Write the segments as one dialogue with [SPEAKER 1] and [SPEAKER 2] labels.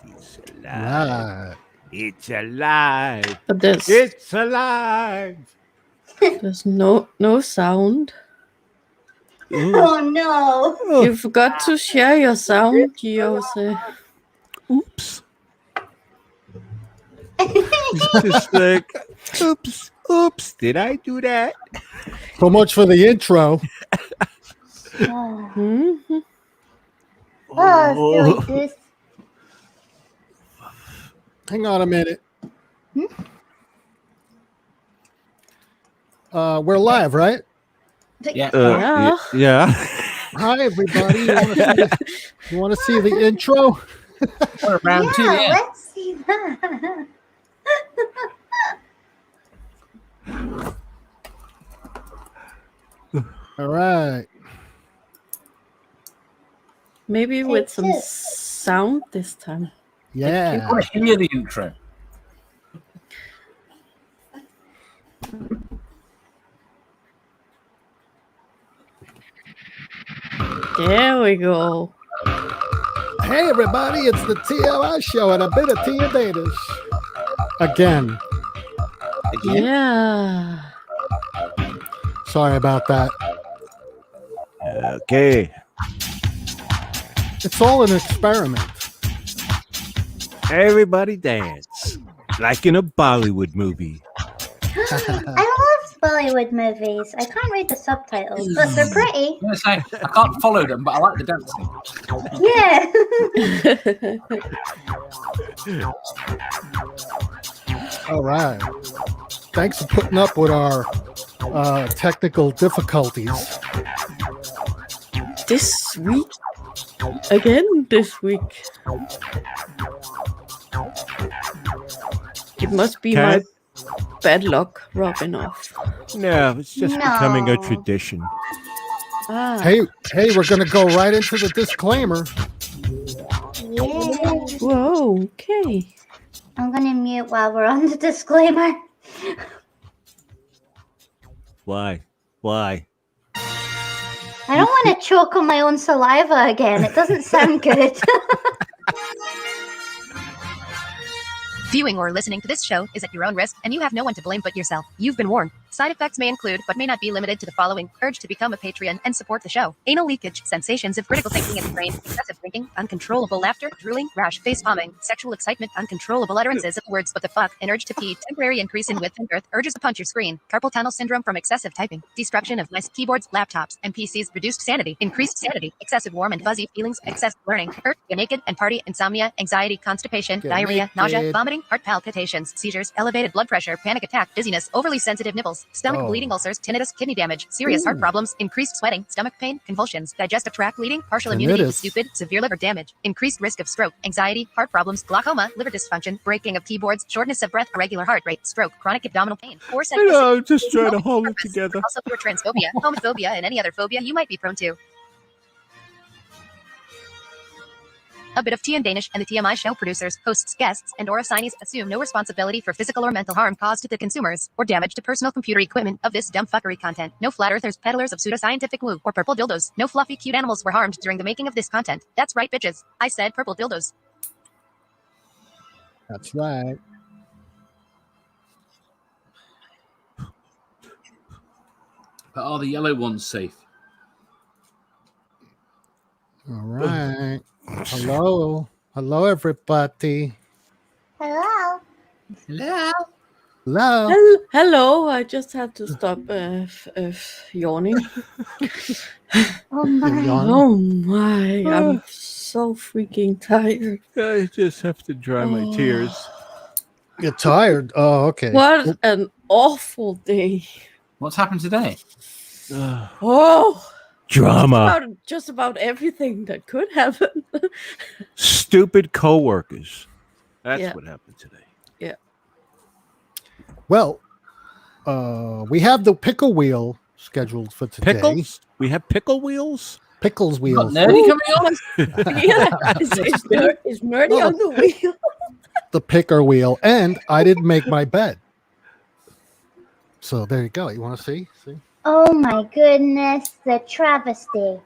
[SPEAKER 1] It's alive.
[SPEAKER 2] Right.
[SPEAKER 1] It's alive.
[SPEAKER 3] But
[SPEAKER 1] It's alive.
[SPEAKER 3] there's no sound.
[SPEAKER 4] Oh no!
[SPEAKER 3] You forgot to share your sound, GeoSam.
[SPEAKER 1] Oops. Just like, oops. Did I do that?
[SPEAKER 2] So much for the intro.
[SPEAKER 3] Mm-hmm.
[SPEAKER 4] Oh, silly goose.
[SPEAKER 2] Hang on a minute. We're live, right?
[SPEAKER 3] Yeah.
[SPEAKER 1] Yeah.
[SPEAKER 2] Hi, everybody. You want to see the intro?
[SPEAKER 5] We're around two.
[SPEAKER 4] Yeah,
[SPEAKER 5] Yeah.
[SPEAKER 4] let's see that.
[SPEAKER 2] All right.
[SPEAKER 3] Maybe with some
[SPEAKER 4] Take two.
[SPEAKER 3] sound this time.
[SPEAKER 2] Yeah.
[SPEAKER 5] I want to hear the intro.
[SPEAKER 3] There we go.
[SPEAKER 2] Hey, everybody. It's the TMI Show and a bit of tea and Danish. Again.
[SPEAKER 3] Yeah.
[SPEAKER 2] Sorry about that.
[SPEAKER 1] Okay.
[SPEAKER 2] It's all an experiment.
[SPEAKER 1] Everybody dance like in a Bollywood movie.
[SPEAKER 4] I love Bollywood movies. I can't read the subtitles, but they're pretty.
[SPEAKER 5] I'm going to say, I can't follow them, but I like the dancing.
[SPEAKER 4] Yeah.
[SPEAKER 2] All right. Thanks for putting up with our technical difficulties.
[SPEAKER 3] This week? Again this week. It must be my bad luck rubbing off.
[SPEAKER 1] No, it's just becoming a
[SPEAKER 4] No.
[SPEAKER 1] tradition.
[SPEAKER 3] Ah.
[SPEAKER 2] Hey, we're going to go right into the disclaimer.
[SPEAKER 4] Yeah.
[SPEAKER 3] Whoa, okay.
[SPEAKER 4] I'm gonna mute while we're on the disclaimer.
[SPEAKER 1] Why?
[SPEAKER 4] I don't want to choke on my own saliva again. It doesn't sound good.
[SPEAKER 6] Viewing or listening to this show is at your own risk, and you have no one to blame but yourself. You've been warned. Side effects may include, but may not be limited to the following: urge to become a Patreon and support the show, anal leakage, sensations of critical thinking in the brain, excessive drinking, uncontrollable laughter, drooling, rash, face palming, sexual excitement, uncontrollable utterances of words "what the fuck," an urge to pee, temporary increase in width and girth, urges to punch your screen, carpal tunnel syndrome from excessive typing, destruction of mice, keyboards, laptops, and PCs, reduced sanity, increased sanity, excessive warm and fuzzy feelings, excessive learning, urge to get naked and party, insomnia, anxiety, constipation,
[SPEAKER 2] Get
[SPEAKER 6] diarrhea, nausea,
[SPEAKER 2] naked.
[SPEAKER 6] vomiting, heart palpitations, seizures, elevated blood pressure, panic attack, dizziness, overly sensitive nipples, stomach
[SPEAKER 2] Oh.
[SPEAKER 6] bleeding, ulcers, tinnitus, kidney damage, serious heart problems, increased sweating, stomach pain, convulsions, digestive tract bleeding, partial immunity to
[SPEAKER 2] Tinnitus.
[SPEAKER 6] stupid, severe liver damage, increased risk of stroke, anxiety, heart problems, glaucoma, liver dysfunction, breaking of keyboards, shortness of breath, irregular heart rate, stroke, chronic abdominal pain, poor
[SPEAKER 1] I know, I'm just
[SPEAKER 6] psychosis,
[SPEAKER 1] trying to hold it together.
[SPEAKER 6] also pure transphobia, homophobia, and any other phobia you might be prone to. A bit of tea in Danish and the TMI show producers, hosts, guests, and or assignees assume no responsibility for physical or mental harm caused to the consumers or damage to personal computer equipment of this dumb fuckery content. No flat earthers, peddlers of pseudoscientific woo, or purple dildos. No fluffy cute animals were harmed during the making of this content. That's right, bitches. I said purple dildos.
[SPEAKER 2] That's right.
[SPEAKER 5] But are the yellow ones safe?
[SPEAKER 2] All right. Hello, everybody.
[SPEAKER 4] Hello.
[SPEAKER 5] Hello.
[SPEAKER 2] Hello.
[SPEAKER 3] Hello, I just had to stop yawning.
[SPEAKER 4] Oh my.
[SPEAKER 2] Yawn.
[SPEAKER 3] Oh my, I'm so freaking tired.
[SPEAKER 1] I just have to dry my tears.
[SPEAKER 2] You're tired. Oh, okay.
[SPEAKER 3] What an awful day.
[SPEAKER 5] What's happened today?
[SPEAKER 3] Oh,
[SPEAKER 1] Drama.
[SPEAKER 3] just about everything that could happen.
[SPEAKER 1] Stupid coworkers. That's
[SPEAKER 3] Yeah.
[SPEAKER 1] what happened today.
[SPEAKER 2] Well, we have the pickle wheel scheduled for today.
[SPEAKER 1] Pickles? We have pickle wheels?
[SPEAKER 2] Pickles
[SPEAKER 5] Got
[SPEAKER 2] wheels.
[SPEAKER 5] nerdy coming on?
[SPEAKER 3] Yeah, is Nerdy on the wheel?
[SPEAKER 2] The picker wheel. And I didn't make my bed. So there you go. You want to see? See?
[SPEAKER 4] Oh my goodness, the travesty.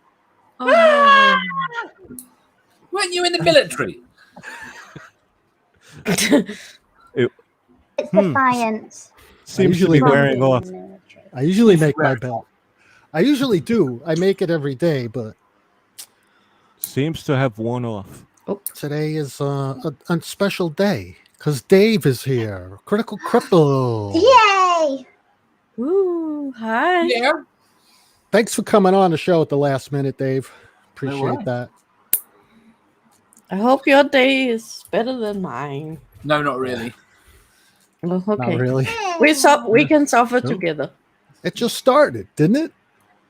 [SPEAKER 3] Oh,
[SPEAKER 5] Weren't you in the military?
[SPEAKER 4] It's defiance.
[SPEAKER 1] Seems to be
[SPEAKER 2] usually
[SPEAKER 1] wearing
[SPEAKER 4] From
[SPEAKER 1] off.
[SPEAKER 4] the military.
[SPEAKER 2] I usually make my bed. I usually do. I make it every day, but
[SPEAKER 1] Seems to have worn off.
[SPEAKER 2] today is a special day because Dave is here. Critical Cripple.
[SPEAKER 4] Yay!
[SPEAKER 3] Woo, hi.
[SPEAKER 5] Yeah.
[SPEAKER 2] Thanks for coming on the show at the last minute, Dave. Appreciate
[SPEAKER 5] worries.
[SPEAKER 2] that.
[SPEAKER 3] I hope your day is better than mine.
[SPEAKER 5] No, not really.
[SPEAKER 3] Oh, okay.
[SPEAKER 2] Not really.
[SPEAKER 3] We can suffer
[SPEAKER 2] Nope.
[SPEAKER 3] together.
[SPEAKER 2] It just started, didn't it?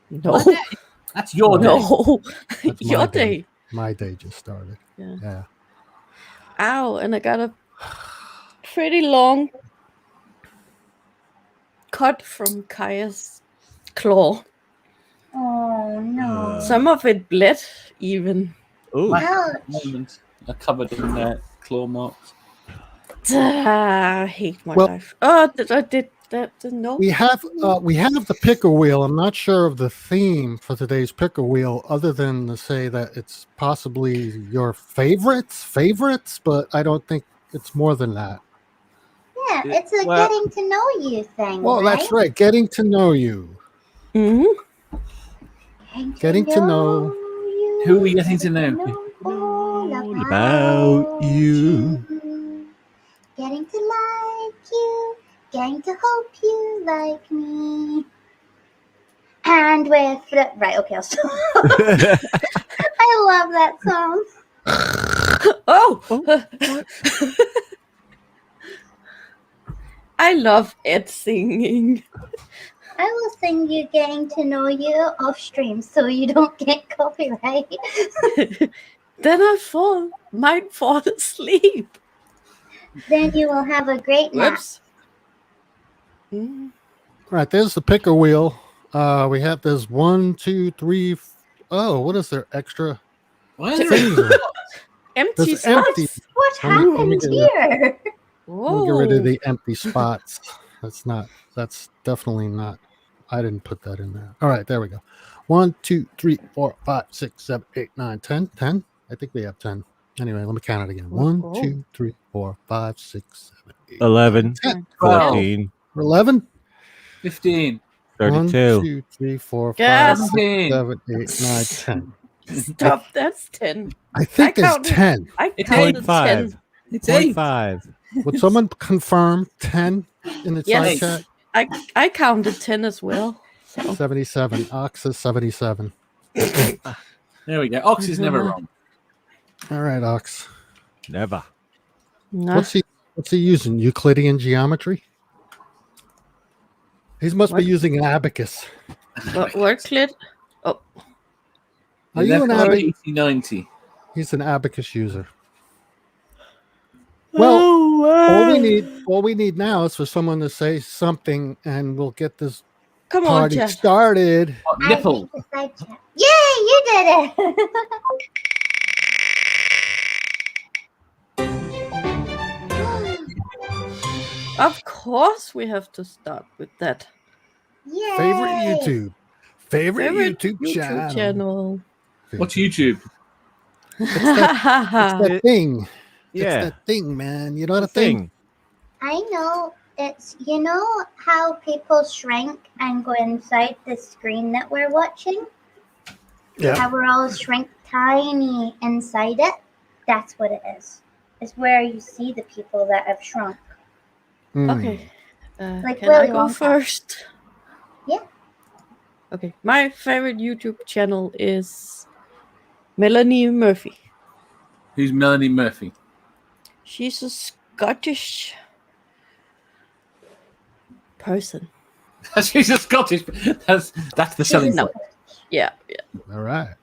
[SPEAKER 3] No,
[SPEAKER 5] That's your day.
[SPEAKER 3] no,
[SPEAKER 2] That's my
[SPEAKER 3] your
[SPEAKER 2] day.
[SPEAKER 3] day.
[SPEAKER 2] My day just started.
[SPEAKER 3] Yeah.
[SPEAKER 2] Yeah.
[SPEAKER 3] Ow, and I got a pretty long cut from Kaya's claw.
[SPEAKER 4] Oh no.
[SPEAKER 3] Some of it bled even.
[SPEAKER 1] Oh,
[SPEAKER 4] Ouch.
[SPEAKER 5] Moment are covered in claw marks.
[SPEAKER 3] I hate my
[SPEAKER 2] Well-
[SPEAKER 3] life. Oh, I did that. No.
[SPEAKER 2] We have the picker wheel. I'm not sure of the theme for today's picker wheel, other than to say that it's possibly your favorites, but I don't think it's more than that.
[SPEAKER 4] Yeah, it's a
[SPEAKER 1] Well-
[SPEAKER 4] getting to know you thing.
[SPEAKER 2] Well,
[SPEAKER 4] right?
[SPEAKER 2] that's right. Getting to know you.
[SPEAKER 3] Mm-hmm.
[SPEAKER 2] Getting to know.
[SPEAKER 4] you.
[SPEAKER 5] Who are we getting to know?
[SPEAKER 4] All
[SPEAKER 1] about you.
[SPEAKER 4] Getting to like you. Getting to hope you like me. And with the... Right, okay, I'll stop. I love that song.
[SPEAKER 3] Oh. I love Ed singing.
[SPEAKER 4] I will sing you Getting to Know You off stream so you don't get copyright.
[SPEAKER 3] Then I might fall asleep.
[SPEAKER 4] Then you will have a great nap.
[SPEAKER 3] Whoops. Mm.
[SPEAKER 2] Right, there's the picker wheel. We have this 1, 2, 3. Oh, what is there extra?
[SPEAKER 5] Why is
[SPEAKER 2] Things
[SPEAKER 5] there
[SPEAKER 2] are-
[SPEAKER 3] Empty
[SPEAKER 2] There's
[SPEAKER 3] spots.
[SPEAKER 2] empty.
[SPEAKER 4] What
[SPEAKER 2] Let me
[SPEAKER 4] happened
[SPEAKER 2] get
[SPEAKER 4] here?
[SPEAKER 2] Let me get rid of
[SPEAKER 3] Whoa.
[SPEAKER 2] the empty spots. That's definitely not. I didn't put that in there. All right, there we go. 1, 2, 3, 4, 5, 6, 7, 8, 9, 10. 10? I think we have 10. Anyway, let me count it again. 1,
[SPEAKER 3] Oh.
[SPEAKER 2] 2, 3, 4, 5, 6, 7, 8.
[SPEAKER 1] 11,
[SPEAKER 5] 12,
[SPEAKER 1] 14,
[SPEAKER 2] 11?
[SPEAKER 5] 15,
[SPEAKER 2] 1,
[SPEAKER 1] 32.
[SPEAKER 2] 2, 3, 4, 5,
[SPEAKER 3] Yes.
[SPEAKER 2] 6,
[SPEAKER 5] 17.
[SPEAKER 2] 7, 8, 9, 10.
[SPEAKER 3] Stop. That's 10.
[SPEAKER 2] I think there's
[SPEAKER 3] counted.
[SPEAKER 2] 10.
[SPEAKER 3] I
[SPEAKER 5] It's
[SPEAKER 3] counted
[SPEAKER 1] 0.5.
[SPEAKER 3] 10.
[SPEAKER 5] It's 8.
[SPEAKER 1] 0.5.
[SPEAKER 2] Would someone confirm 10 in the
[SPEAKER 3] Yes.
[SPEAKER 2] side
[SPEAKER 3] I counted 10 as well. So.
[SPEAKER 2] chat? 77. Ox is 77.
[SPEAKER 5] There we go. Ox is never wrong.
[SPEAKER 2] All right, Ox.
[SPEAKER 1] Never.
[SPEAKER 3] No.
[SPEAKER 2] What's he using? Euclidean geometry? He must be
[SPEAKER 3] What?
[SPEAKER 2] using an abacus.
[SPEAKER 3] What clit? Oh,
[SPEAKER 2] Are you an
[SPEAKER 5] Left
[SPEAKER 2] abacus?
[SPEAKER 5] 80-90.
[SPEAKER 2] He's an abacus user. Well, all we need now is for someone to say something, and we'll get this
[SPEAKER 3] come on,
[SPEAKER 2] party
[SPEAKER 3] chat.
[SPEAKER 2] started.
[SPEAKER 5] What,
[SPEAKER 4] I
[SPEAKER 5] nipple?
[SPEAKER 4] hate the side chat. Yay, you did it!
[SPEAKER 3] Of course, we have to start with that.
[SPEAKER 4] Yay!
[SPEAKER 2] Favorite
[SPEAKER 3] Favorite
[SPEAKER 2] YouTube channel.
[SPEAKER 5] What's YouTube?
[SPEAKER 2] It's that thing.
[SPEAKER 1] Yeah.
[SPEAKER 2] It's that thing, man. You know what
[SPEAKER 1] The
[SPEAKER 2] a thing?
[SPEAKER 4] I know. It's, you know how people shrink and go inside the screen that we're watching?
[SPEAKER 2] Yeah.
[SPEAKER 4] How we're all shrink tiny inside it? That's what it is. It's where you see the people that have shrunk.
[SPEAKER 2] Mm.
[SPEAKER 3] Okay.
[SPEAKER 4] Like
[SPEAKER 3] Can I
[SPEAKER 4] Willy
[SPEAKER 3] go
[SPEAKER 4] Wonka.
[SPEAKER 3] first?
[SPEAKER 4] Yeah.
[SPEAKER 3] Okay. My favorite YouTube channel is Melanie Murphy.
[SPEAKER 5] Who's Melanie Murphy?
[SPEAKER 3] She's a Scottish person.
[SPEAKER 5] She's a Scottish. That's the selling
[SPEAKER 3] No.
[SPEAKER 5] point.
[SPEAKER 3] Yeah.
[SPEAKER 2] All right.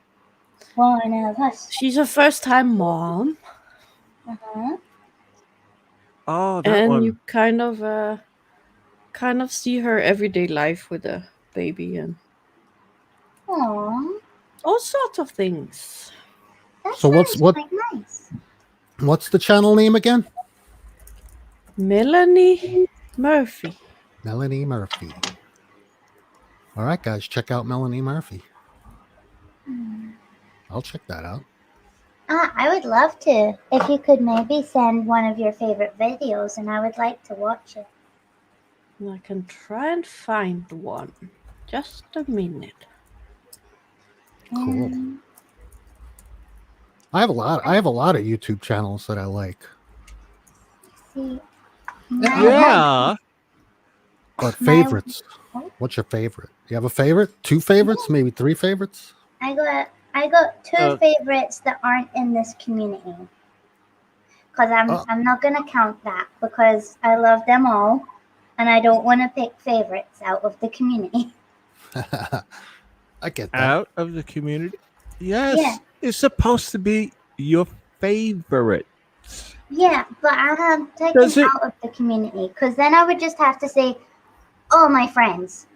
[SPEAKER 4] One of us.
[SPEAKER 3] She's a first-time mom,
[SPEAKER 4] Uh-huh.
[SPEAKER 1] Oh, that
[SPEAKER 3] and
[SPEAKER 1] one.
[SPEAKER 3] you kind of see her everyday life with a baby and
[SPEAKER 4] Aww.
[SPEAKER 3] all sorts of things.
[SPEAKER 4] That
[SPEAKER 2] So
[SPEAKER 4] sounds
[SPEAKER 2] what-
[SPEAKER 4] quite nice.
[SPEAKER 2] What's the channel name again?
[SPEAKER 3] Melanie Murphy.
[SPEAKER 2] Melanie Murphy. All right, guys, check out Melanie Murphy. I'll check that out.
[SPEAKER 4] I would love to. If you could maybe send one of your favorite videos, and I would like to watch it.
[SPEAKER 3] I can try and find one. Just a minute.
[SPEAKER 2] Cool.
[SPEAKER 4] Um,
[SPEAKER 2] I have a lot of YouTube channels that I like.
[SPEAKER 4] see.
[SPEAKER 1] Yeah.
[SPEAKER 2] But
[SPEAKER 4] My-
[SPEAKER 2] favorites. What's your favorite? You have a favorite? 2 favorites? Maybe 3 favorites?
[SPEAKER 4] I got 2 favorites that aren't in this community. Because I'm not gonna count that because I love them all, and I don't want to pick favorites out of the community.
[SPEAKER 2] I get that.
[SPEAKER 1] Out of the community. Yes.
[SPEAKER 4] Yeah.
[SPEAKER 1] It's supposed to be your favorite.
[SPEAKER 4] Yeah, but I have taken
[SPEAKER 1] Does it-
[SPEAKER 4] out of the community because then I would just have to say, "All my friends,"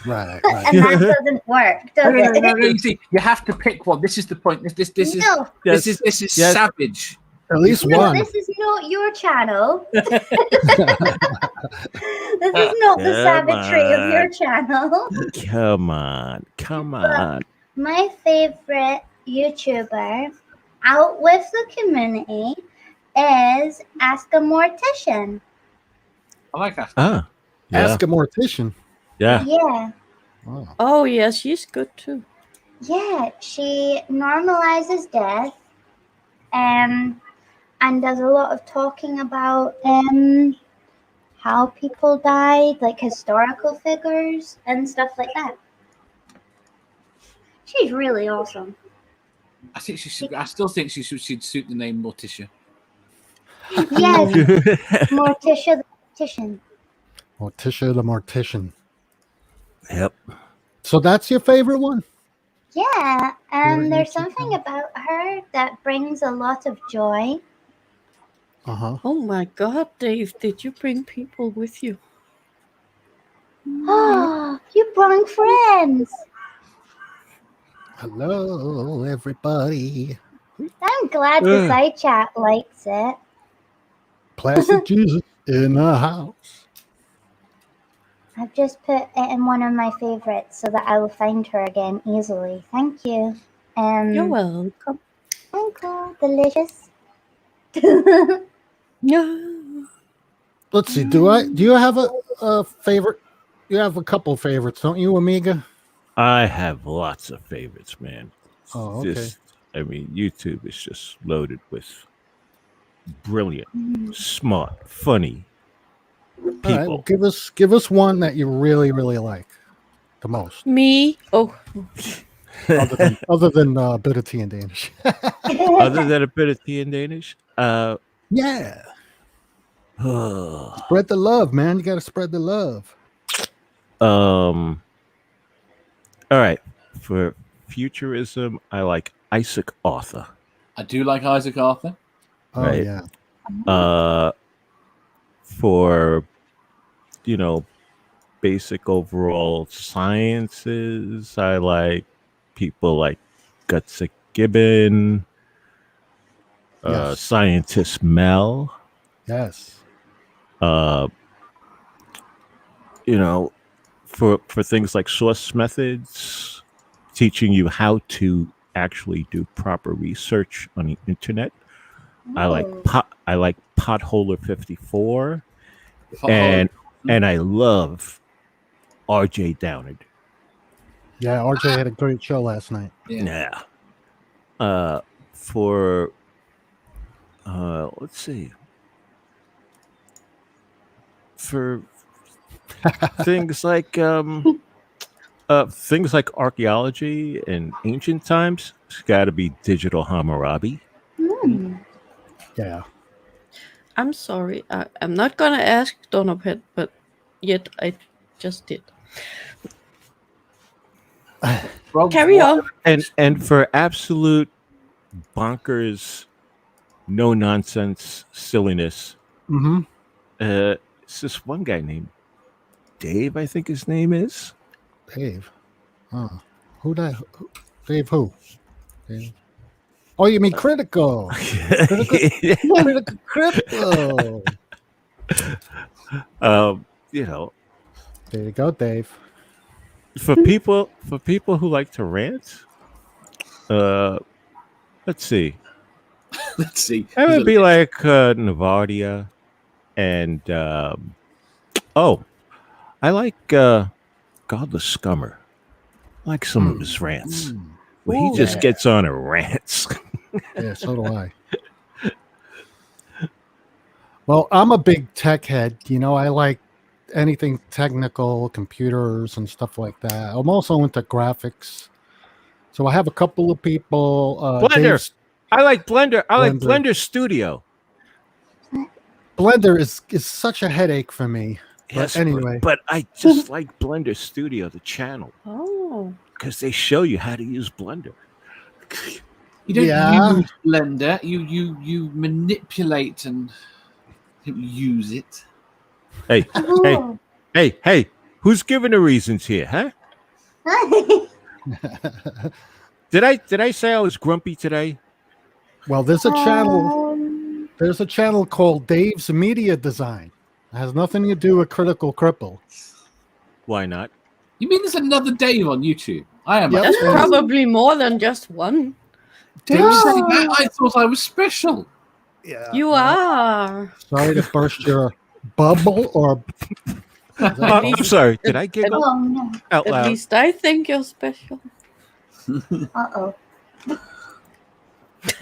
[SPEAKER 2] Right.
[SPEAKER 4] and that doesn't work, does it?
[SPEAKER 5] No, you see, you have to pick one. This is the point. This is
[SPEAKER 4] No,
[SPEAKER 5] this is
[SPEAKER 1] Yes.
[SPEAKER 5] savage.
[SPEAKER 2] At least
[SPEAKER 4] no,
[SPEAKER 2] one.
[SPEAKER 4] this is not your channel. This is not the
[SPEAKER 1] Come
[SPEAKER 4] savagery of your
[SPEAKER 1] on.
[SPEAKER 4] channel.
[SPEAKER 1] Come on.
[SPEAKER 4] My favorite YouTuber out with the community is Ask a Mortician.
[SPEAKER 5] I like that.
[SPEAKER 1] Ah. Yeah.
[SPEAKER 2] Ask a mortician.
[SPEAKER 1] Yeah.
[SPEAKER 4] Yeah.
[SPEAKER 2] Oh.
[SPEAKER 3] Oh, yes, she's good too.
[SPEAKER 4] Yeah, she normalizes death and does a lot of talking about how people died, like historical figures and stuff like that. She's really awesome.
[SPEAKER 5] I still think she'd suit the name Morticia.
[SPEAKER 4] Yes, Morticia the Mortician.
[SPEAKER 2] Morticia the Mortician.
[SPEAKER 1] Yep.
[SPEAKER 2] So that's your favorite one?
[SPEAKER 4] Yeah,
[SPEAKER 2] Favorite
[SPEAKER 4] there's
[SPEAKER 2] YouTube
[SPEAKER 4] something
[SPEAKER 2] channel?
[SPEAKER 4] about her that brings a lot of joy.
[SPEAKER 2] Uh-huh.
[SPEAKER 3] Oh my God, Dave, did you bring people with you?
[SPEAKER 4] Oh, you brought friends.
[SPEAKER 2] Hello, everybody.
[SPEAKER 4] I'm glad the side chat likes it.
[SPEAKER 2] Plastic Jesus in the house.
[SPEAKER 4] I've just put it in one of my favorites so that I will find her again easily. Thank you.
[SPEAKER 3] You're welcome.
[SPEAKER 4] Thank you. Delicious.
[SPEAKER 3] Yeah.
[SPEAKER 2] Let's see. Do you have a favorite? You have a couple favorites, don't you, Amiga?
[SPEAKER 1] I have lots of favorites, man.
[SPEAKER 2] Oh, okay.
[SPEAKER 1] YouTube is just loaded with brilliant, smart, funny people.
[SPEAKER 2] All right, well, give us one that you really, really like the most,
[SPEAKER 3] Me? Oh,
[SPEAKER 2] other than a bit of tea in Danish.
[SPEAKER 1] Other than a bit of tea in Danish,
[SPEAKER 2] Yeah, spread the love, man. You got to spread the love.
[SPEAKER 1] all right. For futurism, I like Isaac Arthur.
[SPEAKER 5] I do like Isaac Arthur.
[SPEAKER 2] Oh
[SPEAKER 1] Right.
[SPEAKER 2] yeah,
[SPEAKER 1] For basic overall sciences, I like people like Gutsick Gibbon,
[SPEAKER 2] Yes.
[SPEAKER 1] scientist Mel.
[SPEAKER 2] yes.
[SPEAKER 1] For things like source methods, teaching you how to actually do proper research on the internet. I like Potholer 54, and I love RJ Downard.
[SPEAKER 2] Yeah, RJ had a great show last night.
[SPEAKER 5] Yeah.
[SPEAKER 1] For let's see. For things like archaeology and ancient times, it's got to be Digital Hammurabi.
[SPEAKER 2] Yeah.
[SPEAKER 3] I'm sorry. I'm not gonna ask Donopet, but yet I just did. Carry on.
[SPEAKER 1] And for absolute bonkers, no nonsense silliness,
[SPEAKER 2] Mm-hmm.
[SPEAKER 1] it's this one guy named Dave, I think his name is.
[SPEAKER 2] Dave. Oh, Dave who? Dave. Oh, you mean Critical? Critical Crypto.
[SPEAKER 1] There
[SPEAKER 2] you go, Dave.
[SPEAKER 1] For people who like to rant, Let's see.
[SPEAKER 5] Let's see.
[SPEAKER 1] It would be like Navardia and I like Godless Scummer. I like some of his rants. Where he just gets on a rants.
[SPEAKER 2] Yeah, so do I. Well, I'm a big tech head. You know, I like anything technical, computers and stuff like that. I'm also into graphics. So I have a couple of people.
[SPEAKER 1] Blender. I like Blender. I like
[SPEAKER 2] Blender.
[SPEAKER 1] Blender Studio.
[SPEAKER 2] Blender is such a headache for me.
[SPEAKER 1] Yes,
[SPEAKER 2] but anyway.
[SPEAKER 1] But I just like Blender Studio, the channel.
[SPEAKER 3] Oh.
[SPEAKER 1] Because they show you how to use Blender.
[SPEAKER 5] You don't
[SPEAKER 2] Yeah.
[SPEAKER 5] use Blender. You manipulate and use it.
[SPEAKER 1] Hey,
[SPEAKER 4] Oh.
[SPEAKER 1] hey! Who's giving the reasons here, huh? Did I say I was grumpy today?
[SPEAKER 2] Well, there's a channel.
[SPEAKER 4] Um,
[SPEAKER 2] There's a channel called Dave's Media Design. It has nothing to do with Critical Cripple.
[SPEAKER 1] Why not?
[SPEAKER 5] You mean there's another Dave on YouTube? I am.
[SPEAKER 2] Yep.
[SPEAKER 3] There's
[SPEAKER 2] Yeah.
[SPEAKER 3] probably more than just one.
[SPEAKER 5] Don't say that. I thought I was special.
[SPEAKER 2] Yeah.
[SPEAKER 3] You are.
[SPEAKER 2] Sorry to burst your bubble or
[SPEAKER 1] I'm sorry. Did I giggle
[SPEAKER 4] oh no.
[SPEAKER 1] out
[SPEAKER 3] At
[SPEAKER 1] loud?
[SPEAKER 3] least I think you're special.
[SPEAKER 4] Uh-oh.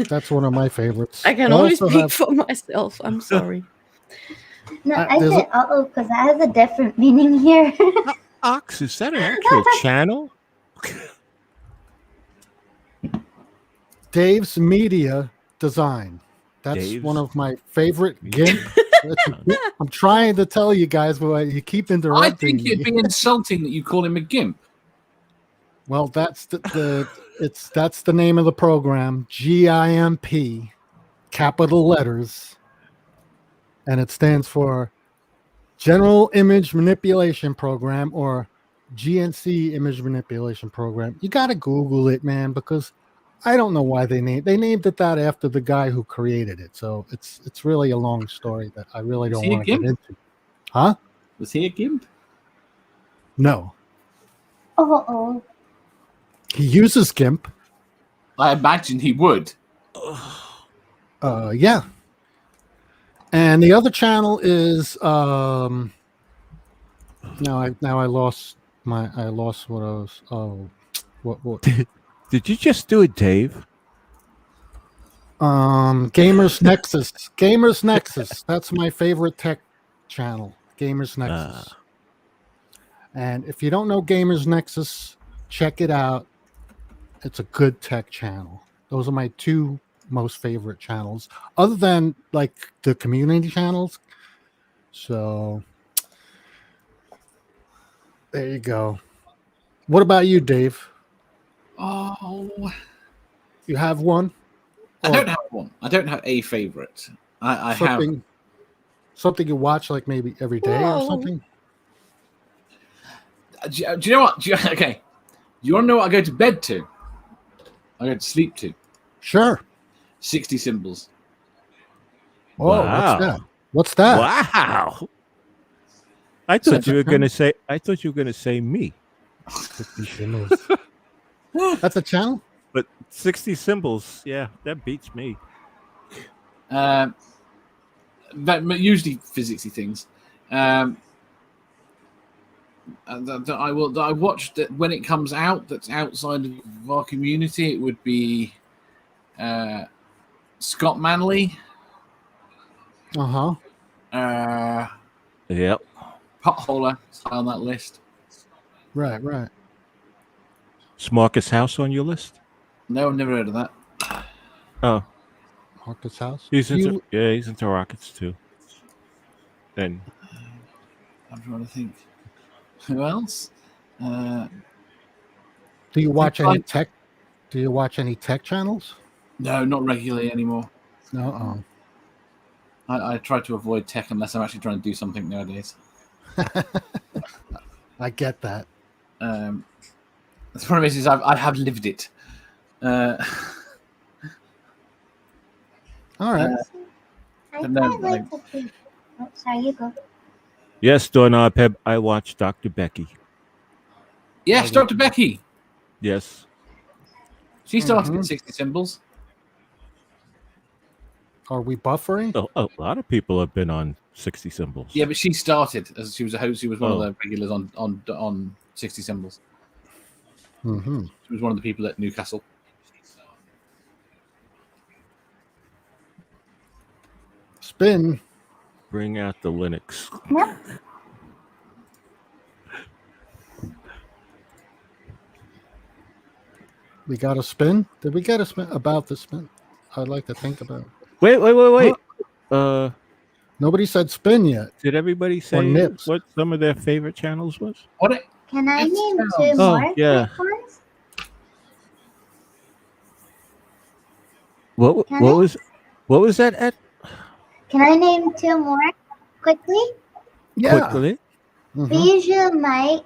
[SPEAKER 2] that's one of my favorites.
[SPEAKER 3] I can only
[SPEAKER 2] also
[SPEAKER 3] speak
[SPEAKER 2] have-
[SPEAKER 3] for myself. I'm sorry.
[SPEAKER 4] No,
[SPEAKER 2] Uh,
[SPEAKER 4] I
[SPEAKER 2] there's
[SPEAKER 4] said uh-oh because that has a different meaning here.
[SPEAKER 1] Ox, is that an actual channel?
[SPEAKER 2] Dave's Media Design. That's
[SPEAKER 1] Dave's?
[SPEAKER 2] one of my favorite GIMP. I'm trying to tell you guys, but you keep
[SPEAKER 5] I
[SPEAKER 2] interrupting
[SPEAKER 5] think it'd
[SPEAKER 2] me.
[SPEAKER 5] be insulting that you call him a gimp.
[SPEAKER 2] Well, that's that's the name of the program, GIMP, capital letters, and it stands for General Image Manipulation Program, or GNC Image Manipulation Program. You got to Google it, man, because I don't know why they named it that after the guy who created it. So it's really a long story that I really don't
[SPEAKER 5] he a
[SPEAKER 2] want to get
[SPEAKER 5] gimp?
[SPEAKER 2] into. Huh?
[SPEAKER 5] Was he a gimp?
[SPEAKER 2] No,
[SPEAKER 4] Uh-oh.
[SPEAKER 2] he uses GIMP.
[SPEAKER 5] I imagine he would.
[SPEAKER 2] Yeah. And the other channel is now I lost what I was what
[SPEAKER 1] Did you just do it, Dave?
[SPEAKER 2] Gamers Nexus. Gamers Nexus. That's my favorite tech channel. Gamers Nexus. And if you don't know Gamers Nexus, check it out. It's a good tech channel. Those are my two most favorite channels, other than like the community channels. So there you go. What about you, Dave?
[SPEAKER 5] Oh,
[SPEAKER 2] You have one?
[SPEAKER 5] I
[SPEAKER 2] Or
[SPEAKER 5] don't have one. I don't have a favorite. I have.
[SPEAKER 2] something you watch like maybe every day or
[SPEAKER 3] Whoa.
[SPEAKER 2] something?
[SPEAKER 5] Do you know what? Okay. You want to know what I go to bed to? I go to sleep to.
[SPEAKER 2] Sure.
[SPEAKER 5] 60 Symbols.
[SPEAKER 2] Oh,
[SPEAKER 1] Wow.
[SPEAKER 2] What's that?
[SPEAKER 1] Wow. I thought you were gonna say. I thought you were gonna say me.
[SPEAKER 2] That's a channel?
[SPEAKER 1] But 60 symbols, yeah, that beats me.
[SPEAKER 5] But usually physicsy things. And that I watched that when it comes out. That's outside of our community. It would be Scott Manley.
[SPEAKER 2] Uh-huh.
[SPEAKER 1] Yep.
[SPEAKER 5] Potholer is high on that list.
[SPEAKER 2] Right.
[SPEAKER 1] Smarkus House on your list?
[SPEAKER 5] No, I've never heard of that.
[SPEAKER 1] Oh,
[SPEAKER 2] Marcus House.
[SPEAKER 1] he's into rockets too. And
[SPEAKER 5] I'm trying to think. Who else?
[SPEAKER 2] Do you watch any tech? Do you watch any tech channels?
[SPEAKER 5] No, not regularly anymore.
[SPEAKER 2] No.
[SPEAKER 5] I try to avoid tech unless I'm actually trying to do something nowadays.
[SPEAKER 2] I get that.
[SPEAKER 5] The problem is I have lived it.
[SPEAKER 2] All right.
[SPEAKER 4] I
[SPEAKER 5] No,
[SPEAKER 4] quite like the food. Oh, sorry, you go.
[SPEAKER 1] yes, Doorknob Heb, I watched Dr. Becky.
[SPEAKER 5] Yes, Dr. Becky.
[SPEAKER 1] Yes.
[SPEAKER 5] She started at 60 Symbols.
[SPEAKER 2] Are we buffering?
[SPEAKER 1] A lot of people have been on 60 Symbols.
[SPEAKER 5] Yeah, but she started as she was a host. She was one of
[SPEAKER 1] Oh.
[SPEAKER 5] the regulars on 60 Symbols.
[SPEAKER 2] Mm-hmm.
[SPEAKER 5] She was one of the people at Newcastle.
[SPEAKER 2] Spin.
[SPEAKER 1] Bring out the Linux.
[SPEAKER 4] Yep.
[SPEAKER 2] We got a spin? Did we get a spin about the spin? I'd like to think about it.
[SPEAKER 1] Wait.
[SPEAKER 2] Nobody said spin yet.
[SPEAKER 1] Did everybody say
[SPEAKER 2] nips.
[SPEAKER 1] what some of their favorite channels was?
[SPEAKER 5] What?
[SPEAKER 4] Can I
[SPEAKER 5] It's
[SPEAKER 4] name
[SPEAKER 5] sounds-
[SPEAKER 4] two
[SPEAKER 1] Oh,
[SPEAKER 4] more
[SPEAKER 1] yeah.
[SPEAKER 4] quick ones?
[SPEAKER 1] What
[SPEAKER 4] Can I?
[SPEAKER 1] was that at
[SPEAKER 4] Can I name two more quickly?
[SPEAKER 2] Yeah.
[SPEAKER 1] quickly?
[SPEAKER 2] Mhm.
[SPEAKER 4] Bijou Mike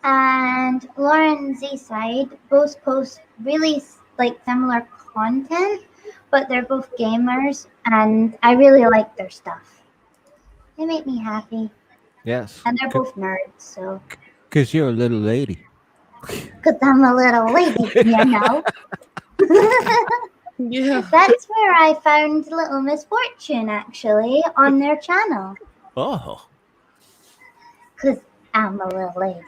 [SPEAKER 4] and Lauren Z-Side both post really like similar content, but they're both gamers, and I really like their stuff. They make me happy,
[SPEAKER 1] Yes.
[SPEAKER 4] and they're both nerds, so
[SPEAKER 1] Because you're a little lady.
[SPEAKER 4] because I'm a little lady, you know.
[SPEAKER 3] Yeah.
[SPEAKER 4] That's where I found Little Miss Fortune actually on their channel,
[SPEAKER 1] Oh.
[SPEAKER 4] because I'm a little lady.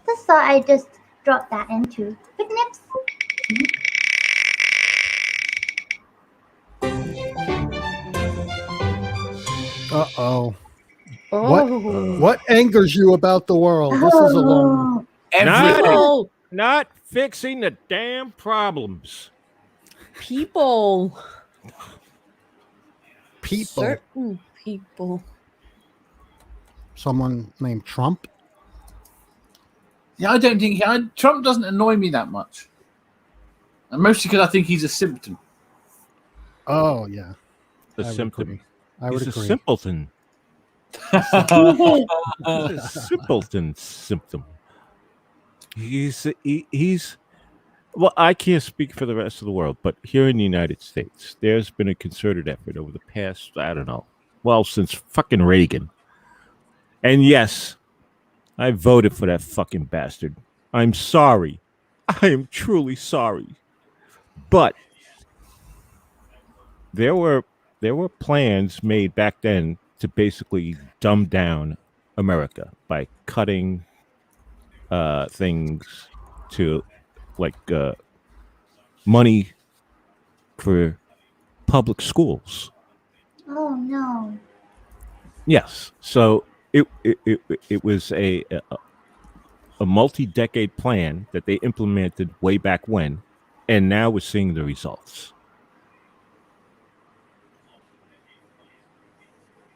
[SPEAKER 4] Just thought I'd just drop that into quick nips.
[SPEAKER 2] Uh-oh.
[SPEAKER 3] Oh.
[SPEAKER 2] What angers you about the world? This is a long
[SPEAKER 5] Everything.
[SPEAKER 3] People.
[SPEAKER 1] Not fixing the damn problems.
[SPEAKER 3] People.
[SPEAKER 2] people.
[SPEAKER 3] Certain people.
[SPEAKER 2] Someone named Trump.
[SPEAKER 5] Yeah, I don't think Trump doesn't annoy me that much, and mostly because I think he's a symptom.
[SPEAKER 2] Oh, yeah.
[SPEAKER 1] The
[SPEAKER 2] I would
[SPEAKER 1] symptom.
[SPEAKER 2] agree. I would
[SPEAKER 1] He's a
[SPEAKER 2] agree.
[SPEAKER 1] simpleton. He's a simpleton symptom. He's well, I can't speak for the rest of the world, but here in the United States, there's been a concerted effort over the past, I don't know, well, since fucking Reagan. And yes, I voted for that fucking bastard. I'm sorry. I am truly sorry. But there were plans made back then to basically dumb down America by cutting things to like money for public schools.
[SPEAKER 4] Oh no.
[SPEAKER 1] Yes, so it was a multi-decade plan that they implemented way back when, and now we're seeing the results.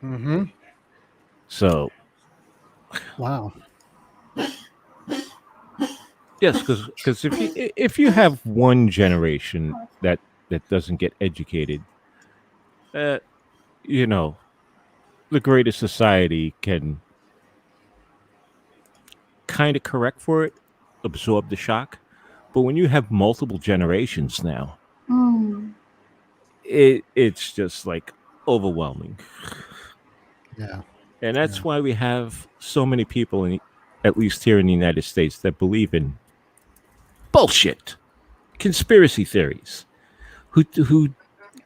[SPEAKER 2] Mm-hmm.
[SPEAKER 1] So
[SPEAKER 2] Wow.
[SPEAKER 1] yes, because if you have one generation that doesn't get educated, you know, the greater society can kind of correct for it, absorb the shock. But when you have multiple generations now,
[SPEAKER 4] Mm.
[SPEAKER 1] it's just like overwhelming.
[SPEAKER 2] Yeah.
[SPEAKER 1] And that's
[SPEAKER 2] Yeah.
[SPEAKER 1] why we have so many people, at least here in the United States, that believe in bullshit, conspiracy theories, who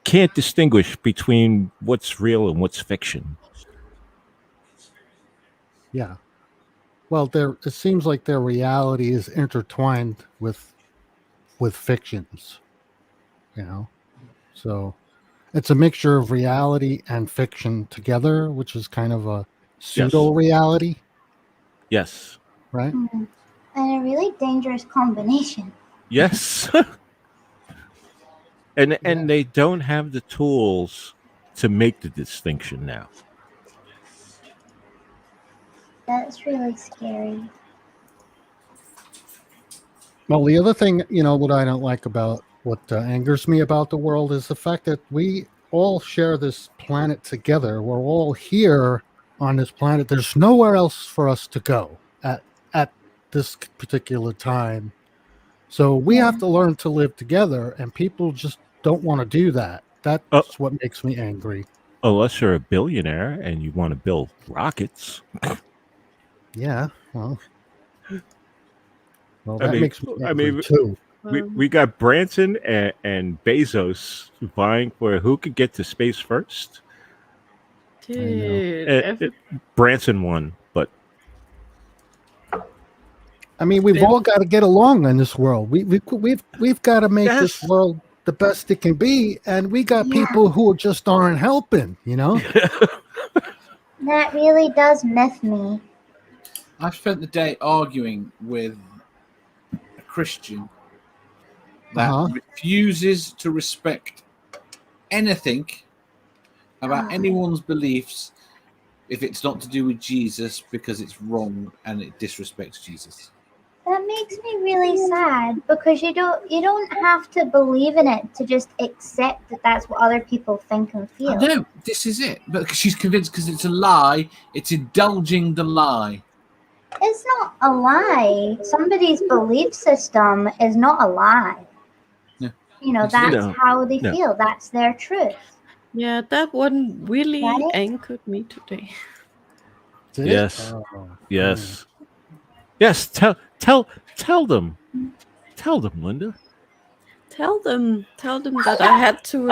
[SPEAKER 1] can't distinguish between what's real and what's fiction.
[SPEAKER 2] Yeah. Well, it seems like their reality is intertwined with fictions, you know. So it's a mixture of reality and fiction together, which is kind of a pseudo reality,
[SPEAKER 1] Yes.
[SPEAKER 2] right?
[SPEAKER 4] Mm. And a really dangerous combination.
[SPEAKER 1] Yes. and they don't have the tools to make the distinction now.
[SPEAKER 4] That's really scary.
[SPEAKER 2] Well, the other thing, you know, what I don't like about what angers me about the world is the fact that we all share this planet together. We're all here on this planet. There's nowhere else for us to go at this particular time. So we have to learn to live together, and people just don't want to do that. That's what makes me angry.
[SPEAKER 1] Unless you're a billionaire and you want to build rockets.
[SPEAKER 2] Yeah, well,
[SPEAKER 1] I
[SPEAKER 2] that
[SPEAKER 1] mean-
[SPEAKER 2] makes me
[SPEAKER 1] I
[SPEAKER 2] angry
[SPEAKER 1] mean,
[SPEAKER 2] too.
[SPEAKER 1] we got Branson and Bezos vying for who could get to space first.
[SPEAKER 3] Dude,
[SPEAKER 1] Branson won, but
[SPEAKER 2] I mean, we've all got to get along in this world. We've got to make this
[SPEAKER 1] Yes.
[SPEAKER 2] world the best it can be, and we got people who just aren't helping. You know.
[SPEAKER 4] That really does myth me.
[SPEAKER 5] I've spent the day arguing with a Christian that refuses to respect anything about anyone's beliefs if it's not to do with Jesus, because it's wrong and it disrespects Jesus.
[SPEAKER 4] That makes me really sad, because you don't have to believe in it to just accept that that's what other people think and feel.
[SPEAKER 5] No, this is it. But she's convinced because it's a lie. It's indulging the lie.
[SPEAKER 4] It's not a lie. Somebody's belief system is not a lie.
[SPEAKER 5] No.
[SPEAKER 4] You know, that's how they feel. That's their truth.
[SPEAKER 3] Yeah, that one really
[SPEAKER 4] Got it?
[SPEAKER 3] anchored me today.
[SPEAKER 2] Did
[SPEAKER 1] yes,
[SPEAKER 2] it?
[SPEAKER 1] yes, yes. Tell them, Linda.
[SPEAKER 3] Tell them that I had to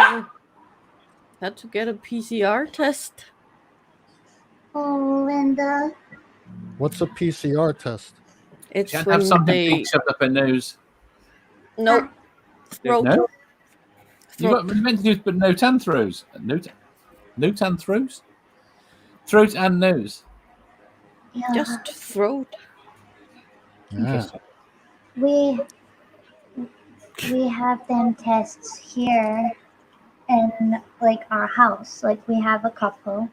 [SPEAKER 3] get a PCR test.
[SPEAKER 4] Oh, Linda.
[SPEAKER 2] What's a PCR test?
[SPEAKER 3] It's
[SPEAKER 5] She had to
[SPEAKER 3] when
[SPEAKER 5] have something
[SPEAKER 3] they
[SPEAKER 5] big shoved up her nose.
[SPEAKER 3] no throat.
[SPEAKER 5] No? You
[SPEAKER 3] Throat.
[SPEAKER 5] meant to do, but no tan throws. No tan throws? Throat and nose.
[SPEAKER 4] Yeah.
[SPEAKER 3] Just throat.
[SPEAKER 2] Yeah.
[SPEAKER 4] We have them tests here in like our house. Like we have a couple.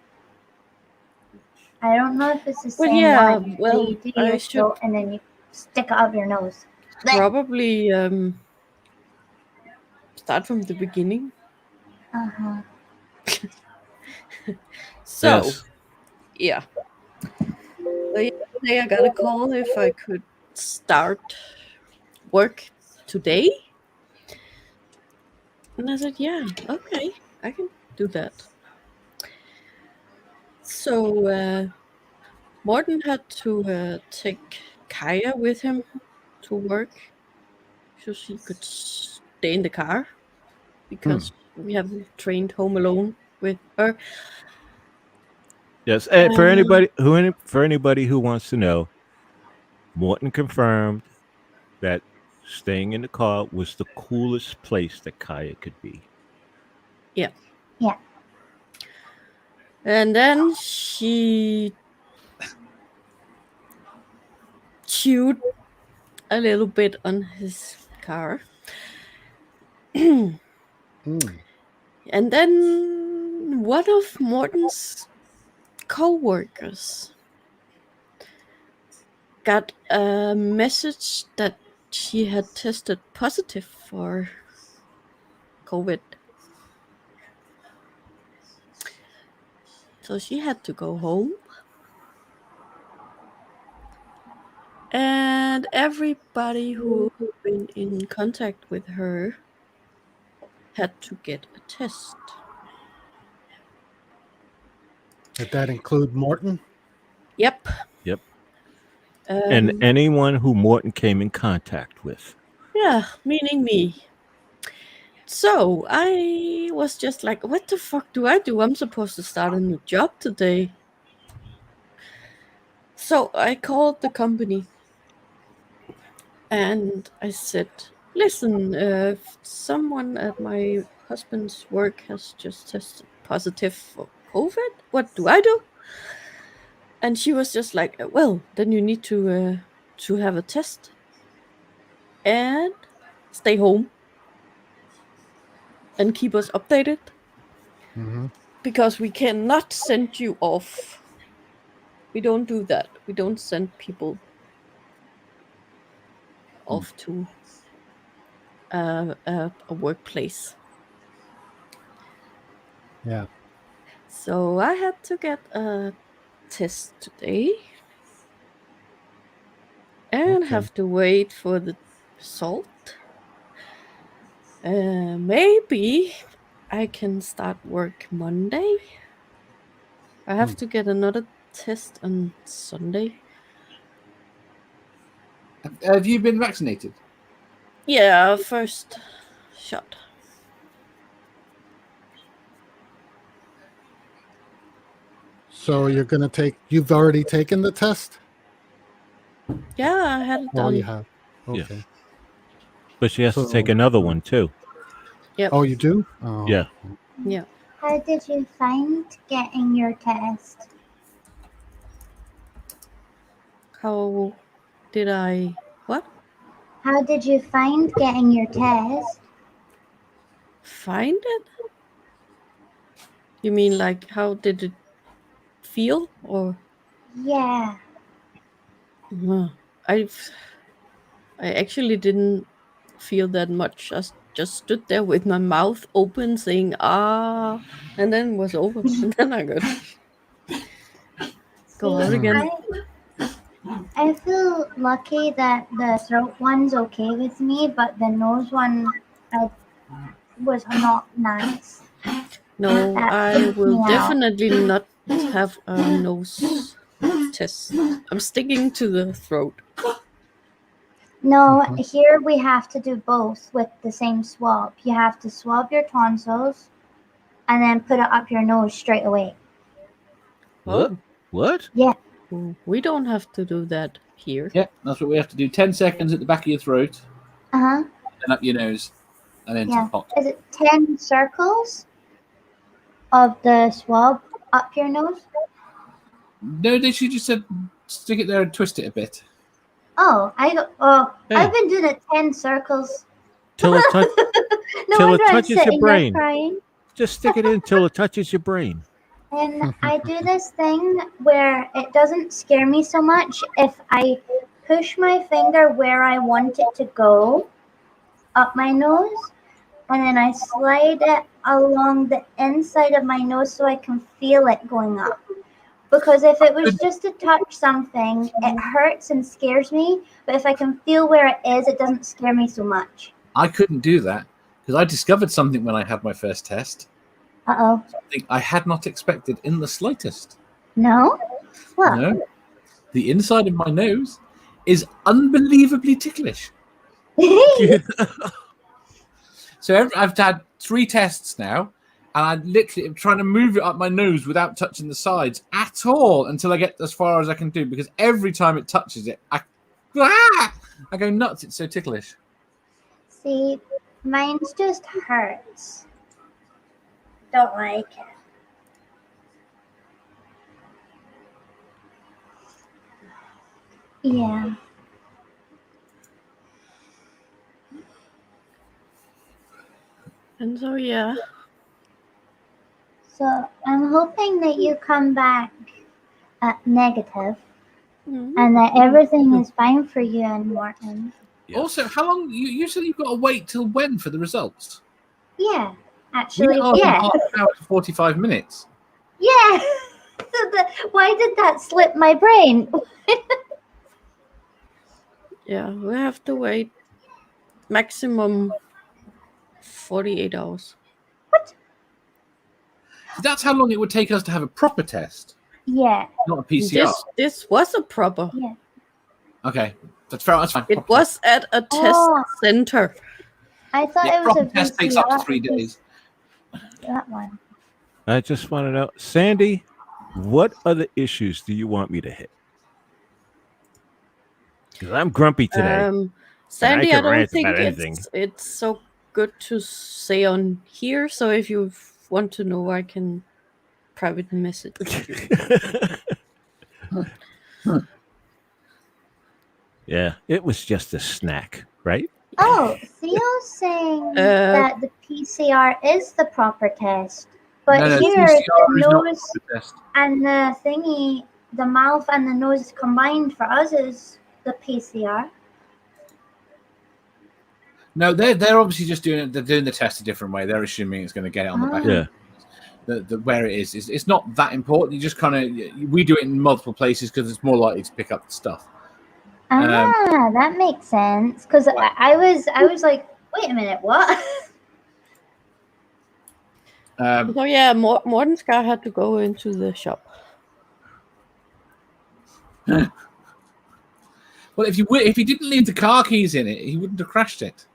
[SPEAKER 4] I don't know if it's the
[SPEAKER 3] Well,
[SPEAKER 4] same
[SPEAKER 3] yeah,
[SPEAKER 4] one.
[SPEAKER 3] well,
[SPEAKER 4] You do
[SPEAKER 3] I
[SPEAKER 4] your
[SPEAKER 3] should-
[SPEAKER 4] throat and then you stick it up your nose.
[SPEAKER 3] Probably start from the beginning.
[SPEAKER 4] Uh-huh.
[SPEAKER 3] So
[SPEAKER 1] Yes.
[SPEAKER 3] yeah. So yesterday I got a call if I could start work today. And I said, yeah, okay, I can do that. So Morten had to take Kaya with him to work so she could stay in the car because we haven't trained Home Alone with her.
[SPEAKER 1] Yes, and for anybody who wants to know, Morton confirmed that staying in the car was the coolest place that Kaya could be.
[SPEAKER 3] Yeah.
[SPEAKER 4] Yeah.
[SPEAKER 3] And then she chewed a little bit on his car.
[SPEAKER 2] Mm.
[SPEAKER 3] And then one of Morton's co-workers got a message that she had tested positive for COVID. So she had to go home. And everybody who had been in contact with her had to get a test.
[SPEAKER 2] Did that include Morton?
[SPEAKER 3] Yep.
[SPEAKER 1] Yep. And anyone who Morton came in contact with.
[SPEAKER 3] Yeah, meaning me. So I was just like, what the fuck do I do? I'm supposed to start a new job today. So I called the company and I said, listen, if someone at my husband's work has just tested positive for COVID, what do I do? And she was just like, well, then you need to have a test and stay home and keep us updated.
[SPEAKER 2] Mm-hmm.
[SPEAKER 3] Because we cannot send you off. We don't do that. We don't send people off to a workplace.
[SPEAKER 2] Yeah.
[SPEAKER 3] So I had to get a test today and have to wait for the result. Maybe I can start work Monday. I have to get another test on Sunday.
[SPEAKER 5] Have you been vaccinated?
[SPEAKER 3] Yeah, first shot.
[SPEAKER 2] So you've already taken the test?
[SPEAKER 3] Yeah, I had it
[SPEAKER 2] Oh,
[SPEAKER 3] done.
[SPEAKER 2] you have.
[SPEAKER 1] Yeah.
[SPEAKER 2] Okay.
[SPEAKER 1] But she has to
[SPEAKER 2] So-
[SPEAKER 1] take another one too.
[SPEAKER 3] Yep.
[SPEAKER 2] Oh, you do? Oh.
[SPEAKER 1] Yeah.
[SPEAKER 3] Yeah.
[SPEAKER 4] How did you find getting your test?
[SPEAKER 3] How did I? What?
[SPEAKER 4] How did you find getting your test?
[SPEAKER 3] Find it? You mean like how did it feel or?
[SPEAKER 4] Yeah.
[SPEAKER 3] I actually didn't feel that much. I just stood there with my mouth open saying ah, and then it was over. And then I got go out
[SPEAKER 4] See,
[SPEAKER 3] again.
[SPEAKER 4] I feel lucky that the throat one's okay with me, but the nose one was not nice.
[SPEAKER 3] No,
[SPEAKER 4] That
[SPEAKER 3] I
[SPEAKER 4] freaked
[SPEAKER 3] will
[SPEAKER 4] me out.
[SPEAKER 3] definitely not have a nose test. I'm sticking to the throat.
[SPEAKER 4] No,
[SPEAKER 2] Mhm.
[SPEAKER 4] here we have to do both with the same swab. You have to swab your tonsils and then put it up your nose straight away.
[SPEAKER 1] What?
[SPEAKER 3] Oh,
[SPEAKER 1] What?
[SPEAKER 3] we don't have to do that here.
[SPEAKER 5] Yeah, that's what we have to do. 10 seconds at the back of your throat,
[SPEAKER 4] Uh-huh.
[SPEAKER 5] then up your nose, and then
[SPEAKER 4] Yeah.
[SPEAKER 5] to pot.
[SPEAKER 4] Is it 10 circles of the swab up your nose?
[SPEAKER 5] No, they should just said stick it there and twist it a bit.
[SPEAKER 4] Oh,
[SPEAKER 1] Hey.
[SPEAKER 4] I've been doing it 10 circles.
[SPEAKER 1] Till it touch,
[SPEAKER 4] No
[SPEAKER 1] till it
[SPEAKER 4] wonder I'm
[SPEAKER 1] touches your
[SPEAKER 4] sitting
[SPEAKER 1] brain.
[SPEAKER 4] there crying.
[SPEAKER 1] Just stick it in till it touches your brain.
[SPEAKER 4] And I do this thing where it doesn't scare me so much if I push my finger where I want it to go up my nose, and then I slide it along the inside of my nose so I can feel it going up. Because if it was just to touch something, it hurts and scares me. But if I can feel where it is, it doesn't scare me so much.
[SPEAKER 5] I couldn't do that because I discovered something when I had my first test.
[SPEAKER 4] Uh-oh.
[SPEAKER 5] Something I had not expected in the slightest.
[SPEAKER 4] No? What?
[SPEAKER 5] No. The inside of my nose is unbelievably ticklish. So I've had 3 tests now, and I literally am trying to move it up my nose without touching the sides at all until I get as far as I can do, because every time it touches it, I go nuts. It's so ticklish.
[SPEAKER 4] See, mine's just hurts. Don't like it. Yeah.
[SPEAKER 3] And so yeah.
[SPEAKER 4] So I'm hoping that you come back negative
[SPEAKER 3] Mhm.
[SPEAKER 4] and that everything is fine for you and Morton.
[SPEAKER 1] Yes.
[SPEAKER 5] Also, how long? You said you've got to wait till when for the results?
[SPEAKER 4] Yeah,
[SPEAKER 5] We
[SPEAKER 4] actually,
[SPEAKER 5] are in
[SPEAKER 4] yeah.
[SPEAKER 5] half an hour to 45 minutes.
[SPEAKER 4] Yeah. Why did that slip my brain?
[SPEAKER 3] Yeah, we have to wait maximum 48 hours.
[SPEAKER 5] So that's how long it would take us to have a proper test,
[SPEAKER 4] Yeah.
[SPEAKER 5] not a PCR.
[SPEAKER 3] This was a proper.
[SPEAKER 4] Yeah.
[SPEAKER 5] Okay, that's fair. That's fine.
[SPEAKER 3] It
[SPEAKER 5] Proper
[SPEAKER 3] was at a test
[SPEAKER 4] Oh.
[SPEAKER 3] center.
[SPEAKER 4] I thought
[SPEAKER 5] Yeah,
[SPEAKER 4] it was a
[SPEAKER 5] proper test takes up to 3
[SPEAKER 4] VCR.
[SPEAKER 5] days.
[SPEAKER 4] That one.
[SPEAKER 1] I just want to know, Sandy, what other issues do you want me to hit? Because I'm grumpy today.
[SPEAKER 3] Sandy, I
[SPEAKER 1] can
[SPEAKER 3] don't
[SPEAKER 1] rant
[SPEAKER 3] think
[SPEAKER 1] about anything.
[SPEAKER 3] it's so good to say on here. So if you want to know, I can private message you.
[SPEAKER 1] Yeah, it was just a snack, right?
[SPEAKER 4] Oh, Theo's saying that the PCR is the proper test. But
[SPEAKER 5] No,
[SPEAKER 4] here,
[SPEAKER 5] PCR
[SPEAKER 4] the
[SPEAKER 5] is not
[SPEAKER 4] nose
[SPEAKER 5] the test.
[SPEAKER 4] and the thingy, the mouth and the nose combined for us is the PCR.
[SPEAKER 5] No, they're obviously just doing the test a different way. They're assuming it's going to get it on the back.
[SPEAKER 1] Yeah.
[SPEAKER 5] The where it is it's not that important. You just kind of we do it in multiple places because it's more likely to pick up the stuff.
[SPEAKER 4] That makes sense. Because I was like, wait a minute, what?
[SPEAKER 3] So yeah, Morten's guy had to go into the shop.
[SPEAKER 5] Well, if he didn't leave the car keys in it, he wouldn't have crashed it.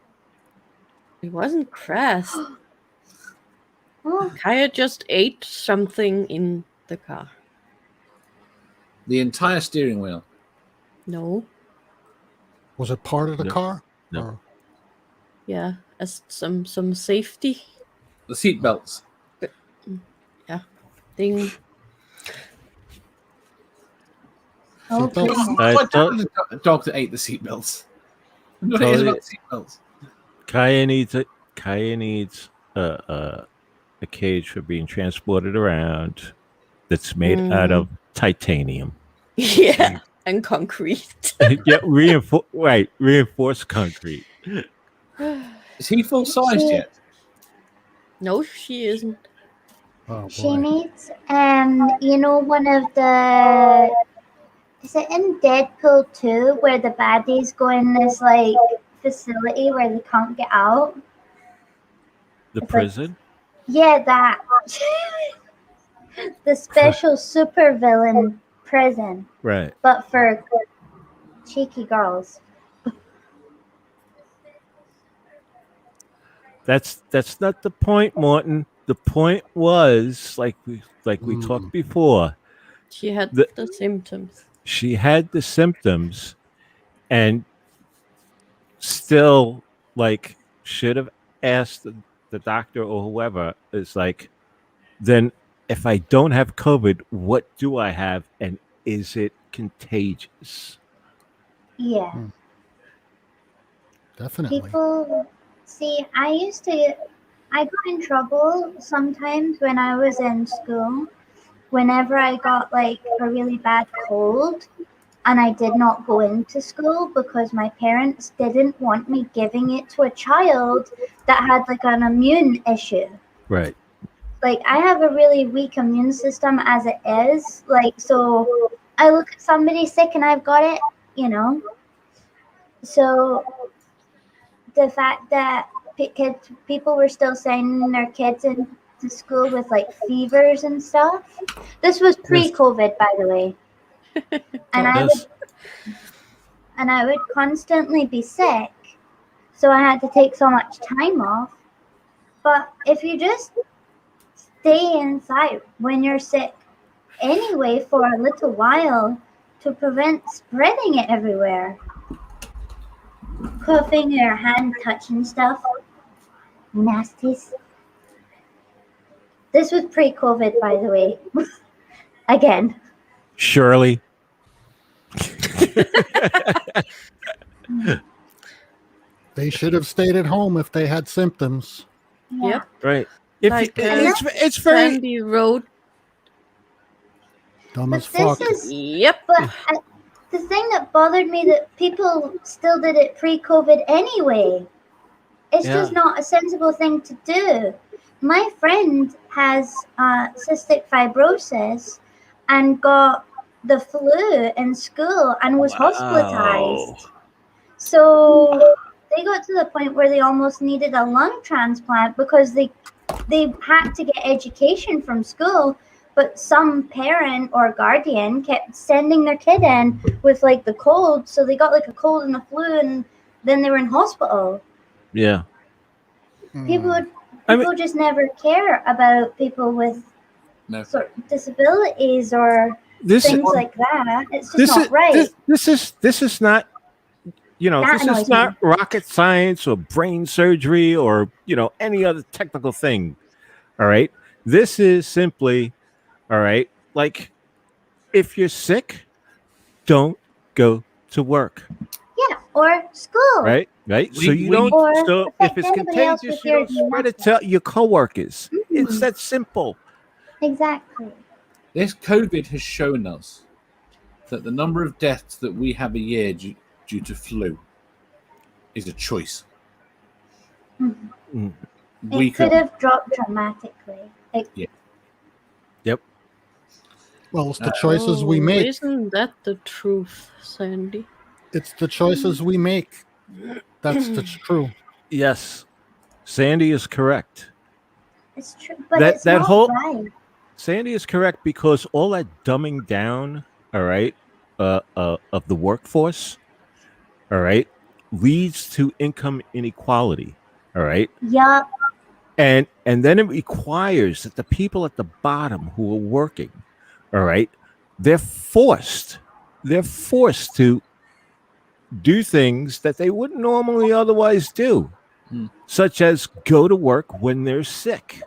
[SPEAKER 3] It wasn't crashed.
[SPEAKER 4] Oh,
[SPEAKER 3] Kaya just ate something in the car.
[SPEAKER 5] The entire steering wheel.
[SPEAKER 3] No.
[SPEAKER 2] Was it part of the
[SPEAKER 1] No.
[SPEAKER 2] car?
[SPEAKER 1] No.
[SPEAKER 2] Or-
[SPEAKER 3] Yeah, as some safety
[SPEAKER 5] The seat belts.
[SPEAKER 3] thing.
[SPEAKER 4] oh
[SPEAKER 2] Seatbelts?
[SPEAKER 4] goodness.
[SPEAKER 1] I
[SPEAKER 5] What
[SPEAKER 1] thought-
[SPEAKER 5] happened to the dog that ate the seat belts? What
[SPEAKER 1] Totally-
[SPEAKER 5] is about seat belts?
[SPEAKER 1] Kaya needs a cage for being transported around that's made out of titanium.
[SPEAKER 3] Yeah, and concrete.
[SPEAKER 1] Yeah, reinforced concrete.
[SPEAKER 5] Is he full sized yet?
[SPEAKER 3] No, she isn't.
[SPEAKER 2] Oh
[SPEAKER 4] She
[SPEAKER 2] boy.
[SPEAKER 4] needs, you know, one of the. Is it in Deadpool 2 where the baddies go in this like facility where they can't get out?
[SPEAKER 1] The
[SPEAKER 4] It's like-
[SPEAKER 1] prison.
[SPEAKER 4] Yeah, that. The special supervillain prison,
[SPEAKER 1] Right.
[SPEAKER 4] but for cheeky girls.
[SPEAKER 1] That's not the point, Morton. The point was like we talked before.
[SPEAKER 3] She had
[SPEAKER 1] The-
[SPEAKER 3] the symptoms.
[SPEAKER 1] She had the symptoms and still like should have asked the doctor or whoever is like, then if I don't have COVID, what do I have and is it contagious?
[SPEAKER 4] Yeah.
[SPEAKER 2] Definitely.
[SPEAKER 4] People see, I got in trouble sometimes when I was in school. Whenever I got like a really bad cold and I did not go into school because my parents didn't want me giving it to a child that had like an immune issue.
[SPEAKER 1] Right.
[SPEAKER 4] Like I have a really weak immune system as it is. Like so I look at somebody sick and I've got it, you know. So the fact that people were still sending their kids into school with like fevers and stuff. This was pre-COVID, by the way. And I would constantly be sick, so I had to take so much time off. But if you just stay inside when you're sick anyway for a little while to prevent spreading it everywhere, coughing your hand touching stuff, nasties. This was pre-COVID, by the way. Again.
[SPEAKER 1] Shirley.
[SPEAKER 2] They should have stayed at home if they had symptoms.
[SPEAKER 3] Yep.
[SPEAKER 1] Right. If
[SPEAKER 3] Like,
[SPEAKER 1] it's very
[SPEAKER 3] Sandy Road.
[SPEAKER 2] Dumb
[SPEAKER 4] But
[SPEAKER 2] as fuck.
[SPEAKER 4] this is,
[SPEAKER 3] Yep.
[SPEAKER 4] but the thing that bothered me that people still did it pre-COVID anyway. It's
[SPEAKER 1] Yeah.
[SPEAKER 4] just not a sensible thing to do. My friend has cystic fibrosis and got the flu in school and was hospitalized. So they got to the point where they almost needed a lung transplant because they had to get education from school, but some parent or guardian kept sending their kid in with like the cold, so they got like a cold and a flu, and then they were in hospital.
[SPEAKER 1] Yeah.
[SPEAKER 4] People
[SPEAKER 1] I mean-
[SPEAKER 4] just never care about people with
[SPEAKER 5] No.
[SPEAKER 4] sort of disabilities or
[SPEAKER 1] This
[SPEAKER 4] things like that. It's just
[SPEAKER 1] this
[SPEAKER 4] not
[SPEAKER 1] is
[SPEAKER 4] right.
[SPEAKER 1] this is not
[SPEAKER 4] That
[SPEAKER 1] this is
[SPEAKER 4] annoys
[SPEAKER 1] not rocket science or brain surgery or any other technical thing. All right. This is simply all right. Like if you're sick, don't go to work.
[SPEAKER 4] Yeah, or school.
[SPEAKER 1] Right. Right. So you
[SPEAKER 5] we-
[SPEAKER 1] don't.
[SPEAKER 4] Or
[SPEAKER 1] So if
[SPEAKER 4] affect
[SPEAKER 1] it's
[SPEAKER 4] anybody else
[SPEAKER 1] contagious,
[SPEAKER 4] with
[SPEAKER 1] you don't
[SPEAKER 4] your
[SPEAKER 1] spread it to your coworkers. It's that simple.
[SPEAKER 4] Exactly.
[SPEAKER 5] This COVID has shown us that the number of deaths that we have a year due to flu is a choice.
[SPEAKER 4] Mhm.
[SPEAKER 5] We
[SPEAKER 4] It could have dropped dramatically. Like,
[SPEAKER 2] Well, it's the choices we
[SPEAKER 3] Oh,
[SPEAKER 2] make.
[SPEAKER 3] Isn't that the truth, Sandy?
[SPEAKER 2] It's the choices we make. That's true.
[SPEAKER 1] Yes, Sandy is correct.
[SPEAKER 4] it's true, but
[SPEAKER 1] That-
[SPEAKER 4] it's
[SPEAKER 1] that
[SPEAKER 4] not
[SPEAKER 1] whole-
[SPEAKER 4] right.
[SPEAKER 1] Sandy is correct because all that dumbing down, all right, of the workforce, all right, leads to income inequality. All right.
[SPEAKER 4] Yup.
[SPEAKER 1] And then it requires that the people at the bottom who are working, all right, they're forced to do things that they wouldn't normally otherwise do, such as go to work when they're sick.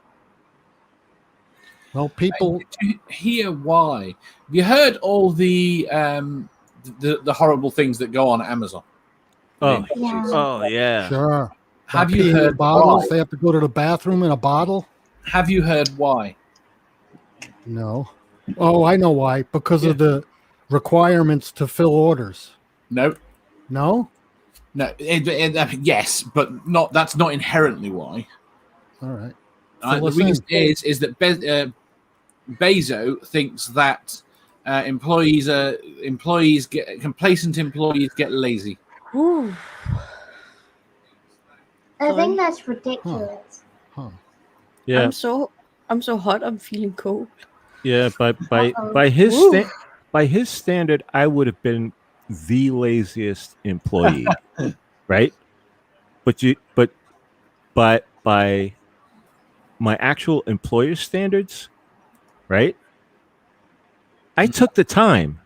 [SPEAKER 2] Well, people
[SPEAKER 5] Did you hear why? Have you heard all the horrible things that go on at Amazon?
[SPEAKER 1] Oh,
[SPEAKER 4] Yeah.
[SPEAKER 1] oh yeah.
[SPEAKER 2] sure.
[SPEAKER 5] Have
[SPEAKER 2] They
[SPEAKER 5] you
[SPEAKER 2] pee in
[SPEAKER 5] heard
[SPEAKER 2] bottles?
[SPEAKER 5] why?
[SPEAKER 2] They have to go to the bathroom in a bottle?
[SPEAKER 5] Have you heard why?
[SPEAKER 2] No. Oh, I know why. Because of the requirements to fill orders.
[SPEAKER 5] No.
[SPEAKER 2] No?
[SPEAKER 5] No, yes, but not. That's not inherently why.
[SPEAKER 2] All right.
[SPEAKER 5] The
[SPEAKER 2] Fill us
[SPEAKER 5] reason
[SPEAKER 2] in.
[SPEAKER 5] is that Bezo thinks that complacent employees get lazy.
[SPEAKER 3] Whew.
[SPEAKER 4] I think that's ridiculous.
[SPEAKER 2] Huh.
[SPEAKER 1] Yeah.
[SPEAKER 3] I'm so hot. I'm feeling cold.
[SPEAKER 1] Yeah, by
[SPEAKER 3] Ooh.
[SPEAKER 1] his standard, I would have been the laziest employee, right? But by my actual employer standards, right? I took the time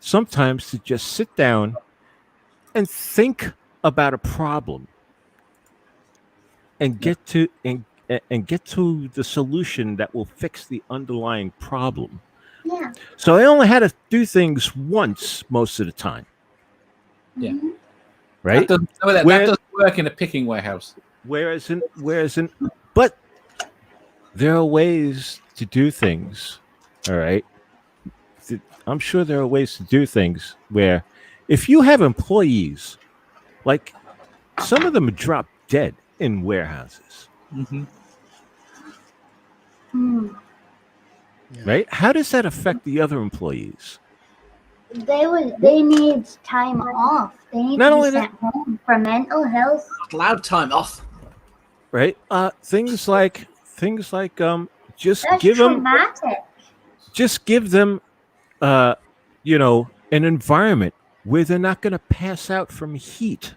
[SPEAKER 1] sometimes to just sit down and think about a problem and get to the solution that will fix the underlying problem.
[SPEAKER 4] Yeah.
[SPEAKER 1] So I only had to do things once most of the time.
[SPEAKER 5] Yeah.
[SPEAKER 4] Mhm.
[SPEAKER 1] Right?
[SPEAKER 5] That doesn't work in a picking warehouse.
[SPEAKER 1] Whereas but there are ways to do things. All right. I'm sure there are ways to do things where if you have employees, like some of them drop dead in warehouses,
[SPEAKER 5] Mm-hmm.
[SPEAKER 1] right? How does that affect the other employees?
[SPEAKER 4] They need time off. They need
[SPEAKER 1] Not
[SPEAKER 4] to
[SPEAKER 1] only
[SPEAKER 4] be sent home for mental health.
[SPEAKER 5] Allowed time off.
[SPEAKER 1] Right? Things like just
[SPEAKER 4] That's
[SPEAKER 1] give them
[SPEAKER 4] traumatic.
[SPEAKER 1] an environment where they're not going to pass out from heat,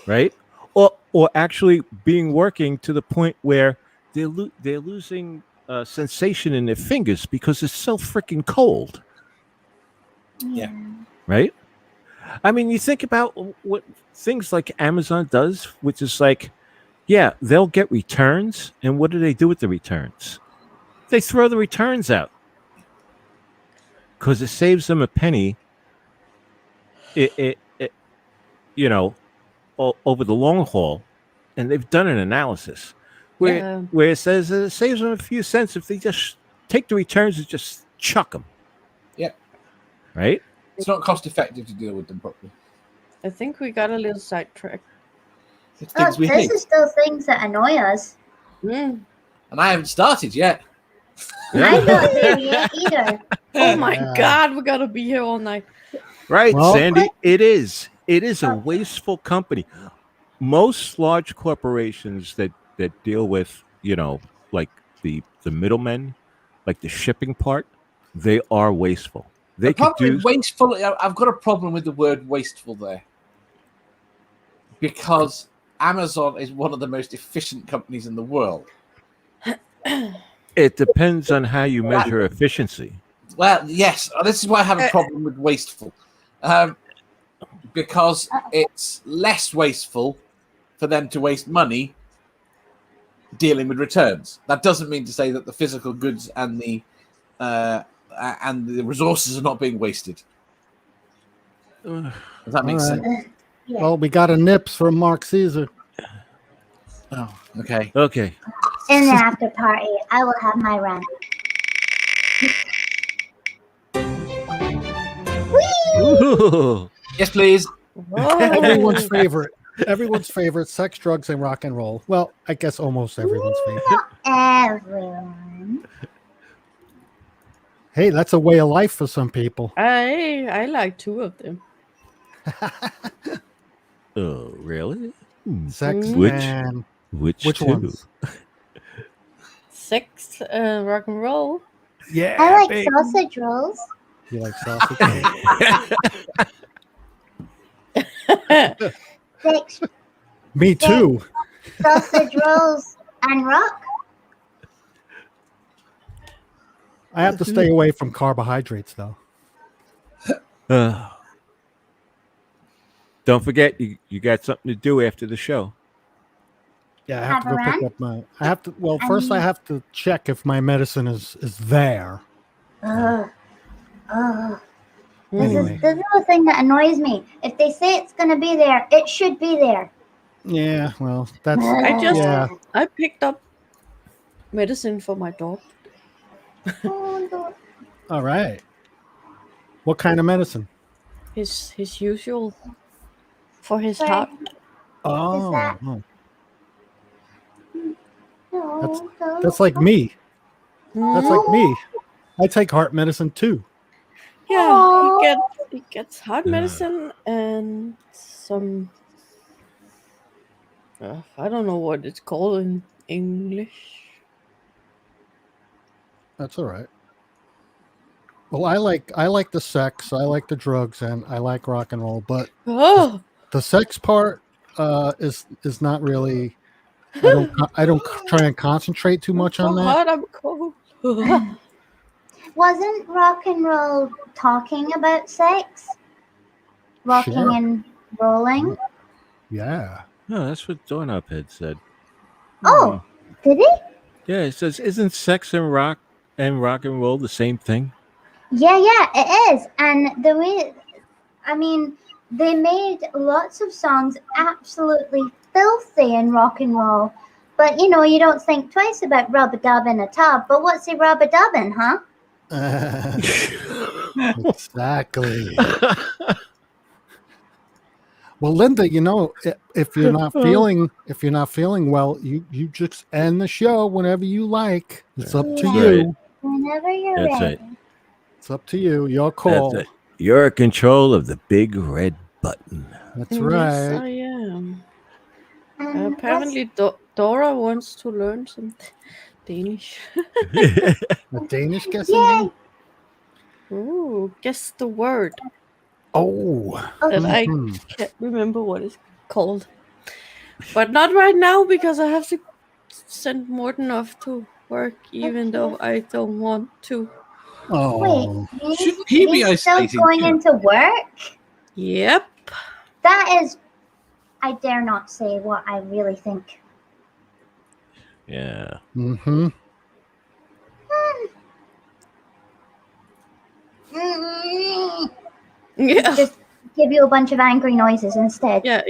[SPEAKER 1] right? Or actually working to the point where they're losing sensation in their fingers because it's so freaking cold,
[SPEAKER 5] Yeah.
[SPEAKER 1] right? I mean, you think about what things like Amazon does, which is like, yeah, they'll get returns, and what do they do with the returns? They throw the returns out because it saves them a penny. Over the long haul, and they've done an analysis where it says it saves them a few cents if they just take the returns and just chuck them.
[SPEAKER 5] Yep.
[SPEAKER 1] Right.
[SPEAKER 5] It's not cost effective to deal with them properly.
[SPEAKER 3] I think we got a little sidetracked.
[SPEAKER 5] It's
[SPEAKER 4] Oh,
[SPEAKER 5] things we
[SPEAKER 4] this
[SPEAKER 5] hate.
[SPEAKER 4] is still things that annoy us.
[SPEAKER 3] Mm.
[SPEAKER 5] And I haven't started yet.
[SPEAKER 4] I'm not here yet either.
[SPEAKER 3] Oh my
[SPEAKER 2] Yeah.
[SPEAKER 3] God, we gotta be here all night.
[SPEAKER 1] Right,
[SPEAKER 2] Well-
[SPEAKER 1] Sandy. It is a wasteful company. Most large corporations that deal with, like the middlemen, like the shipping part, they are wasteful. They
[SPEAKER 5] The
[SPEAKER 1] could
[SPEAKER 5] problem
[SPEAKER 1] do
[SPEAKER 5] with wasteful. I've got a problem with the word wasteful there, because Amazon is one of the most efficient companies in the world.
[SPEAKER 1] it depends on how you measure efficiency.
[SPEAKER 5] Well, yes, this is why I have a problem with wasteful, because it's less wasteful for them to waste money dealing with returns. That doesn't mean to say that the physical goods and the resources are not being wasted. Does that make
[SPEAKER 2] All
[SPEAKER 5] sense?
[SPEAKER 2] right.
[SPEAKER 4] Yeah.
[SPEAKER 2] Well, we got a nips from Mark Caesar.
[SPEAKER 5] Oh, okay.
[SPEAKER 1] Okay.
[SPEAKER 4] In the after party, I will have my rant.
[SPEAKER 1] Ooh.
[SPEAKER 5] Yes, please.
[SPEAKER 3] Whoa.
[SPEAKER 2] Everyone's favorite. Everyone's favorite. Sex, drugs, and rock and roll. Well, I guess almost everyone's favorite.
[SPEAKER 4] Not everyone.
[SPEAKER 2] Hey, that's a way of life for some people.
[SPEAKER 3] I like two of them.
[SPEAKER 1] Oh, really?
[SPEAKER 2] Sex
[SPEAKER 1] Which-
[SPEAKER 2] and
[SPEAKER 1] Which
[SPEAKER 2] which
[SPEAKER 1] two?
[SPEAKER 2] ones?
[SPEAKER 3] Sex, rock and roll.
[SPEAKER 2] Yeah,
[SPEAKER 4] I like
[SPEAKER 2] babe.
[SPEAKER 4] sausage rolls.
[SPEAKER 2] You like sausage?
[SPEAKER 4] Sex,
[SPEAKER 2] Me too.
[SPEAKER 4] Sausage rolls and rock.
[SPEAKER 2] I have to stay away from carbohydrates, though.
[SPEAKER 1] Don't forget, you got something to do after the show.
[SPEAKER 2] Yeah, I have to go
[SPEAKER 4] Have a
[SPEAKER 2] pick up my. I have to. Well, first I have to check if my medicine is there.
[SPEAKER 4] Ugh. Ugh.
[SPEAKER 2] Anyway,
[SPEAKER 4] This is the thing that annoys me. If they say it's gonna be there, it should be there.
[SPEAKER 2] yeah. Well, that's.
[SPEAKER 3] I
[SPEAKER 2] Yeah.
[SPEAKER 3] picked up medicine for my dog.
[SPEAKER 2] All right. What kind of medicine?
[SPEAKER 3] His usual for his
[SPEAKER 4] Sorry.
[SPEAKER 3] heart.
[SPEAKER 2] Oh,
[SPEAKER 4] that-
[SPEAKER 2] oh.
[SPEAKER 4] No,
[SPEAKER 2] That's like me. That's like me. I take heart medicine too.
[SPEAKER 3] Yeah,
[SPEAKER 4] Aw.
[SPEAKER 3] he gets heart medicine and some. I don't know what it's called in English.
[SPEAKER 2] That's all right. Well, I like the sex, I like the drugs, and I like rock and roll. But
[SPEAKER 3] Oh,
[SPEAKER 2] the sex part is not really. I don't try and concentrate too much on
[SPEAKER 3] so
[SPEAKER 2] that.
[SPEAKER 3] hot, I'm cold.
[SPEAKER 4] Wasn't rock and roll talking about sex? Rocking
[SPEAKER 2] Sure.
[SPEAKER 4] and rolling?
[SPEAKER 2] Yeah.
[SPEAKER 1] No, that's what Doorknob Head said.
[SPEAKER 4] Oh, did he?
[SPEAKER 1] Yeah, it says, isn't sex and rock and roll the same thing?
[SPEAKER 4] Yeah, it is. And the way, I mean, they made lots of songs absolutely filthy in rock and roll. But, you know, you don't think twice about rub-a-dub in a tub. But what's he rub-a-dubbing, huh?
[SPEAKER 2] Exactly. Well, Linda, you know, if you're not feeling well, you just end the show whenever you like. It's up to
[SPEAKER 1] That's
[SPEAKER 2] you.
[SPEAKER 1] right.
[SPEAKER 4] Whenever you're
[SPEAKER 1] That's
[SPEAKER 4] ready.
[SPEAKER 1] it.
[SPEAKER 2] It's up to you. Your call.
[SPEAKER 1] That's it. You're in control of the big red button.
[SPEAKER 2] That's
[SPEAKER 3] Yes,
[SPEAKER 2] right.
[SPEAKER 3] I am.
[SPEAKER 4] And
[SPEAKER 3] Apparently, Dora wants to learn some Danish.
[SPEAKER 2] The Danish guessing game?
[SPEAKER 3] Ooh, guess the word.
[SPEAKER 2] Oh.
[SPEAKER 3] And I
[SPEAKER 2] Mhm.
[SPEAKER 3] can't remember what it's called. But not right now because I have to send Morten off to work, even though I don't want to.
[SPEAKER 2] Oh.
[SPEAKER 4] Wait,
[SPEAKER 5] Shouldn't he be
[SPEAKER 4] he's still
[SPEAKER 5] isolating
[SPEAKER 4] going
[SPEAKER 5] too?
[SPEAKER 4] into work?
[SPEAKER 3] Yep.
[SPEAKER 4] That is, I dare not say what I really think.
[SPEAKER 1] Yeah.
[SPEAKER 2] Mm-hmm.
[SPEAKER 3] Yeah.
[SPEAKER 4] Just give you a bunch of angry noises instead.
[SPEAKER 3] Yeah.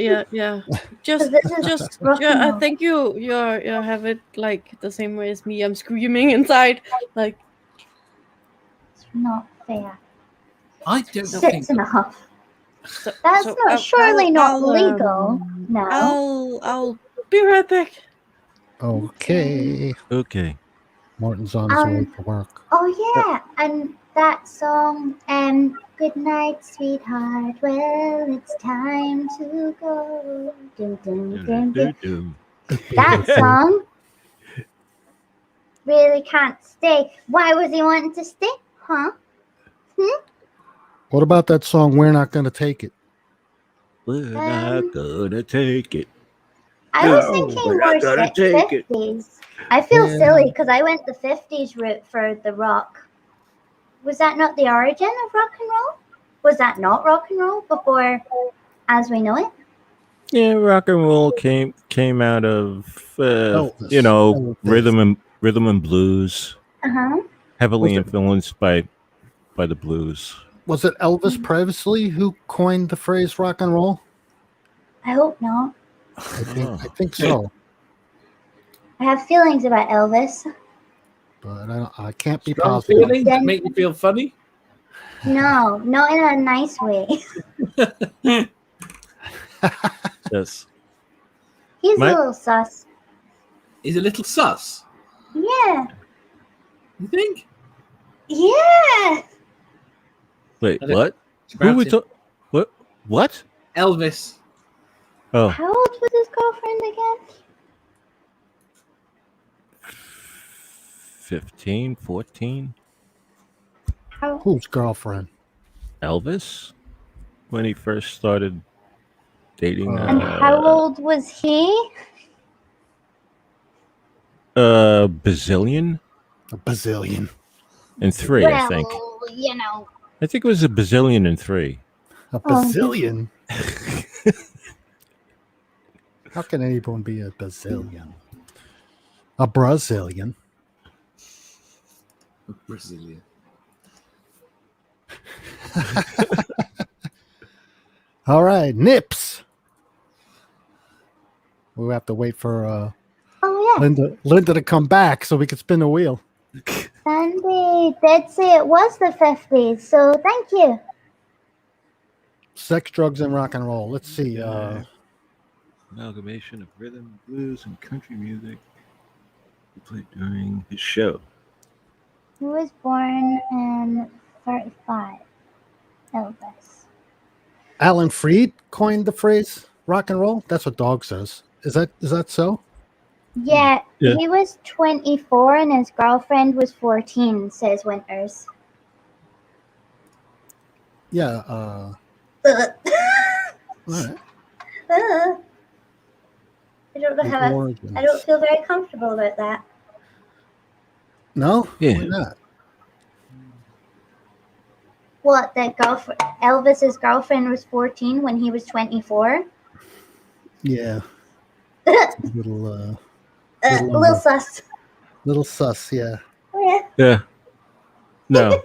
[SPEAKER 3] Just,
[SPEAKER 4] This is
[SPEAKER 3] just.
[SPEAKER 4] rock and
[SPEAKER 3] I
[SPEAKER 4] roll.
[SPEAKER 3] think you have it like the same way as me. I'm screaming inside, like.
[SPEAKER 4] It's not fair.
[SPEAKER 5] I don't
[SPEAKER 4] Six
[SPEAKER 5] think
[SPEAKER 4] and a half.
[SPEAKER 3] So,
[SPEAKER 4] That's
[SPEAKER 3] so
[SPEAKER 4] not surely not
[SPEAKER 3] I'll,
[SPEAKER 4] legal. No.
[SPEAKER 3] I'll be right back.
[SPEAKER 2] Okay.
[SPEAKER 1] Okay.
[SPEAKER 2] Morton's on his way to work.
[SPEAKER 4] Oh yeah, and that song, "Good Night, Sweetheart." Well, it's time to go. Dun, dun, dun, dun. That song really can't stay. Why was he wanting to stay? Huh?
[SPEAKER 2] What about that song, We're Not Gonna Take It?
[SPEAKER 1] We're not gonna take it.
[SPEAKER 4] I was
[SPEAKER 1] No,
[SPEAKER 4] thinking
[SPEAKER 1] we're
[SPEAKER 4] more
[SPEAKER 1] not gonna take it.
[SPEAKER 4] 50s. I feel
[SPEAKER 2] Yeah.
[SPEAKER 4] silly because I went the 50s route for the rock. Was that not the origin of rock and roll? Was that not rock and roll before as we know it?
[SPEAKER 1] Yeah, rock and roll came out of
[SPEAKER 2] Elvis.
[SPEAKER 1] you know,
[SPEAKER 2] Elvis.
[SPEAKER 1] rhythm and blues,
[SPEAKER 4] Uh-huh.
[SPEAKER 1] heavily
[SPEAKER 2] Was it-
[SPEAKER 1] influenced by the blues.
[SPEAKER 2] Was it Elvis Presley who coined the phrase rock and roll?
[SPEAKER 4] I hope not.
[SPEAKER 2] I think so,
[SPEAKER 4] I have feelings about Elvis.
[SPEAKER 2] but I can't be
[SPEAKER 5] strong
[SPEAKER 2] positive.
[SPEAKER 5] feelings that make you feel funny.
[SPEAKER 4] No, not in a nice way.
[SPEAKER 1] Yes.
[SPEAKER 4] He's
[SPEAKER 1] My-
[SPEAKER 4] a little sus.
[SPEAKER 5] He's a little sus.
[SPEAKER 4] Yeah.
[SPEAKER 5] You think?
[SPEAKER 4] Yeah.
[SPEAKER 1] Wait,
[SPEAKER 5] I don't-
[SPEAKER 1] what? Who
[SPEAKER 5] About
[SPEAKER 1] we
[SPEAKER 5] him.
[SPEAKER 1] talk? What?
[SPEAKER 5] Elvis.
[SPEAKER 1] Oh,
[SPEAKER 4] How old was his girlfriend again?
[SPEAKER 1] 15, 14?
[SPEAKER 4] How?
[SPEAKER 2] Whose girlfriend?
[SPEAKER 1] Elvis? When he first started dating.
[SPEAKER 4] And how old was he?
[SPEAKER 1] A bazillion
[SPEAKER 2] A bazillion.
[SPEAKER 1] and 3, I think.
[SPEAKER 4] Well, you know.
[SPEAKER 1] I think it was a bazillion and 3.
[SPEAKER 2] A bazillion. How can anyone be a bazillion? A Brazilian.
[SPEAKER 5] Brazilian.
[SPEAKER 2] All right, Nips. We'll have to wait for
[SPEAKER 4] Oh yeah.
[SPEAKER 2] Linda to come back so we can spin the wheel.
[SPEAKER 4] Sandy did say it was the 50s, so thank you.
[SPEAKER 2] Sex, drugs, and rock and roll. Let's see.
[SPEAKER 1] Amalgamation of rhythm, blues, and country music. He played during his show.
[SPEAKER 4] He was born in 35. Elvis.
[SPEAKER 2] Alan Freed coined the phrase rock and roll. That's what Dog says. Is that so?
[SPEAKER 4] Yeah,
[SPEAKER 1] Yeah.
[SPEAKER 4] he was 24 and his girlfriend was 14, says Winters.
[SPEAKER 2] Yeah. All right.
[SPEAKER 4] I don't know
[SPEAKER 2] The
[SPEAKER 4] how
[SPEAKER 2] origins.
[SPEAKER 4] I don't feel very comfortable about that.
[SPEAKER 2] No?
[SPEAKER 1] Yeah.
[SPEAKER 2] Why not?
[SPEAKER 4] What, that Elvis's girlfriend was 14 when he was 24?
[SPEAKER 2] Yeah. Little
[SPEAKER 4] Little sus.
[SPEAKER 2] little sus, yeah.
[SPEAKER 4] Oh, yeah.
[SPEAKER 1] Yeah. No.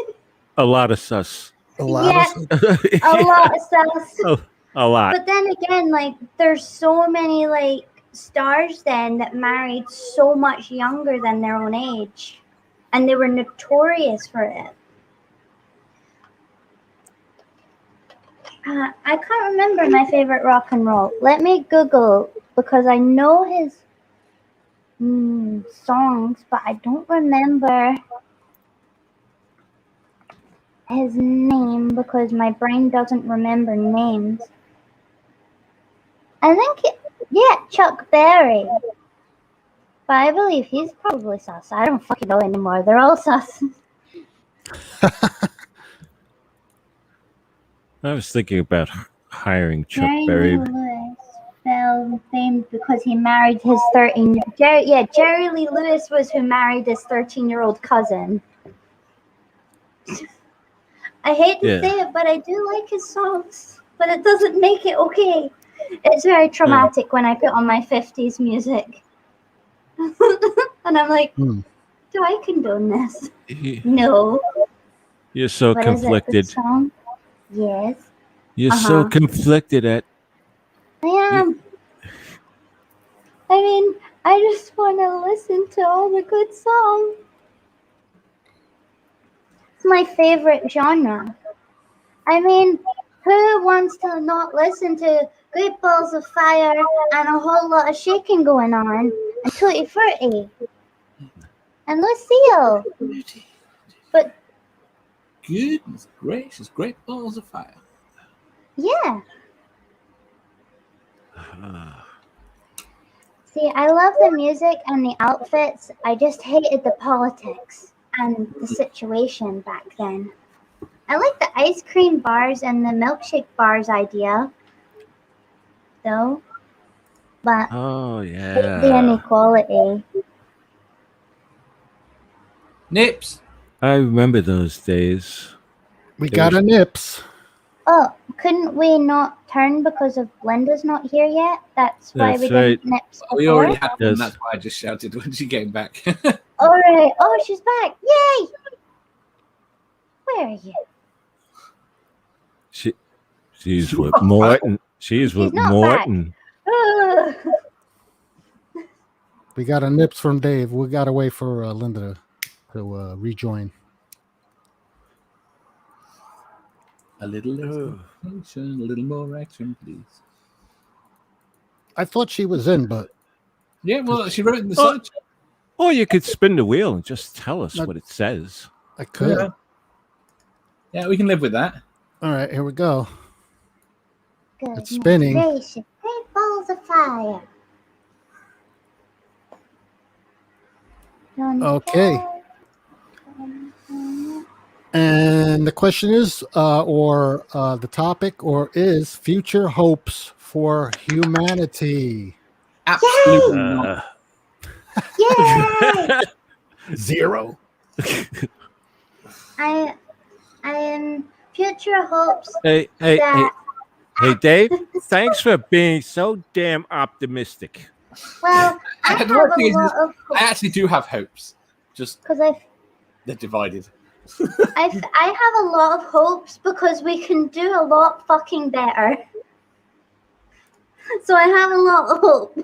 [SPEAKER 1] A lot of sus.
[SPEAKER 2] A lot
[SPEAKER 4] Yeah.
[SPEAKER 2] of sus.
[SPEAKER 4] A lot of sus.
[SPEAKER 1] Oh, a lot.
[SPEAKER 4] But then again, like, there's so many, like, stars then that married so much younger than their own age. And they were notorious for it. I can't remember my favorite rock and roll. Let me Google, because I know his songs, but I don't remember his name because my brain doesn't remember names. I think, Chuck Berry. But I believe he's probably sus. I don't fucking know anymore. They're all sus.
[SPEAKER 1] I was thinking about hiring Chuck
[SPEAKER 4] Jerry
[SPEAKER 1] Berry.
[SPEAKER 4] Lee Lewis fell famed because he married his 13. Jerry Lee Lewis was who married his 13-year-old cousin. I hate to say it, but I do like his songs. But it doesn't make it okay. It's very traumatic when I put on my 50s music. And I'm like, do I condone this? No.
[SPEAKER 1] You're so
[SPEAKER 4] What
[SPEAKER 1] conflicted.
[SPEAKER 4] Is it, the song? Yes.
[SPEAKER 1] You're so conflicted at.
[SPEAKER 4] I am. I mean, I just want to listen to all the good songs. It's my favorite genre. I mean, who wants to not listen to Great Balls of Fire and a whole lot of shaking going on and Tutti Frutti and Lucille? But
[SPEAKER 5] Goodness gracious, Great Balls of Fire.
[SPEAKER 4] yeah. See, I love the music and the outfits. I just hated the politics and the situation back then. I like the ice cream bars and the milkshake bars idea, though. But
[SPEAKER 1] Oh,
[SPEAKER 4] hate
[SPEAKER 1] yeah.
[SPEAKER 4] the inequality.
[SPEAKER 5] Nips.
[SPEAKER 1] I remember those days.
[SPEAKER 2] We got a Nips.
[SPEAKER 4] Oh, couldn't we not turn because of Linda's not here yet? That's why
[SPEAKER 1] That's
[SPEAKER 4] we
[SPEAKER 1] right.
[SPEAKER 4] didn't nips before?
[SPEAKER 5] We already had one.
[SPEAKER 1] Yes.
[SPEAKER 5] That's why I just shouted when she came back.
[SPEAKER 4] All right. Oh, she's back. Yay! Where are you?
[SPEAKER 1] She's with Morton. She's with
[SPEAKER 4] not
[SPEAKER 1] Morton.
[SPEAKER 4] Ugh.
[SPEAKER 2] We got a Nips from Dave. We got to wait for Linda to rejoin.
[SPEAKER 5] A little less action, a little more action, please.
[SPEAKER 2] I thought she was in, but
[SPEAKER 5] Yeah, well, she wrote in the search.
[SPEAKER 1] Or you could spin the wheel and just tell us what it says.
[SPEAKER 2] I could.
[SPEAKER 5] Yeah, we can live with that.
[SPEAKER 2] All right, here we go.
[SPEAKER 4] Goodness
[SPEAKER 2] It's spinning.
[SPEAKER 4] gracious. Great Balls of Fire.
[SPEAKER 2] Okay. And the question is, the topic, is future hopes for humanity.
[SPEAKER 5] Absolutely not.
[SPEAKER 4] Yay!
[SPEAKER 2] 0.
[SPEAKER 4] I am future hopes
[SPEAKER 1] Hey,
[SPEAKER 4] that
[SPEAKER 1] Dave. Thanks for being so damn optimistic.
[SPEAKER 4] well, I have
[SPEAKER 5] The
[SPEAKER 4] a
[SPEAKER 5] worst thing is
[SPEAKER 4] lot of
[SPEAKER 5] I actually do have hopes. Just
[SPEAKER 4] because
[SPEAKER 5] they're divided.
[SPEAKER 4] I have a lot of hopes because we can do a lot fucking better. So I have a lot of hope.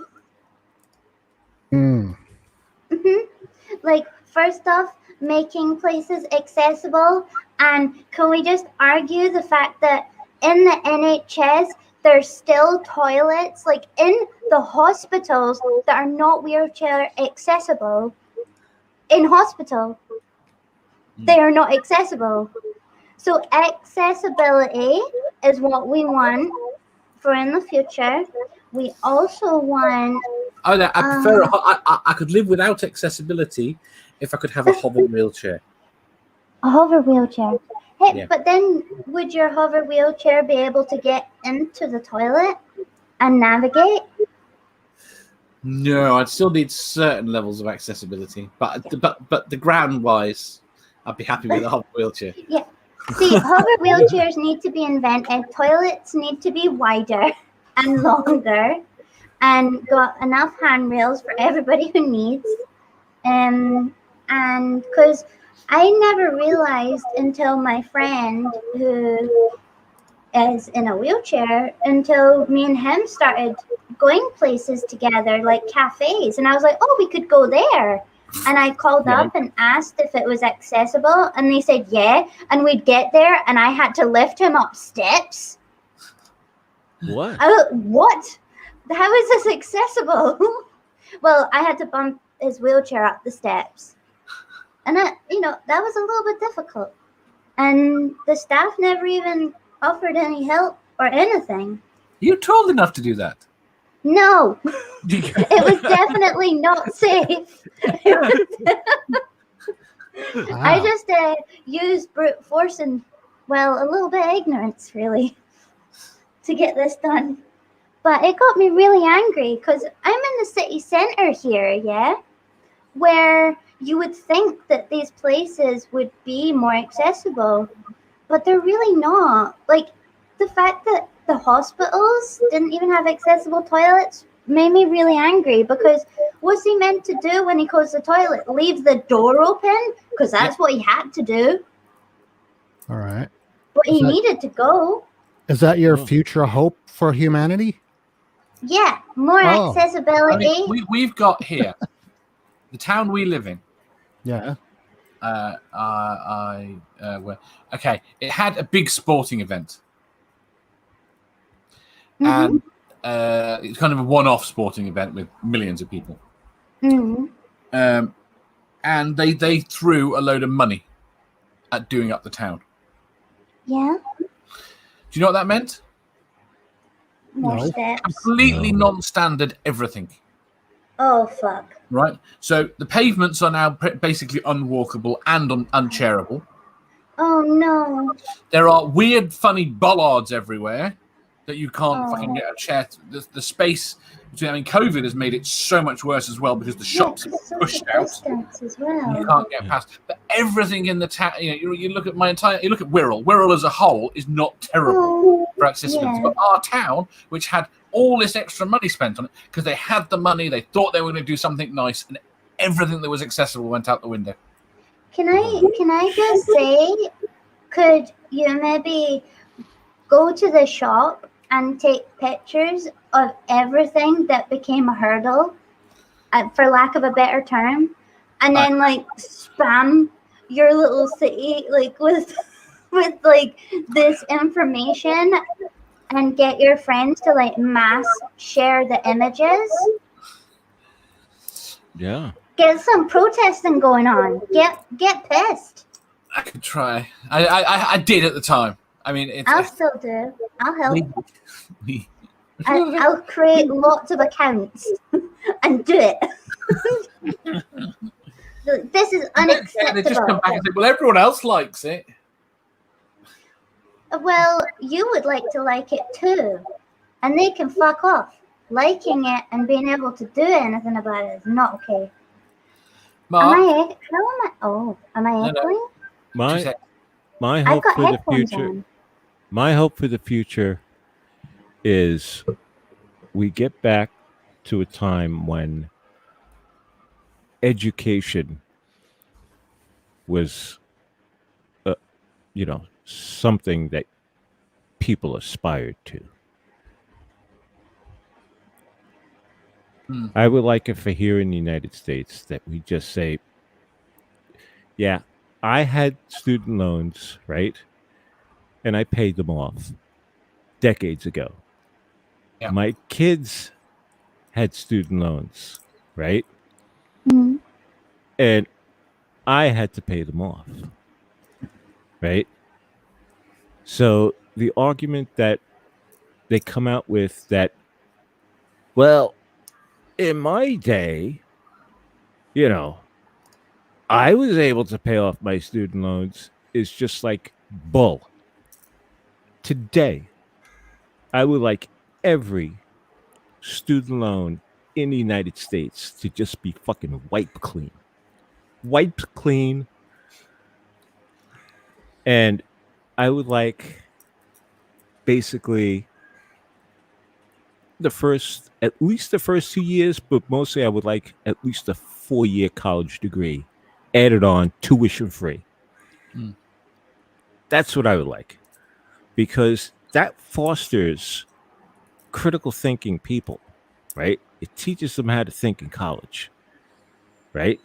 [SPEAKER 4] Like, first off, making places accessible. And can we just argue the fact that in the NHS, there's still toilets, like in the hospitals, that are not wheelchair accessible. In hospital, they are not accessible. So accessibility is what we want for in the future. We also want...
[SPEAKER 5] I prefer. I could live without accessibility if I could have a hover wheelchair.
[SPEAKER 4] A hover wheelchair. Hey,
[SPEAKER 5] Yeah.
[SPEAKER 4] but then would your hover wheelchair be able to get into the toilet and navigate?
[SPEAKER 5] No, I'd still need certain levels of accessibility, but the ground wise, I'd be happy with a hover wheelchair.
[SPEAKER 4] Yeah. See, hover wheelchairs need to be invented. Toilets need to be wider and longer, and got enough handrails for everybody who needs. And because I never realized until my friend who is in a wheelchair, until me and him started going places together, like cafes, and I was like, oh, we could go there. And I called up and asked if it was accessible, and they said yeah, and we'd get there and I had to lift him up steps.
[SPEAKER 1] What?
[SPEAKER 4] What? How is this accessible? Well, I had to bump his wheelchair up the steps. And that was a little bit difficult. And the staff never even offered any help or anything.
[SPEAKER 5] You're tall enough to do that.
[SPEAKER 4] No, it was definitely not safe. I just used brute force and, well, a little bit of ignorance, really, to get this done. But it got me really angry because I'm in the city centre here, yeah, where you would think that these places would be more accessible, but they're really not. Like, the fact that the hospitals didn't even have accessible toilets made me really angry, because what's he meant to do when he goes to the toilet? Leave the door open? Because that's what he had to do.
[SPEAKER 2] All right.
[SPEAKER 4] But he needed to go.
[SPEAKER 2] Is that your future hope for humanity?
[SPEAKER 4] Yeah, more accessibility.
[SPEAKER 5] I mean, we've got here the town we live in.
[SPEAKER 2] Yeah.
[SPEAKER 5] Okay, it had a big sporting event.
[SPEAKER 4] Mm-hmm.
[SPEAKER 5] And it's kind of a one-off sporting event with millions of people.
[SPEAKER 4] Mm-hmm.
[SPEAKER 5] And they threw a load of money at doing up the town.
[SPEAKER 4] Yeah.
[SPEAKER 5] Do you know what that meant?
[SPEAKER 4] More
[SPEAKER 2] No.
[SPEAKER 4] steps.
[SPEAKER 5] Completely non-standard everything.
[SPEAKER 4] Oh, fuck.
[SPEAKER 5] Right? So the pavements are now basically unwalkable and unchairable.
[SPEAKER 4] Oh, no.
[SPEAKER 5] There are weird, funny bollards everywhere that you can't fucking get a chair. The space between, I mean, COVID has made it so much worse as well, because the shops are pushed out.
[SPEAKER 4] As well.
[SPEAKER 5] You can't get past. But everything in the town, you look at you look at Wirral. Wirral as a whole is not terrible for accessibility.
[SPEAKER 4] Yeah.
[SPEAKER 5] But our town, which had all this extra money spent on it, because they had the money, they thought they were going to do something nice, and everything that was accessible went out the window.
[SPEAKER 4] Can I just say, could you maybe go to the shop and take pictures of everything that became a hurdle, for lack of a better term, and then like spam your little city like with like this information, and get your friends to like mass share the images?
[SPEAKER 1] Yeah.
[SPEAKER 4] Get some protesting going on. Get pissed.
[SPEAKER 5] I could try. I did at the time. I mean,
[SPEAKER 4] I'll still do. I'll help.
[SPEAKER 5] we-
[SPEAKER 4] I'll create lots of accounts and do it. This is
[SPEAKER 5] They just come
[SPEAKER 4] unacceptable.
[SPEAKER 5] back and say, well, everyone else likes it.
[SPEAKER 4] Well, you would like to like it too. And they can fuck off. Liking it and being able to do anything about it is not okay.
[SPEAKER 5] Mark,
[SPEAKER 4] Am I echoing?
[SPEAKER 1] My
[SPEAKER 4] I've
[SPEAKER 1] hope
[SPEAKER 4] got
[SPEAKER 1] for the
[SPEAKER 4] headphones
[SPEAKER 1] future.
[SPEAKER 4] on.
[SPEAKER 1] My hope for the future is we get back to a time when education was, something that people aspired to. I would like it for here in the United States that we just say, yeah, I had student loans, right? And I paid them off decades ago.
[SPEAKER 5] Yeah.
[SPEAKER 1] My kids had student loans, right?
[SPEAKER 4] Mhm.
[SPEAKER 1] And I had to pay them off, right? So the argument that they come out with that, well, in my day, I was able to pay off my student loans is just like bull. Today, I would like every student loan in the United States to just be fucking wiped clean. Wiped clean. And I would like basically at least the first 2 years, but mostly I would like at least a 4-year college degree added on, tuition free. That's what I would like, because that fosters critical thinking people, right? It teaches them how to think in college, right?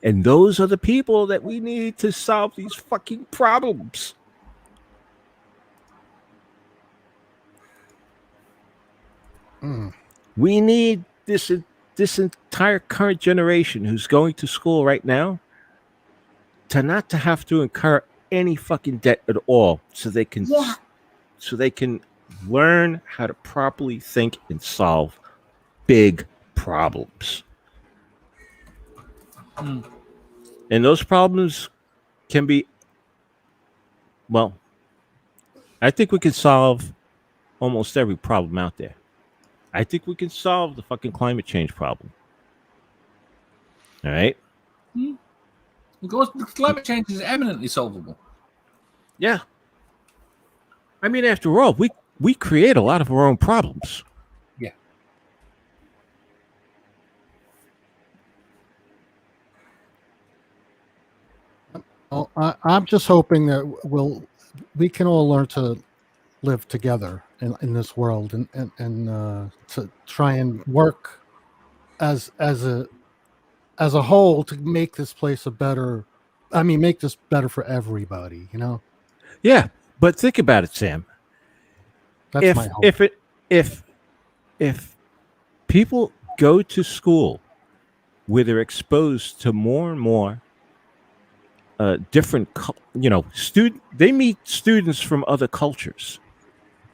[SPEAKER 1] And those are the people that we need to solve these fucking problems. We need this entire current generation who's going to school right now to not to have to incur any fucking debt at all, so they can learn how to properly think and solve big problems. And those problems can be, well, I think we can solve almost every problem out there. I think we can solve the fucking climate change problem. All right?
[SPEAKER 5] Because climate change is eminently solvable.
[SPEAKER 1] Yeah. I mean, after all, we create a lot of our own problems.
[SPEAKER 5] Yeah.
[SPEAKER 2] Well, I'm just hoping that we can all learn to live together in this world and to try and work as a whole to make this place make this better for everybody,
[SPEAKER 1] Yeah, but think about it, Sam.
[SPEAKER 2] That's my hope.
[SPEAKER 1] If people go to school where they're exposed to more and more different, they meet students from other cultures,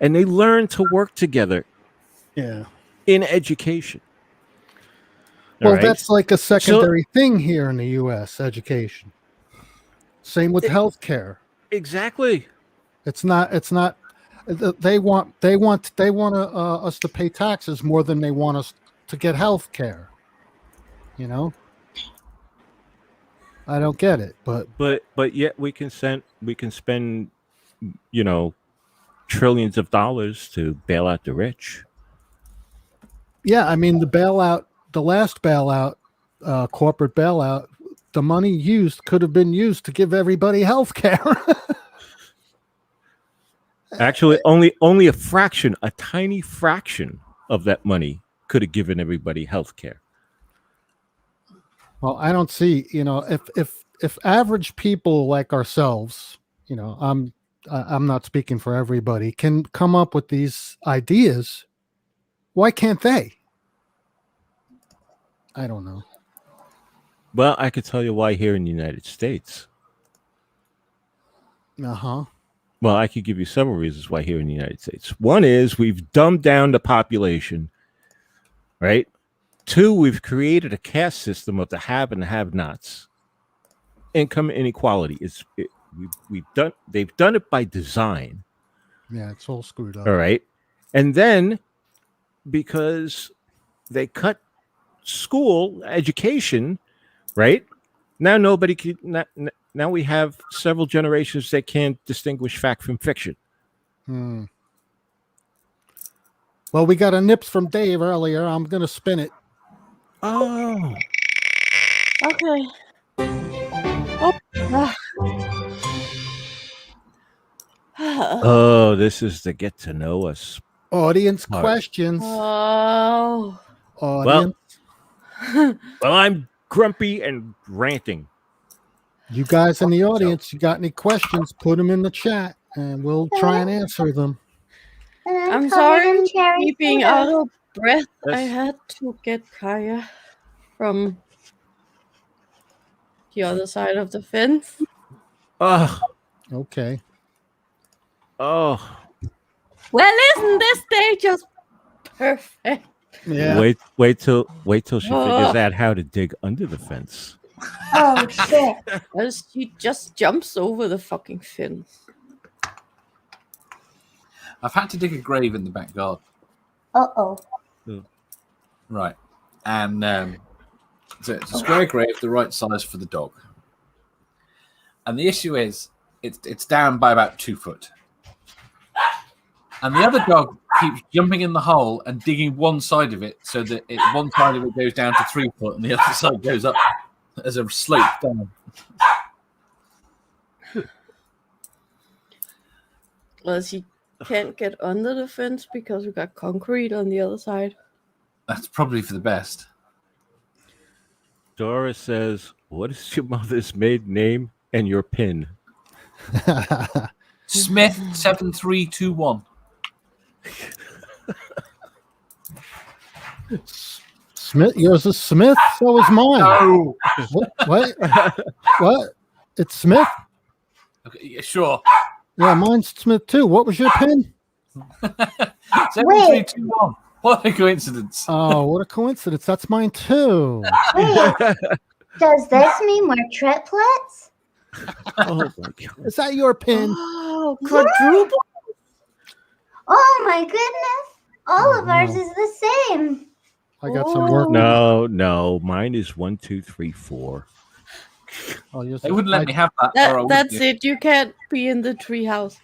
[SPEAKER 1] and they learn to work together.
[SPEAKER 2] Yeah.
[SPEAKER 1] In education.
[SPEAKER 2] Well, that's like a secondary thing here in the U.S. Education. Same with healthcare.
[SPEAKER 1] Exactly.
[SPEAKER 2] It's not. They want us to pay taxes more than they want us to get health care. I don't get it, but
[SPEAKER 1] yet we can spend trillions of dollars to bail out the rich.
[SPEAKER 2] Yeah, I mean the last bailout, corporate bailout, the money could have been used to give everybody health care.
[SPEAKER 1] Actually, only a tiny fraction of that money could have given everybody health care.
[SPEAKER 2] Well, I don't see, if average people like ourselves, I'm not speaking for everybody, can come up with these ideas, why can't they? I don't know.
[SPEAKER 1] Well, I could tell you why here in the United States.
[SPEAKER 2] Uh-huh.
[SPEAKER 1] Well, I could give you several reasons why here in the United States. One is we've dumbed down the population, right? 2, we've created a caste system of the have and the have-nots. Income inequality they've done it by design,
[SPEAKER 2] Yeah, it's all screwed up.
[SPEAKER 1] All right. And then because they cut school education, right? Now nobody can. Now we have several generations that can't distinguish fact from fiction.
[SPEAKER 2] Well, we got a nips from Dave earlier. I'm going to spin it.
[SPEAKER 1] Oh.
[SPEAKER 3] Okay. Oh.
[SPEAKER 1] Oh, this is the get to know us.
[SPEAKER 2] Audience
[SPEAKER 1] All right.
[SPEAKER 2] questions.
[SPEAKER 3] Oh.
[SPEAKER 2] Audience.
[SPEAKER 1] Well, I'm grumpy and ranting.
[SPEAKER 2] You guys in the audience, you got any questions, put them in the chat and we'll try and answer them.
[SPEAKER 3] I'm sorry for being out of breath. I
[SPEAKER 1] That's-
[SPEAKER 3] had to get Kaya from the other side of the fence.
[SPEAKER 1] Oh,
[SPEAKER 2] Okay.
[SPEAKER 1] oh.
[SPEAKER 3] Well, isn't this day just perfect?
[SPEAKER 2] Yeah.
[SPEAKER 1] Wait till she figures
[SPEAKER 3] Ugh.
[SPEAKER 1] out how to dig under the fence.
[SPEAKER 4] Oh shit!
[SPEAKER 3] Well, she just jumps over the fucking fence.
[SPEAKER 5] I've had to dig a grave in the back garden.
[SPEAKER 4] Oh.
[SPEAKER 5] Right. And so it's a square grave, the right size for the dog. And the issue is, it's down by about 2 foot. And the other dog keeps jumping in the hole and digging one side of it so that one side of it goes down to 3 foot and the other side goes up as a slope down.
[SPEAKER 3] Well, she can't get under the fence because we got concrete on the other side.
[SPEAKER 5] That's probably for the best.
[SPEAKER 1] Dora says, "What is your mother's maiden name and your pin?"
[SPEAKER 5] Smith 7321.
[SPEAKER 2] Smith, yours is Smith, so is mine.
[SPEAKER 5] No.
[SPEAKER 2] What? What? It's Smith?
[SPEAKER 5] Okay, yeah, sure.
[SPEAKER 2] Yeah, mine's Smith too. What was your pin?
[SPEAKER 5] 7321. What a coincidence.
[SPEAKER 2] Oh, what a coincidence. That's mine too.
[SPEAKER 4] Wait, does this mean we're triplets?
[SPEAKER 1] Oh my god!
[SPEAKER 2] Is that your pin?
[SPEAKER 3] Oh, quadruple!
[SPEAKER 4] Oh my goodness! All
[SPEAKER 2] Oh,
[SPEAKER 4] of ours
[SPEAKER 2] no.
[SPEAKER 4] is the same.
[SPEAKER 2] I got some work.
[SPEAKER 1] No, mine is 1, 2, 3, 4.
[SPEAKER 2] Oh, yours
[SPEAKER 5] They
[SPEAKER 2] is-
[SPEAKER 5] wouldn't let me have that. or I would
[SPEAKER 3] That's
[SPEAKER 5] do.
[SPEAKER 3] it. You can't be in the treehouse.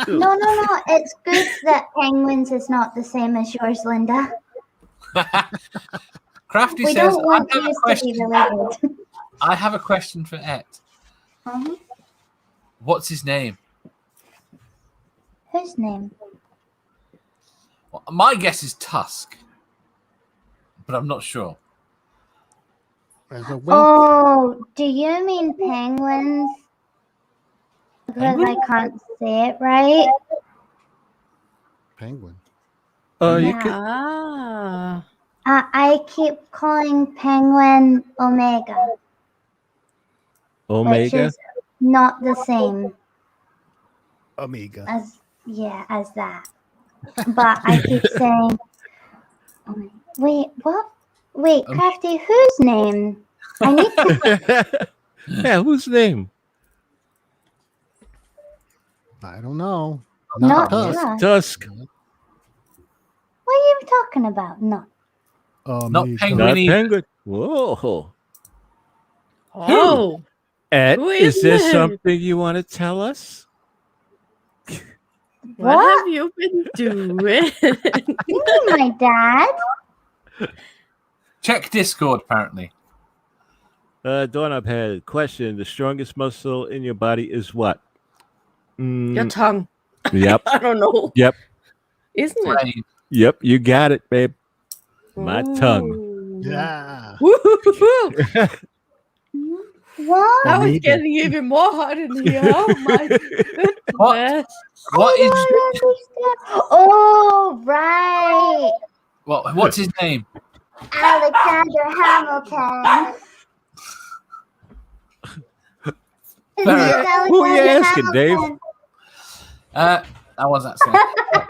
[SPEAKER 4] No. It's good that penguins is not the same as yours, Linda.
[SPEAKER 5] Crafty
[SPEAKER 4] We
[SPEAKER 5] says,
[SPEAKER 4] don't want yours to be related.
[SPEAKER 5] I have a question for Ed.
[SPEAKER 4] Uh-huh.
[SPEAKER 5] What's his name?
[SPEAKER 4] Whose name?
[SPEAKER 5] Well, my guess is Tusk, but I'm not sure.
[SPEAKER 2] There's a wink.
[SPEAKER 4] Oh, do you mean penguins? Because
[SPEAKER 5] Penguin?
[SPEAKER 4] I can't say it right.
[SPEAKER 2] Penguin.
[SPEAKER 1] You could.
[SPEAKER 3] Ah.
[SPEAKER 4] I keep calling penguin Omega, which
[SPEAKER 1] Omega.
[SPEAKER 4] is not the same
[SPEAKER 2] Amiga.
[SPEAKER 4] as that. But I keep saying, wait, what? Wait, Crafty, whose name? I need to.
[SPEAKER 1] Yeah, whose name?
[SPEAKER 2] I don't know.
[SPEAKER 4] Not
[SPEAKER 2] us.
[SPEAKER 4] Tusk.
[SPEAKER 1] Tusk.
[SPEAKER 4] What are you talking about? No.
[SPEAKER 5] Not
[SPEAKER 2] Amiga.
[SPEAKER 5] penguin.
[SPEAKER 1] Not
[SPEAKER 5] either.
[SPEAKER 1] penguin. Whoa.
[SPEAKER 3] Oh.
[SPEAKER 1] Ed,
[SPEAKER 3] Who
[SPEAKER 1] is
[SPEAKER 3] is
[SPEAKER 1] there
[SPEAKER 3] it?
[SPEAKER 1] something you want to tell us?
[SPEAKER 3] What
[SPEAKER 4] What?
[SPEAKER 3] have you been doing?
[SPEAKER 4] You mean my dad?
[SPEAKER 5] Check Discord, apparently.
[SPEAKER 1] Dawn, I've had a question. The strongest muscle in your body is what?
[SPEAKER 3] Your tongue.
[SPEAKER 1] Yep.
[SPEAKER 3] I don't know.
[SPEAKER 1] Yep.
[SPEAKER 3] Isn't it?
[SPEAKER 5] Brain.
[SPEAKER 1] Yep. You got it, babe. My tongue.
[SPEAKER 3] Ooh.
[SPEAKER 2] Yeah.
[SPEAKER 3] Woo-hoo-hoo.
[SPEAKER 4] What?
[SPEAKER 3] That was
[SPEAKER 2] Amiga.
[SPEAKER 3] getting even more hot in here. Oh my
[SPEAKER 5] What?
[SPEAKER 3] goodness.
[SPEAKER 5] What
[SPEAKER 4] I
[SPEAKER 5] is?
[SPEAKER 4] don't understand. Oh, right.
[SPEAKER 5] What's his name?
[SPEAKER 4] Alexander Hamilton. His
[SPEAKER 5] Fair
[SPEAKER 4] name's
[SPEAKER 5] enough.
[SPEAKER 1] Who are you
[SPEAKER 4] Alexander
[SPEAKER 1] asking, Dave?
[SPEAKER 4] Hamilton.
[SPEAKER 5] I was asking.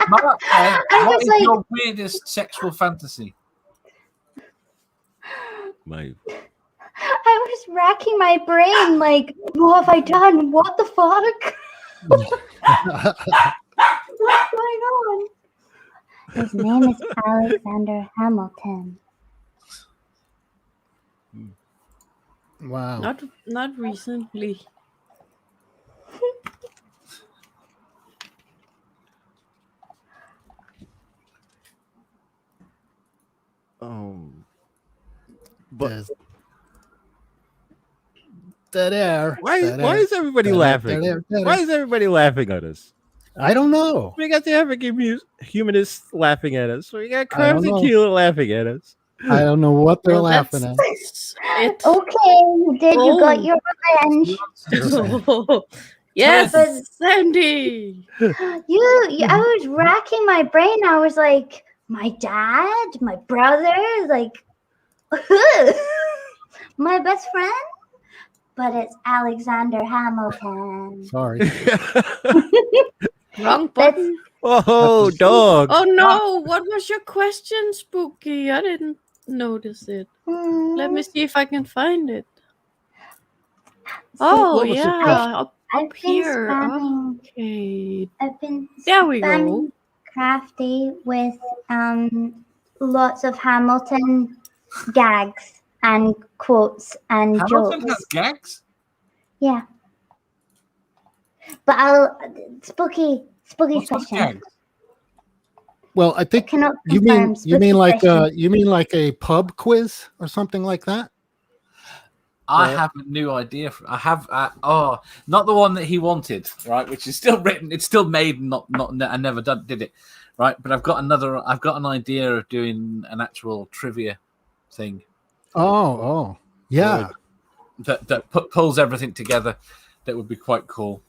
[SPEAKER 5] Mark,
[SPEAKER 4] I
[SPEAKER 5] what
[SPEAKER 4] was
[SPEAKER 5] is
[SPEAKER 4] like-
[SPEAKER 5] your weirdest sexual fantasy?
[SPEAKER 1] My
[SPEAKER 4] I was racking my brain like, what have I done? What the fuck? What's going on? His name is Alexander Hamilton.
[SPEAKER 2] Wow.
[SPEAKER 3] Not recently.
[SPEAKER 1] But
[SPEAKER 2] There's dead air.
[SPEAKER 1] why
[SPEAKER 2] Dead
[SPEAKER 1] is
[SPEAKER 2] air,
[SPEAKER 1] everybody
[SPEAKER 2] dead air,
[SPEAKER 1] laughing?
[SPEAKER 2] dead air, dead
[SPEAKER 1] Why
[SPEAKER 2] air.
[SPEAKER 1] is everybody laughing at us?
[SPEAKER 2] I don't know.
[SPEAKER 1] We got the African humanists laughing at us. We got
[SPEAKER 2] I don't
[SPEAKER 1] Crafty
[SPEAKER 2] know.
[SPEAKER 1] Keeler laughing at us.
[SPEAKER 2] I don't know what they're laughing at.
[SPEAKER 3] That's it.
[SPEAKER 4] Okay, you did. You got
[SPEAKER 3] Oh.
[SPEAKER 4] your revenge.
[SPEAKER 3] Yes,
[SPEAKER 4] But-
[SPEAKER 3] Sandy.
[SPEAKER 4] I was racking my brain. I was like, my dad, my brother, like, my best friend. But it's Alexander Hamilton.
[SPEAKER 2] Sorry.
[SPEAKER 3] Wrong button.
[SPEAKER 1] Oh, dog.
[SPEAKER 3] Oh no! What was your question, Spooky? I didn't notice it. Let me see if I can find it. Oh
[SPEAKER 2] what was the
[SPEAKER 3] yeah, up
[SPEAKER 4] I've been
[SPEAKER 3] here.
[SPEAKER 4] spamming.
[SPEAKER 3] Okay.
[SPEAKER 4] I've been
[SPEAKER 3] There we go.
[SPEAKER 4] spamming Crafty with lots of Hamilton gags and quotes and
[SPEAKER 5] Hamilton
[SPEAKER 4] jokes.
[SPEAKER 5] has gags.
[SPEAKER 4] Yeah. But Spooky
[SPEAKER 5] What's with
[SPEAKER 4] question.
[SPEAKER 5] gags?
[SPEAKER 2] Well, I think
[SPEAKER 4] Cannot
[SPEAKER 2] you
[SPEAKER 4] confirm.
[SPEAKER 2] mean
[SPEAKER 4] Spooky question.
[SPEAKER 2] a pub quiz or something like that?
[SPEAKER 5] I have a new idea. I have not the one that he wanted, right? Which is still written. It's still made. I never did it, right? But I've got an idea of doing an actual trivia thing
[SPEAKER 2] Oh, yeah.
[SPEAKER 5] that pulls everything together. That would be quite cool.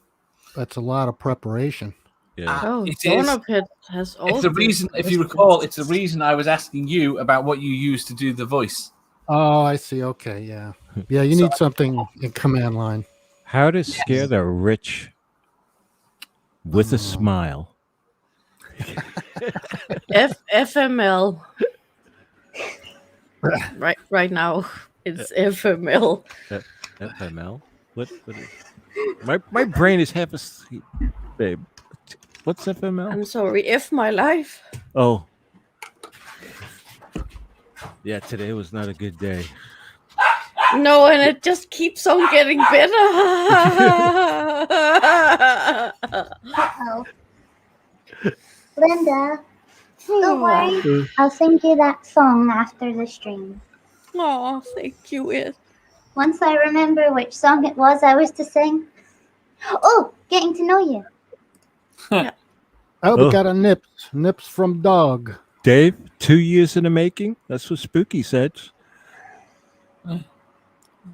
[SPEAKER 2] That's a lot of preparation.
[SPEAKER 1] Yeah.
[SPEAKER 3] Oh,
[SPEAKER 5] It is.
[SPEAKER 3] Donapet has all.
[SPEAKER 5] It's the reason, if you recall, it's the reason I was asking you about what you use to do the voice.
[SPEAKER 2] Oh, I see. Okay, yeah. Yeah, you need something in command line.
[SPEAKER 1] How to scare the rich with a smile.
[SPEAKER 3] FML. Right now, it's FML.
[SPEAKER 1] FML? What is my brain is half asleep, babe. What's FML?
[SPEAKER 3] I'm sorry. F my life.
[SPEAKER 1] Oh. Yeah, today was not a good day.
[SPEAKER 3] No, and it just keeps on getting better.
[SPEAKER 4] Uh-oh. Linda, don't worry. I'll sing you that song after the stream.
[SPEAKER 3] Oh, thank you, Ed.
[SPEAKER 4] Once I remember which song it was I was to sing. Oh, getting to know you.
[SPEAKER 2] Oh, we got a nips from dog.
[SPEAKER 1] Dave, 2 years in the making. That's what Spooky said.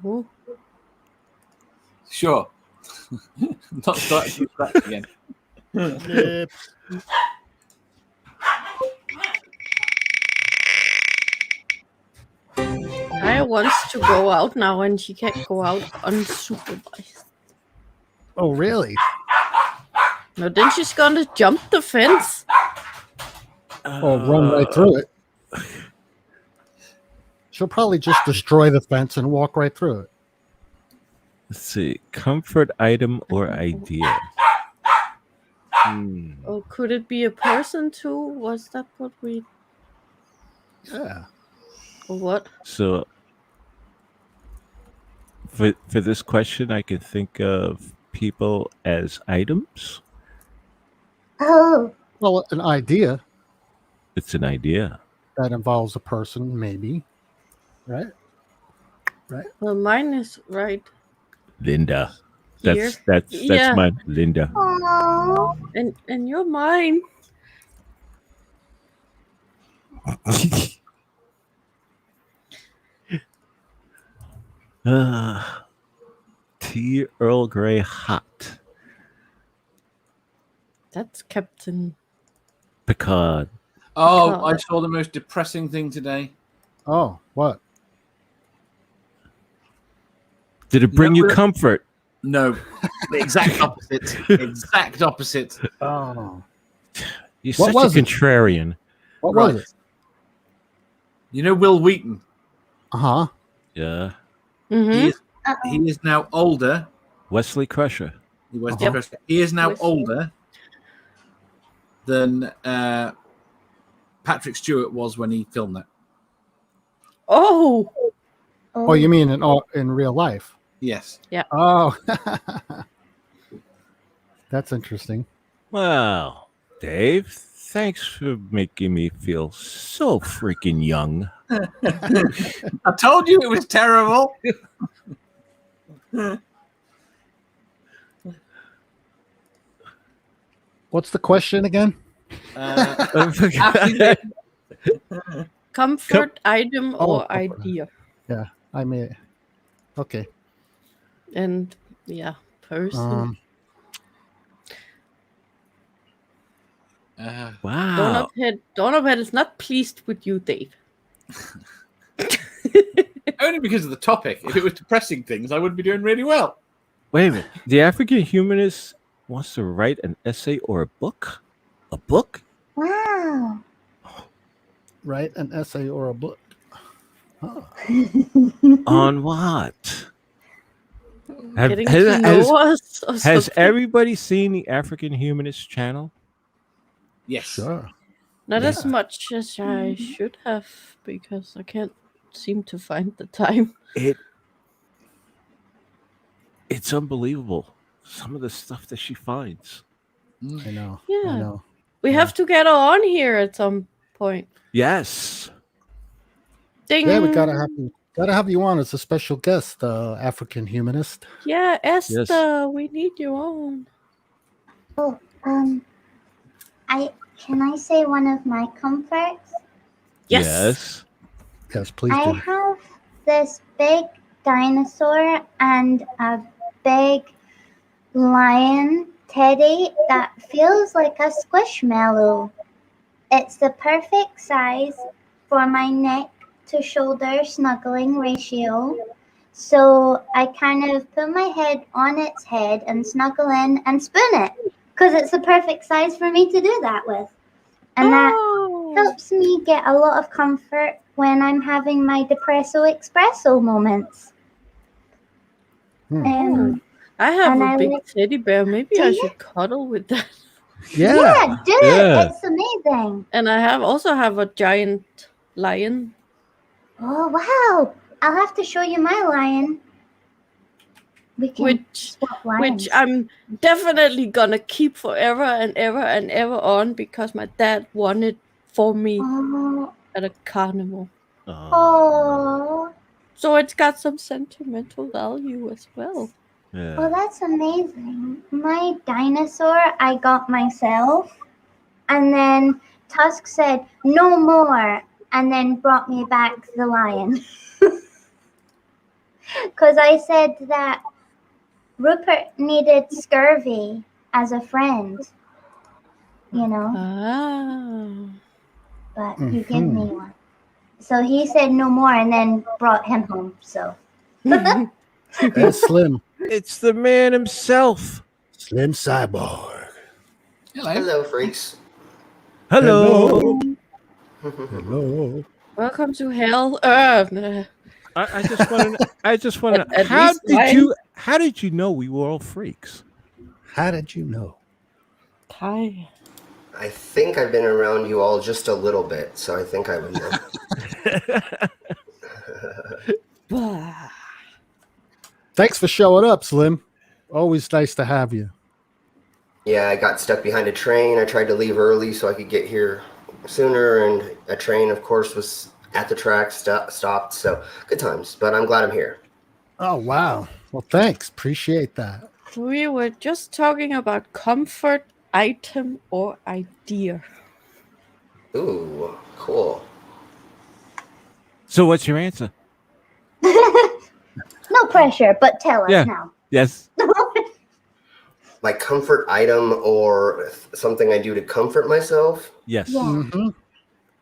[SPEAKER 3] Oh,
[SPEAKER 5] Sure. Not starting to scratch again.
[SPEAKER 2] Nips.
[SPEAKER 3] Kaya wants to go out now, and she can't go out unsupervised.
[SPEAKER 2] Oh, really?
[SPEAKER 3] No, then she's gonna jump the fence.
[SPEAKER 2] Oh, run right through it. She'll probably just destroy the fence and walk right through it.
[SPEAKER 1] Let's see. Comfort item or idea?
[SPEAKER 3] Oh, could it be a person too? Was that what we?
[SPEAKER 2] Yeah.
[SPEAKER 3] Or what?
[SPEAKER 1] So for this question, I can think of people as items.
[SPEAKER 4] Oh,
[SPEAKER 2] Well, an idea
[SPEAKER 1] It's an idea.
[SPEAKER 2] that involves a person, maybe. Right?
[SPEAKER 3] Well, mine is right.
[SPEAKER 1] Linda.
[SPEAKER 3] Here.
[SPEAKER 1] That's
[SPEAKER 3] Yeah.
[SPEAKER 1] mine. Linda.
[SPEAKER 4] aww.
[SPEAKER 3] And you're mine.
[SPEAKER 1] Tea Earl Grey hot.
[SPEAKER 3] That's Captain.
[SPEAKER 1] Picard.
[SPEAKER 5] Oh, I saw the most depressing thing today.
[SPEAKER 2] Oh, what?
[SPEAKER 1] Did it bring you
[SPEAKER 5] No.
[SPEAKER 1] comfort?
[SPEAKER 5] No, the exact opposite. Exact opposite.
[SPEAKER 2] Oh.
[SPEAKER 1] You're
[SPEAKER 2] What
[SPEAKER 1] such
[SPEAKER 2] was
[SPEAKER 1] a
[SPEAKER 2] it?
[SPEAKER 1] contrarian.
[SPEAKER 2] What
[SPEAKER 5] Right.
[SPEAKER 2] was it?
[SPEAKER 5] You know Will Wheaton?
[SPEAKER 2] Uh-huh.
[SPEAKER 1] Yeah.
[SPEAKER 3] Mm-hmm.
[SPEAKER 5] He is now older.
[SPEAKER 1] Wesley Crusher.
[SPEAKER 5] He was
[SPEAKER 2] Uh-huh.
[SPEAKER 5] depressed. He is now
[SPEAKER 3] Wesley.
[SPEAKER 5] older. than Patrick Stewart was when he filmed it.
[SPEAKER 3] Oh,
[SPEAKER 2] Oh, you mean in real life?
[SPEAKER 5] Yes.
[SPEAKER 2] Oh, that's interesting.
[SPEAKER 1] Wow, Dave, thanks for making me feel so freaking young.
[SPEAKER 5] I told you it was terrible.
[SPEAKER 2] What's the question again?
[SPEAKER 3] comfort item
[SPEAKER 2] Oh,
[SPEAKER 3] or
[SPEAKER 2] comfort
[SPEAKER 3] idea.
[SPEAKER 2] Yeah, I may. Okay.
[SPEAKER 3] And yeah, person.
[SPEAKER 1] Wow.
[SPEAKER 3] Donut is not pleased with you, Dave.
[SPEAKER 5] Only because of the topic. If it was depressing things, I would be doing really well.
[SPEAKER 1] Wait a minute. The African humanist wants to write an essay or a book? A book?
[SPEAKER 4] Wow.
[SPEAKER 2] Write an essay or a book. Oh.
[SPEAKER 1] On what?
[SPEAKER 3] Getting to know us. Or
[SPEAKER 1] has
[SPEAKER 3] something?
[SPEAKER 1] everybody seen the African Humanist channel?
[SPEAKER 5] Yes.
[SPEAKER 2] Sure.
[SPEAKER 3] Not as much as I should have, because I can't seem to find the time.
[SPEAKER 1] It's unbelievable. Some of the stuff that she finds.
[SPEAKER 2] I know.
[SPEAKER 3] Yeah.
[SPEAKER 2] I know.
[SPEAKER 3] We have to get her on here at some point.
[SPEAKER 1] Yes.
[SPEAKER 3] Ding.
[SPEAKER 2] Yeah, we gotta have you on as a special guest, African humanist.
[SPEAKER 3] Yeah, Esther,
[SPEAKER 1] Yes.
[SPEAKER 3] we need you on.
[SPEAKER 4] Oh, can I say one of my comforts?
[SPEAKER 3] Yes.
[SPEAKER 2] Yes, please
[SPEAKER 4] I
[SPEAKER 2] do.
[SPEAKER 4] have this big dinosaur and a big lion teddy that feels like a squishmallow. It's the perfect size for my neck to shoulder snuggling ratio. So I kind of put my head on its head and snuggle in and spoon it, because it's the perfect size for me to do that with. And that helps me get a lot of comfort when I'm having my depresso espresso moments.
[SPEAKER 3] I have
[SPEAKER 4] and
[SPEAKER 3] a
[SPEAKER 4] I
[SPEAKER 3] big
[SPEAKER 4] like-
[SPEAKER 3] teddy bear. Maybe
[SPEAKER 4] Do
[SPEAKER 3] I
[SPEAKER 4] you?
[SPEAKER 3] should cuddle with that.
[SPEAKER 4] Yeah, do
[SPEAKER 1] Yeah.
[SPEAKER 4] it. It's amazing.
[SPEAKER 3] And I also have a giant lion.
[SPEAKER 4] Oh, wow. I'll have to show you my lion. We can
[SPEAKER 3] Which
[SPEAKER 4] swap lions.
[SPEAKER 3] I'm definitely gonna keep forever and ever and ever on, because my dad won it for me
[SPEAKER 4] Oh,
[SPEAKER 3] at a carnival.
[SPEAKER 4] oh,
[SPEAKER 3] So it's got some sentimental value as well.
[SPEAKER 1] Yeah.
[SPEAKER 4] well, that's amazing. My dinosaur I got myself, and then Tusk said, no more, and then brought me back the lion. Because I said that Rupert needed Scurvy as a friend, you know, but he gave me one. So he said no more and then brought him home, so.
[SPEAKER 2] That's Slim.
[SPEAKER 1] It's the man himself.
[SPEAKER 2] Slim Cyborg.
[SPEAKER 7] Hello, freaks.
[SPEAKER 1] Hello.
[SPEAKER 2] Hello.
[SPEAKER 3] Welcome to hell.
[SPEAKER 1] I just want to.
[SPEAKER 3] At least
[SPEAKER 1] How did you know we were all freaks?
[SPEAKER 2] How did you know?
[SPEAKER 3] Hi.
[SPEAKER 7] I think I've been around you all just a little bit, so I think I would know.
[SPEAKER 2] Thanks for showing up, Slim. Always nice to have you.
[SPEAKER 7] Yeah, I got stuck behind a train. I tried to leave early so I could get here sooner, and a train, of course, was at the track, stopped. So good times, but I'm glad I'm here.
[SPEAKER 2] Oh, wow. Well, thanks. Appreciate that.
[SPEAKER 3] We were just talking about comfort item or idea.
[SPEAKER 7] Ooh, cool.
[SPEAKER 1] So what's your answer?
[SPEAKER 4] No pressure, but tell us
[SPEAKER 1] Yeah.
[SPEAKER 4] now.
[SPEAKER 1] Yes.
[SPEAKER 7] My comfort item or something I do to comfort myself?
[SPEAKER 1] Yes.
[SPEAKER 4] Yeah.
[SPEAKER 2] Mm-hmm.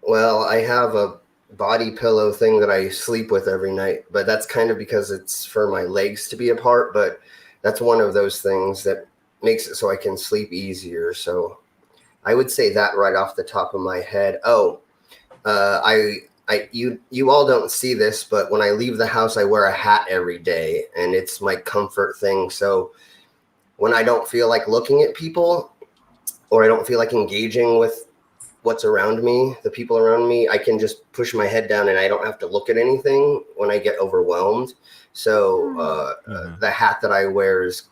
[SPEAKER 7] Well, I have a body pillow thing that I sleep with every night, but that's kind of because it's for my legs to be apart, but that's one of those things that makes it so I can sleep easier. So I would say that right off the top of my head. Oh, you all don't see this, but when I leave the house, I wear a hat every day, and it's my comfort thing. So when I don't feel like looking at people, or I don't feel like engaging with what's around me, the people around me, I can just push my head down and I don't have to look at anything when I get overwhelmed. So the hat that I wear is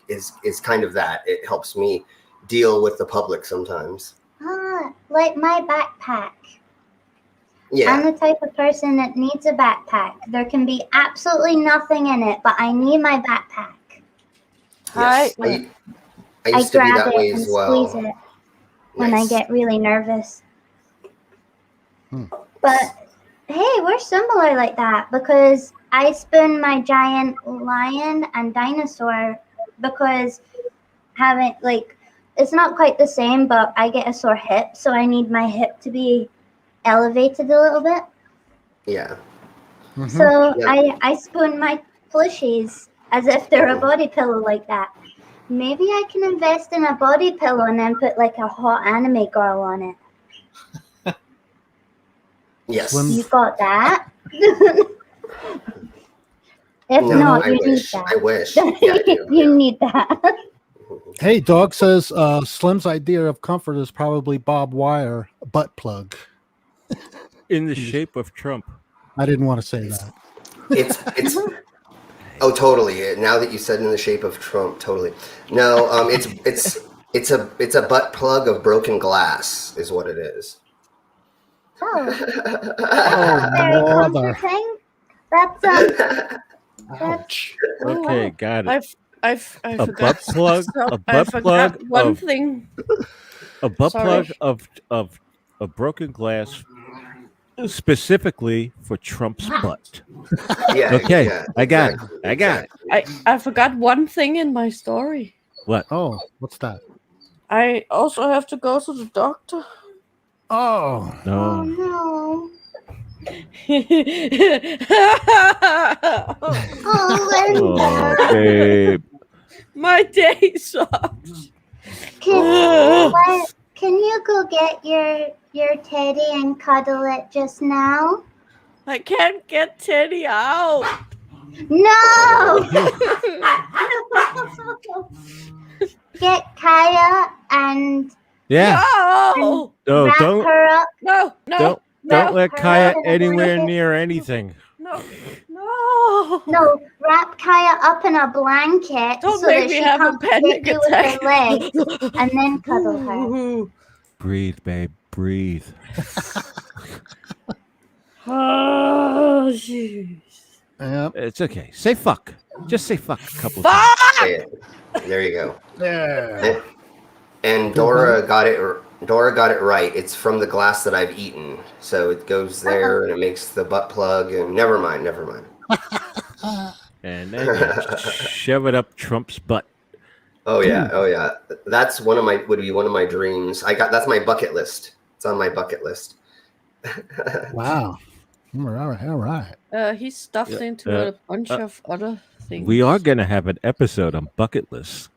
[SPEAKER 7] kind of that. It helps me deal with the public sometimes.
[SPEAKER 4] Like my backpack.
[SPEAKER 7] Yeah.
[SPEAKER 4] I'm the type of person that needs a backpack. There can be absolutely nothing in it, but I need my backpack.
[SPEAKER 7] Yes. I used to be
[SPEAKER 4] grab
[SPEAKER 7] that
[SPEAKER 4] it
[SPEAKER 7] way
[SPEAKER 4] and
[SPEAKER 7] as well.
[SPEAKER 4] squeeze it when I get really nervous.
[SPEAKER 2] Hmm.
[SPEAKER 4] But hey, we're similar like that because I spoon my giant lion and dinosaur because it's not quite the same, but I get a sore hip, so I need my hip to be elevated a little bit.
[SPEAKER 7] Yeah.
[SPEAKER 2] Mhm.
[SPEAKER 4] So
[SPEAKER 7] Yeah.
[SPEAKER 4] I spoon my plushies as if they're a body pillow like that. Maybe I can invest in a body pillow and then put like a hot anime girl on it.
[SPEAKER 7] Yes.
[SPEAKER 4] You got that? If
[SPEAKER 7] No,
[SPEAKER 4] not,
[SPEAKER 7] I
[SPEAKER 4] you need
[SPEAKER 7] wish.
[SPEAKER 4] that.
[SPEAKER 7] I wish. Yeah, I do.
[SPEAKER 4] You need that.
[SPEAKER 2] Hey, Dog says Slim's idea of comfort is probably Bob Wire butt plug.
[SPEAKER 1] In the shape of Trump.
[SPEAKER 2] I didn't want to say that.
[SPEAKER 7] It's oh, totally. Now that you said in the shape of Trump, totally. No, it's a butt plug of broken glass is what it is.
[SPEAKER 2] Oh,
[SPEAKER 4] Very
[SPEAKER 2] mother.
[SPEAKER 4] comforting. That's
[SPEAKER 2] Ouch.
[SPEAKER 1] Okay, got it.
[SPEAKER 3] I
[SPEAKER 1] A
[SPEAKER 3] forgot.
[SPEAKER 1] butt plug. A
[SPEAKER 3] I
[SPEAKER 1] butt
[SPEAKER 3] forgot
[SPEAKER 1] plug
[SPEAKER 3] one
[SPEAKER 1] of
[SPEAKER 3] thing.
[SPEAKER 1] a butt
[SPEAKER 3] Sorry.
[SPEAKER 1] plug of broken glass, specifically for Trump's butt.
[SPEAKER 7] Yeah.
[SPEAKER 1] Okay,
[SPEAKER 7] Yeah,
[SPEAKER 1] I got it.
[SPEAKER 7] exactly,
[SPEAKER 1] I got it.
[SPEAKER 7] exactly.
[SPEAKER 3] I forgot one thing in my story.
[SPEAKER 1] What?
[SPEAKER 2] Oh, what's that?
[SPEAKER 3] I also have to go to the doctor.
[SPEAKER 2] Oh,
[SPEAKER 7] Oh
[SPEAKER 1] No.
[SPEAKER 4] no.
[SPEAKER 3] Oh,
[SPEAKER 4] Linda.
[SPEAKER 1] Oh, babe.
[SPEAKER 3] my day sucks.
[SPEAKER 4] Can you go get your teddy and cuddle it just now?
[SPEAKER 3] I can't get Teddy out.
[SPEAKER 4] No! Get Kaya and
[SPEAKER 1] Yeah.
[SPEAKER 3] No,
[SPEAKER 1] No,
[SPEAKER 4] wrap
[SPEAKER 1] don't
[SPEAKER 4] her up.
[SPEAKER 3] no,
[SPEAKER 1] don't let
[SPEAKER 4] her
[SPEAKER 1] Kaya
[SPEAKER 4] up in a
[SPEAKER 1] anywhere
[SPEAKER 4] blanket.
[SPEAKER 1] near anything.
[SPEAKER 3] no, no.
[SPEAKER 4] No, wrap Kaya up in a blanket
[SPEAKER 3] Don't
[SPEAKER 4] so
[SPEAKER 3] make
[SPEAKER 4] that
[SPEAKER 3] me
[SPEAKER 4] she
[SPEAKER 3] have a
[SPEAKER 4] can't
[SPEAKER 3] panic
[SPEAKER 4] hit you with
[SPEAKER 3] attack.
[SPEAKER 4] her legs, and then cuddle her.
[SPEAKER 1] Breathe, babe. Breathe.
[SPEAKER 3] Oh, jeez.
[SPEAKER 2] yep.
[SPEAKER 1] It's okay. Say fuck. Just say fuck a couple
[SPEAKER 3] Fuck!
[SPEAKER 1] times.
[SPEAKER 7] Say it. There you go.
[SPEAKER 2] Yeah.
[SPEAKER 7] And Dora got it. Dora got it right. It's from the glass that I've eaten, so it goes there and it makes the butt plug. And never mind.
[SPEAKER 1] And then you shove it up Trump's butt.
[SPEAKER 7] Oh yeah. That's would be one of my dreams. That's my bucket list. It's on my bucket list.
[SPEAKER 2] Wow. All right.
[SPEAKER 3] He's stuffed
[SPEAKER 1] Yeah,
[SPEAKER 3] into a bunch of other things.
[SPEAKER 1] We are going to have an episode on bucket lists.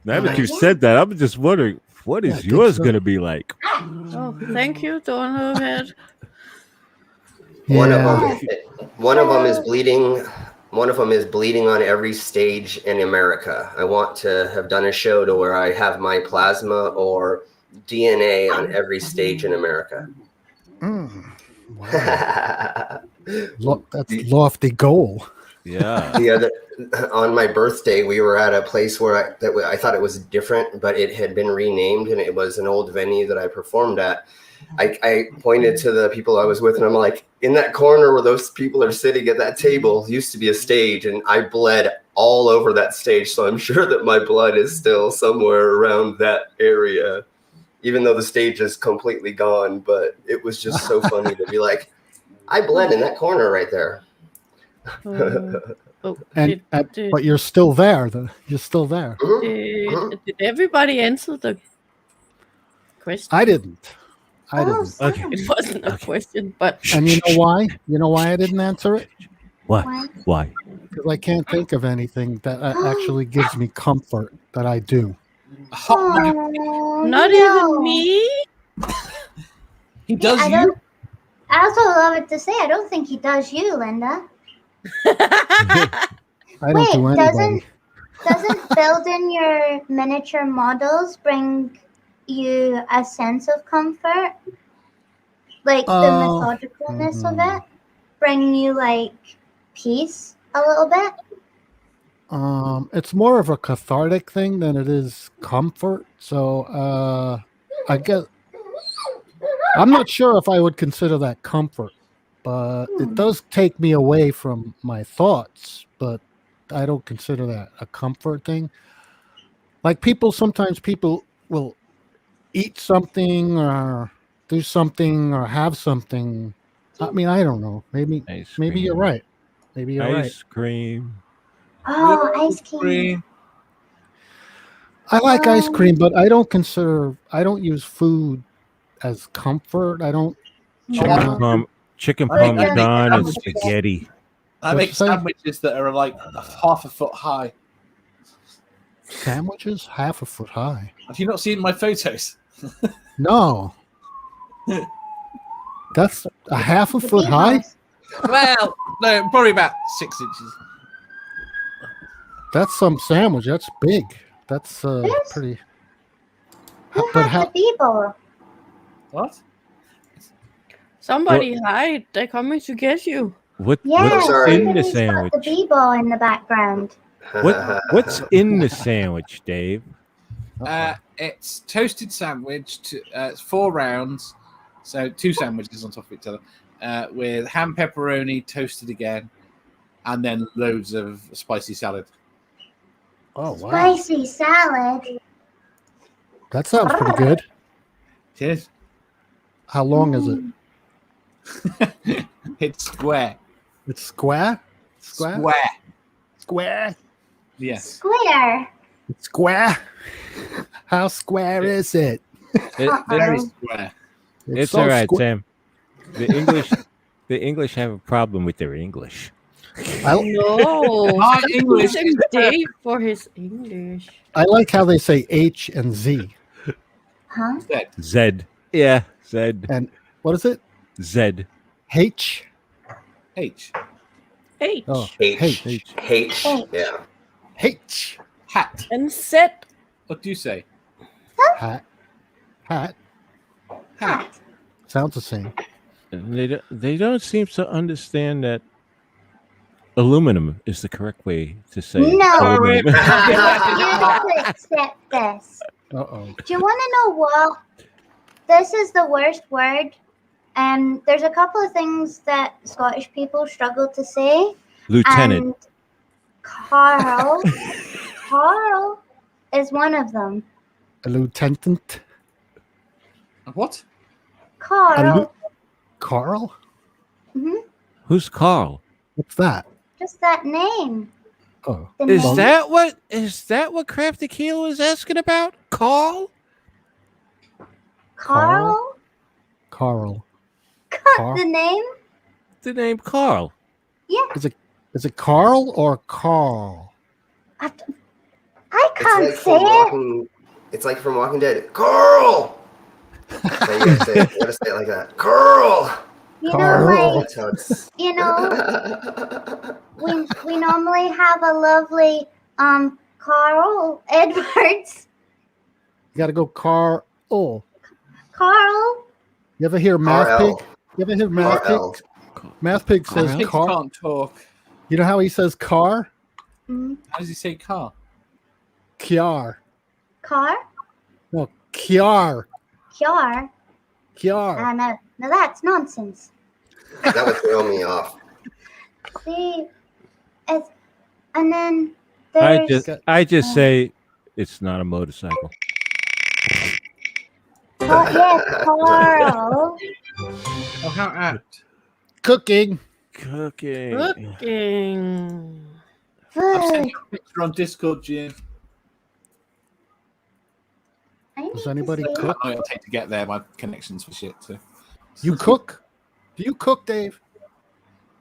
[SPEAKER 1] Now that you
[SPEAKER 4] Yeah.
[SPEAKER 1] said that, I'm just wondering, what is
[SPEAKER 2] Yeah, I think
[SPEAKER 1] yours
[SPEAKER 2] so.
[SPEAKER 1] going to be like?
[SPEAKER 3] Oh, thank you, Donovan.
[SPEAKER 7] One
[SPEAKER 2] Yeah.
[SPEAKER 7] of them is bleeding. One of them is bleeding on every stage in America. I want to have done a show to where I have my plasma or DNA on every stage in America.
[SPEAKER 2] Mm. Wow. That's lofty goal.
[SPEAKER 1] Yeah.
[SPEAKER 7] The other, on my birthday, we were at a place where I thought it was different, but it had been renamed, and it was an old venue that I performed at. I pointed to the people I was with, and I'm like, in that corner where those people are sitting at that table used to be a stage, and I bled all over that stage. So I'm sure that my blood is still somewhere around that area, even though the stage is completely gone. But it was just so funny to be like, I bled in that corner right there.
[SPEAKER 2] And but you're still there. You're still there.
[SPEAKER 3] Did everybody answer the question?
[SPEAKER 2] I didn't.
[SPEAKER 1] Okay.
[SPEAKER 3] It wasn't a question, but
[SPEAKER 2] And you know why? You know why I didn't answer it?
[SPEAKER 1] What? Why?
[SPEAKER 2] Because I can't think of anything that actually gives me comfort that I do.
[SPEAKER 4] Oh,
[SPEAKER 3] not
[SPEAKER 4] no.
[SPEAKER 3] even me.
[SPEAKER 5] He does
[SPEAKER 4] I
[SPEAKER 5] you?
[SPEAKER 4] don't- I also love it to say I don't think he does you, Linda.
[SPEAKER 2] I don't do
[SPEAKER 4] Wait,
[SPEAKER 2] anybody.
[SPEAKER 4] doesn't building your miniature models bring you a sense of comfort? Like the methodicalness of it bring you like peace a little bit?
[SPEAKER 2] It's more of a cathartic thing than it is comfort. So I guess I'm not sure if I would consider that comfort, but it does take me away from my thoughts. But I don't consider that a comfort thing. Like sometimes people will eat something or do something or have something. I mean, I don't know. Maybe you're right. Maybe you're right.
[SPEAKER 1] Ice cream.
[SPEAKER 4] Oh, ice cream.
[SPEAKER 2] I like ice cream, but I don't use food as comfort. I don't.
[SPEAKER 1] Chicken parmesan and spaghetti.
[SPEAKER 5] I make sandwiches that are like half a foot high.
[SPEAKER 2] Sandwiches half a foot high.
[SPEAKER 5] Have you not seen my photos?
[SPEAKER 2] No. That's a half a foot high?
[SPEAKER 5] Well, no, probably about 6 inches.
[SPEAKER 2] That's some sandwich. That's big. That's pretty.
[SPEAKER 4] The people.
[SPEAKER 5] What?
[SPEAKER 3] Somebody hide. They're coming to get you.
[SPEAKER 1] What's
[SPEAKER 7] sorry.
[SPEAKER 1] in the sandwich?
[SPEAKER 4] The people in the background.
[SPEAKER 1] What's in the sandwich, Dave?
[SPEAKER 5] It's toasted sandwich. It's 4 rounds, so 2 sandwiches on top of each other, with ham, pepperoni, toasted again, and then loads of spicy salad.
[SPEAKER 2] Oh wow!
[SPEAKER 4] Spicy salad.
[SPEAKER 2] That sounds pretty good.
[SPEAKER 5] Cheers.
[SPEAKER 2] How long is it?
[SPEAKER 5] It's square.
[SPEAKER 2] It's square.
[SPEAKER 5] Square.
[SPEAKER 2] Square.
[SPEAKER 5] Yeah.
[SPEAKER 4] Square.
[SPEAKER 2] It's square. How square is it?
[SPEAKER 5] Very square.
[SPEAKER 1] It's
[SPEAKER 2] so
[SPEAKER 1] all right,
[SPEAKER 2] squ-
[SPEAKER 1] Sam. The English have a problem with their English.
[SPEAKER 3] No.
[SPEAKER 5] My English
[SPEAKER 3] Thank
[SPEAKER 5] is
[SPEAKER 3] Dave for his English.
[SPEAKER 2] I like how they say H and Z.
[SPEAKER 4] Huh?
[SPEAKER 1] Z. Yeah, Z.
[SPEAKER 2] And what is it?
[SPEAKER 1] Z.
[SPEAKER 2] H.
[SPEAKER 5] H.
[SPEAKER 3] H.
[SPEAKER 2] Oh,
[SPEAKER 7] H. Yeah.
[SPEAKER 2] H.
[SPEAKER 5] Hat.
[SPEAKER 3] And set.
[SPEAKER 5] What do you say?
[SPEAKER 2] Hat. Hat.
[SPEAKER 5] Hat.
[SPEAKER 2] Sounds the same.
[SPEAKER 1] They don't seem to understand that aluminum is the correct way to say
[SPEAKER 4] No.
[SPEAKER 1] aluminum.
[SPEAKER 4] You have to accept this.
[SPEAKER 2] Uh-oh.
[SPEAKER 4] Do you want to know what? This is the worst word. There's a couple of things that Scottish people struggle to say.
[SPEAKER 1] Lieutenant.
[SPEAKER 4] And Carl is one of them.
[SPEAKER 2] A lieutenant.
[SPEAKER 5] What?
[SPEAKER 4] Carl.
[SPEAKER 2] Carl?
[SPEAKER 1] Who's Carl?
[SPEAKER 2] What's that?
[SPEAKER 4] Just that name.
[SPEAKER 2] Oh.
[SPEAKER 4] The
[SPEAKER 1] Is
[SPEAKER 4] name.
[SPEAKER 1] that what Crafty Keel is asking about? Carl?
[SPEAKER 4] Carl?
[SPEAKER 2] Carl.
[SPEAKER 4] The name?
[SPEAKER 1] The name Carl.
[SPEAKER 4] Yeah.
[SPEAKER 2] Is it Carl or Carl?
[SPEAKER 4] I can't say it.
[SPEAKER 7] It's like from Walking Dead. Carl! So you gotta say it like that. Carl!
[SPEAKER 4] You
[SPEAKER 2] Carl.
[SPEAKER 4] know, like,
[SPEAKER 7] That's how it's...
[SPEAKER 4] you know, we normally have a lovely Carl Edwards.
[SPEAKER 2] You got to go Carl.
[SPEAKER 4] Carl.
[SPEAKER 2] You ever hear Math
[SPEAKER 7] RL.
[SPEAKER 2] Pig? You ever hear Math
[SPEAKER 7] RL.
[SPEAKER 2] Pig? Math Pig says
[SPEAKER 5] Pigs
[SPEAKER 2] car.
[SPEAKER 5] can't talk.
[SPEAKER 2] You know how he says car?
[SPEAKER 5] How does he say car?
[SPEAKER 2] Kiar.
[SPEAKER 4] Car?
[SPEAKER 2] No, Kiar.
[SPEAKER 4] Kiar?
[SPEAKER 2] Kiar.
[SPEAKER 4] No, that's nonsense.
[SPEAKER 7] That would throw me off.
[SPEAKER 4] See, and then there's
[SPEAKER 1] I just say it's not a motorcycle.
[SPEAKER 4] Carl.
[SPEAKER 5] Oh, how apt.
[SPEAKER 2] Cooking.
[SPEAKER 1] Cooking.
[SPEAKER 5] I've sent you a picture on Discord, Jim.
[SPEAKER 2] Does anybody
[SPEAKER 5] I
[SPEAKER 2] cook?
[SPEAKER 5] know it'll take to get there. My connection's for shit, so.
[SPEAKER 2] You cook? Do you cook, Dave?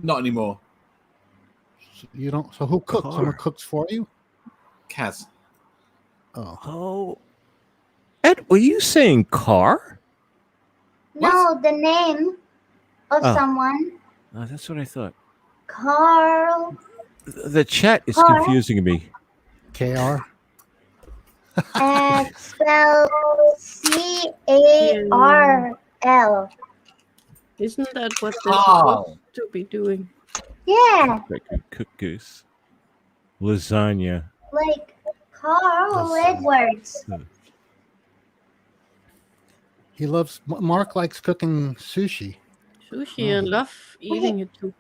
[SPEAKER 5] Not anymore.
[SPEAKER 2] You don't. So who cooks?
[SPEAKER 1] Car.
[SPEAKER 2] Someone cooks for you?
[SPEAKER 5] Kaz.
[SPEAKER 1] Oh. Ed, were you saying car?
[SPEAKER 4] No, the name of someone.
[SPEAKER 1] Oh, that's what I thought.
[SPEAKER 4] Carl.
[SPEAKER 1] The chat is
[SPEAKER 4] Car.
[SPEAKER 1] confusing me.
[SPEAKER 2] KR.
[SPEAKER 4] Spelled CARL.
[SPEAKER 3] Isn't that what they're
[SPEAKER 5] Carl.
[SPEAKER 3] supposed to be doing?
[SPEAKER 4] Yeah,
[SPEAKER 1] Like a cooked goose. Lasagna.
[SPEAKER 4] like Carl
[SPEAKER 2] Yes.
[SPEAKER 4] Edwards.
[SPEAKER 2] He loves. Mark likes cooking sushi.
[SPEAKER 3] Sushi and love eating it too.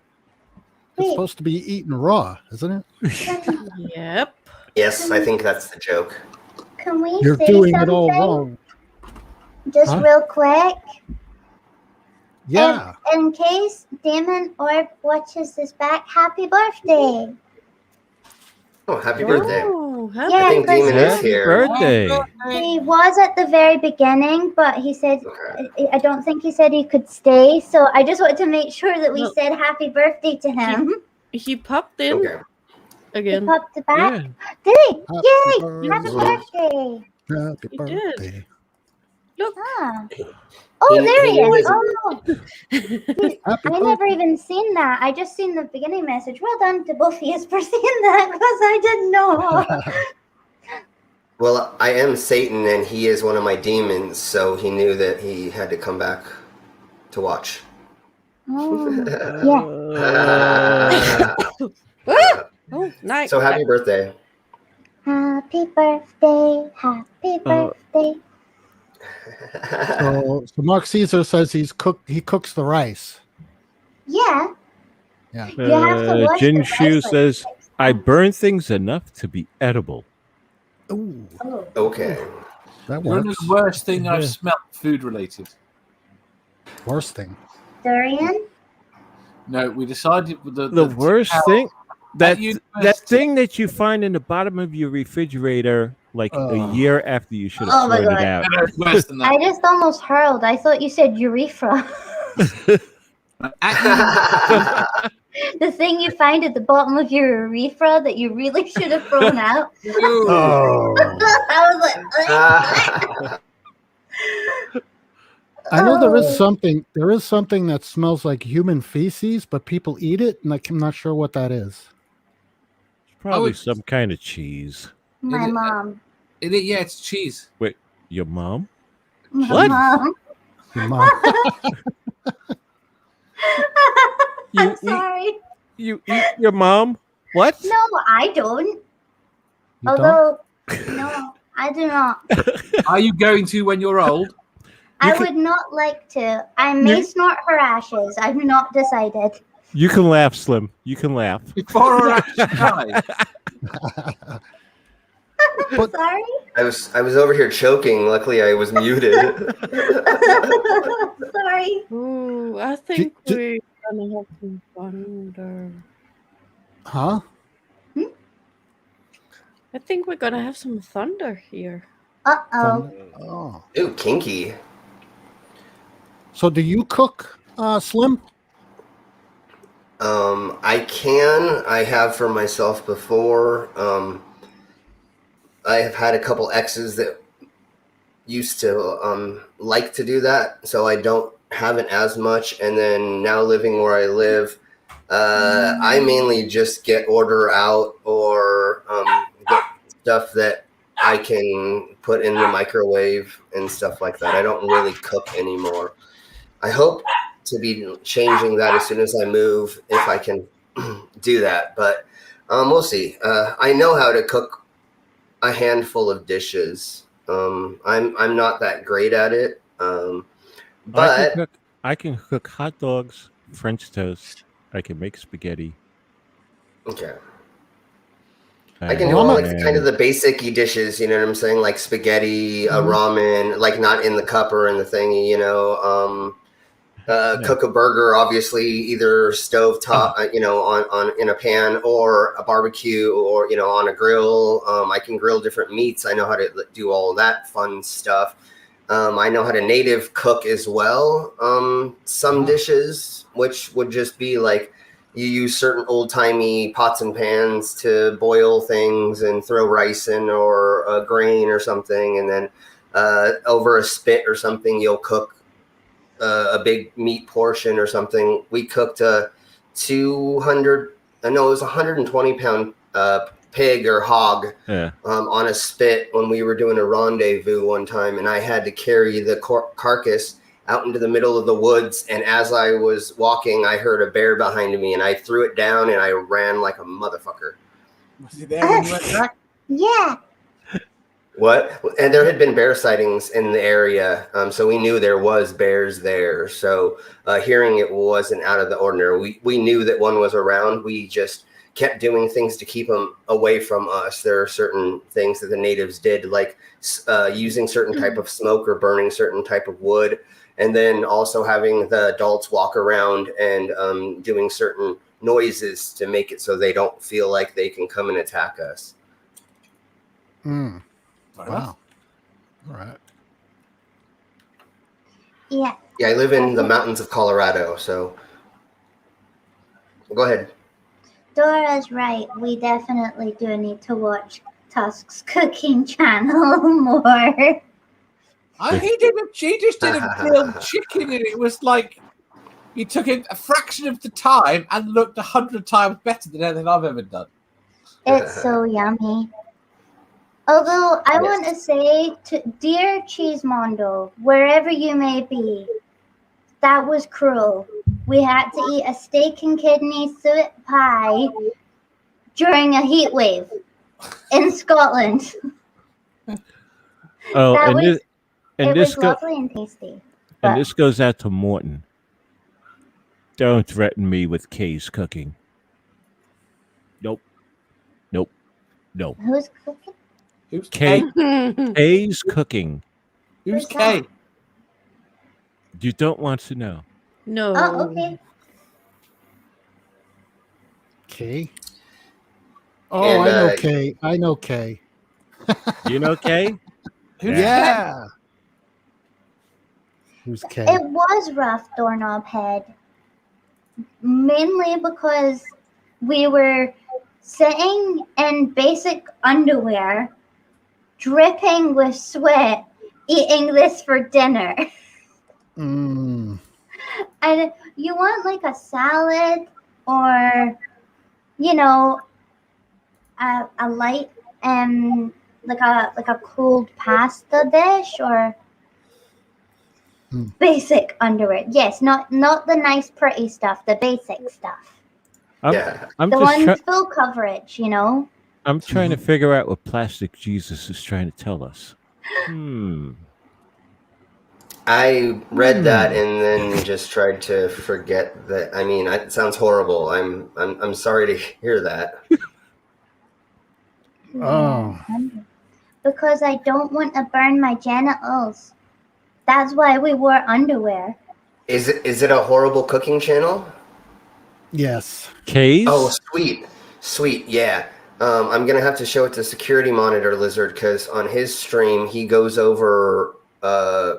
[SPEAKER 2] It's
[SPEAKER 4] Wait,
[SPEAKER 2] supposed to be eaten raw, isn't it?
[SPEAKER 3] Yep.
[SPEAKER 7] Yes, I think that's the joke.
[SPEAKER 4] can we
[SPEAKER 2] You're
[SPEAKER 4] say
[SPEAKER 2] doing
[SPEAKER 4] something
[SPEAKER 2] it all wrong.
[SPEAKER 4] just
[SPEAKER 2] Huh?
[SPEAKER 4] real quick?
[SPEAKER 2] Yeah.
[SPEAKER 4] In case Damon Orb watches this back, happy birthday.
[SPEAKER 7] Oh, happy birthday.
[SPEAKER 3] Oh,
[SPEAKER 4] Yeah,
[SPEAKER 7] I think
[SPEAKER 4] because
[SPEAKER 7] Demon is
[SPEAKER 1] Happy
[SPEAKER 7] here.
[SPEAKER 1] birthday.
[SPEAKER 4] he was at the very beginning, but he said,
[SPEAKER 7] Okay.
[SPEAKER 4] I don't think he said he could stay. So I just wanted to make sure that we
[SPEAKER 3] Well,
[SPEAKER 4] said happy birthday to him.
[SPEAKER 3] He popped in
[SPEAKER 7] Okay.
[SPEAKER 4] He
[SPEAKER 3] again.
[SPEAKER 4] popped it back.
[SPEAKER 1] Yeah.
[SPEAKER 4] Did he?
[SPEAKER 2] Happy
[SPEAKER 4] Yay!
[SPEAKER 2] birthday.
[SPEAKER 4] Happy birthday.
[SPEAKER 2] Happy
[SPEAKER 3] He did.
[SPEAKER 2] birthday.
[SPEAKER 3] Look.
[SPEAKER 4] Ah. Oh,
[SPEAKER 7] He-
[SPEAKER 4] there
[SPEAKER 7] he
[SPEAKER 4] he
[SPEAKER 7] knew
[SPEAKER 4] is.
[SPEAKER 7] his-
[SPEAKER 4] Oh,
[SPEAKER 2] Happy
[SPEAKER 4] I never
[SPEAKER 2] birthday.
[SPEAKER 4] even seen that. I just seen the beginning message. Well done to both of you for seeing that because I didn't know.
[SPEAKER 7] Well, I am Satan, and he is one of my demons, so he knew that he had to come back to watch.
[SPEAKER 4] Oh,
[SPEAKER 3] Oh, nice.
[SPEAKER 7] So happy birthday.
[SPEAKER 4] happy birthday, happy birthday.
[SPEAKER 2] So Mark Caesar says he cooks the rice.
[SPEAKER 4] Yeah,
[SPEAKER 2] Yeah.
[SPEAKER 4] you have to wash
[SPEAKER 1] Jin
[SPEAKER 4] the
[SPEAKER 1] Shu
[SPEAKER 4] rice
[SPEAKER 1] says,
[SPEAKER 4] like
[SPEAKER 1] I burn things enough to be edible.
[SPEAKER 2] Ooh,
[SPEAKER 4] oh.
[SPEAKER 7] Okay.
[SPEAKER 2] that
[SPEAKER 5] You know
[SPEAKER 2] works.
[SPEAKER 5] the worst thing
[SPEAKER 1] Yeah.
[SPEAKER 5] I've smelled food related?
[SPEAKER 2] Worst thing.
[SPEAKER 4] Durian?
[SPEAKER 5] No, we decided
[SPEAKER 1] The worst thing? That
[SPEAKER 5] university-
[SPEAKER 1] thing that you find in the bottom of your refrigerator like a
[SPEAKER 2] Oh.
[SPEAKER 1] year after you should
[SPEAKER 4] Oh
[SPEAKER 1] have
[SPEAKER 4] my
[SPEAKER 1] thrown it
[SPEAKER 4] God.
[SPEAKER 1] out.
[SPEAKER 5] No, it's worse than that.
[SPEAKER 4] I just almost hurled. I thought you said urethra. The thing you find at the bottom of your urethra that you really should have thrown out.
[SPEAKER 2] Oh.
[SPEAKER 4] I was like,
[SPEAKER 2] I know there
[SPEAKER 4] Oh.
[SPEAKER 2] is something. There is something that smells like human feces, but people eat it, and I'm not sure what that is.
[SPEAKER 1] Probably
[SPEAKER 5] it's-
[SPEAKER 1] some kind of cheese.
[SPEAKER 4] my
[SPEAKER 5] Is it-
[SPEAKER 4] mom.
[SPEAKER 5] Yeah, it's cheese.
[SPEAKER 1] Wait, your mom?
[SPEAKER 4] My
[SPEAKER 1] What?
[SPEAKER 4] mom.
[SPEAKER 2] Your mom.
[SPEAKER 4] I'm
[SPEAKER 1] You eat-
[SPEAKER 4] sorry.
[SPEAKER 1] You eat your mom? What?
[SPEAKER 4] No, I don't.
[SPEAKER 2] You don't?
[SPEAKER 4] Although, no, I do not.
[SPEAKER 5] Are you going to when you're old?
[SPEAKER 4] I
[SPEAKER 1] can-
[SPEAKER 4] would not like to. I may snort her ashes. I've not decided.
[SPEAKER 1] You can laugh, Slim. You can laugh.
[SPEAKER 5] Before or after she dies?
[SPEAKER 2] But-
[SPEAKER 4] Sorry.
[SPEAKER 7] I was over here choking. Luckily, I was muted.
[SPEAKER 4] Sorry.
[SPEAKER 3] Ooh, I think
[SPEAKER 2] do-
[SPEAKER 3] we're gonna have some thunder.
[SPEAKER 2] Huh?
[SPEAKER 3] I think we're gonna have some thunder here.
[SPEAKER 4] Uh-oh.
[SPEAKER 2] Oh.
[SPEAKER 7] Ooh, kinky.
[SPEAKER 2] So do you cook, Slim?
[SPEAKER 7] I can. I have for myself before. I have had a couple exes that used to like to do that, so I haven't as much. And then now living where I live, I mainly just get order out or get stuff that I can put in the microwave and stuff like that. I don't really cook anymore. I hope to be changing that as soon as I move, if I can do that. But we'll see. I know how to cook a handful of dishes. I'm not that great at it. But
[SPEAKER 1] I can cook hot dogs, French toast. I can make spaghetti.
[SPEAKER 7] okay. I can do
[SPEAKER 2] Well,
[SPEAKER 7] all
[SPEAKER 2] I'm
[SPEAKER 7] like kind of the basic-y dishes, you know what I'm saying? Like spaghetti, ramen, like not in the cup or in the thingy, you know. Cook a burger, obviously, either stove top, on in a pan or a barbecue or, on a grill. I can grill different meats. I know how to do all that fun stuff. I know how to native cook as well. Some dishes, which would just be like, you use certain old-timey pots and pans to boil things and throw rice in or a grain or something. And then over a spit or something, you'll cook a big meat portion or something. We cooked a 120-pound pig or hog
[SPEAKER 1] Yeah.
[SPEAKER 7] on a spit when we were doing a rendezvous one time, and I had to carry the carcass out into the middle of the woods. And as I was walking, I heard a bear behind me, and I threw it down, and I ran like a motherfucker.
[SPEAKER 5] Was he there when you went back?
[SPEAKER 4] Yeah.
[SPEAKER 7] What? And there had been bear sightings in the area, so we knew there was bears there. So hearing it wasn't out of the ordinary. We knew that one was around. We just kept doing things to keep them away from us. There are certain things that the natives did, like using certain type of smoke or burning certain type of wood, and then also having the adults walk around and doing certain noises to make it so they don't feel like they can come and attack us.
[SPEAKER 2] Mm. Wow. All right.
[SPEAKER 4] Yeah.
[SPEAKER 7] Yeah, I live in the mountains of Colorado, so go ahead.
[SPEAKER 4] Dora's right. We definitely do need to watch Tusk's cooking channel more.
[SPEAKER 5] She just did a grilled chicken, and it was like he took it a fraction of the time and looked 100 times better than anything I've ever done.
[SPEAKER 4] It's so yummy. Although I want to say to dear Cheesemondo, wherever you may be, that was cruel. We had to eat a steak and kidney suet pie during a heat wave in Scotland.
[SPEAKER 1] Oh,
[SPEAKER 4] That
[SPEAKER 1] and
[SPEAKER 4] was-
[SPEAKER 1] this and
[SPEAKER 4] it
[SPEAKER 1] this
[SPEAKER 4] was
[SPEAKER 1] go,
[SPEAKER 4] lovely and tasty.
[SPEAKER 1] and this goes out to Morton. Don't threaten me with Kay's cooking. Nope. Nope. No.
[SPEAKER 4] Who's cooking?
[SPEAKER 5] Who's
[SPEAKER 1] Kay.
[SPEAKER 5] Kay?
[SPEAKER 1] Kay's cooking.
[SPEAKER 5] Who's
[SPEAKER 4] Who's
[SPEAKER 5] Kay?
[SPEAKER 4] that?
[SPEAKER 1] You don't want to know.
[SPEAKER 3] No.
[SPEAKER 4] Oh, okay.
[SPEAKER 2] Kay. Oh,
[SPEAKER 7] And,
[SPEAKER 2] I know Kay. I know Kay.
[SPEAKER 1] You know Kay?
[SPEAKER 5] Who's
[SPEAKER 2] Yeah. Who's Kay?
[SPEAKER 4] It was rough, Doorknob Head. Mainly because we were sitting in basic underwear, dripping with sweat, eating this for dinner.
[SPEAKER 2] Mm.
[SPEAKER 4] And you want like a salad or, you know, a light like a cold pasta dish or basic underwear. Yes, not the nice pretty stuff, the basic stuff.
[SPEAKER 1] I'm
[SPEAKER 4] The
[SPEAKER 1] just
[SPEAKER 4] ones full coverage, you know.
[SPEAKER 1] I'm trying to figure out what Plastic Jesus is trying to tell us.
[SPEAKER 7] I read that and then just tried to forget that. I mean, it sounds horrible. I'm sorry to hear that.
[SPEAKER 2] Oh.
[SPEAKER 4] Because I don't want to burn my genitals. That's why we wore underwear.
[SPEAKER 7] Is it a horrible cooking channel?
[SPEAKER 2] Yes.
[SPEAKER 1] Kay's?
[SPEAKER 7] Oh, sweet, yeah. I'm gonna have to show it to Security Monitor Lizard because on his stream he goes over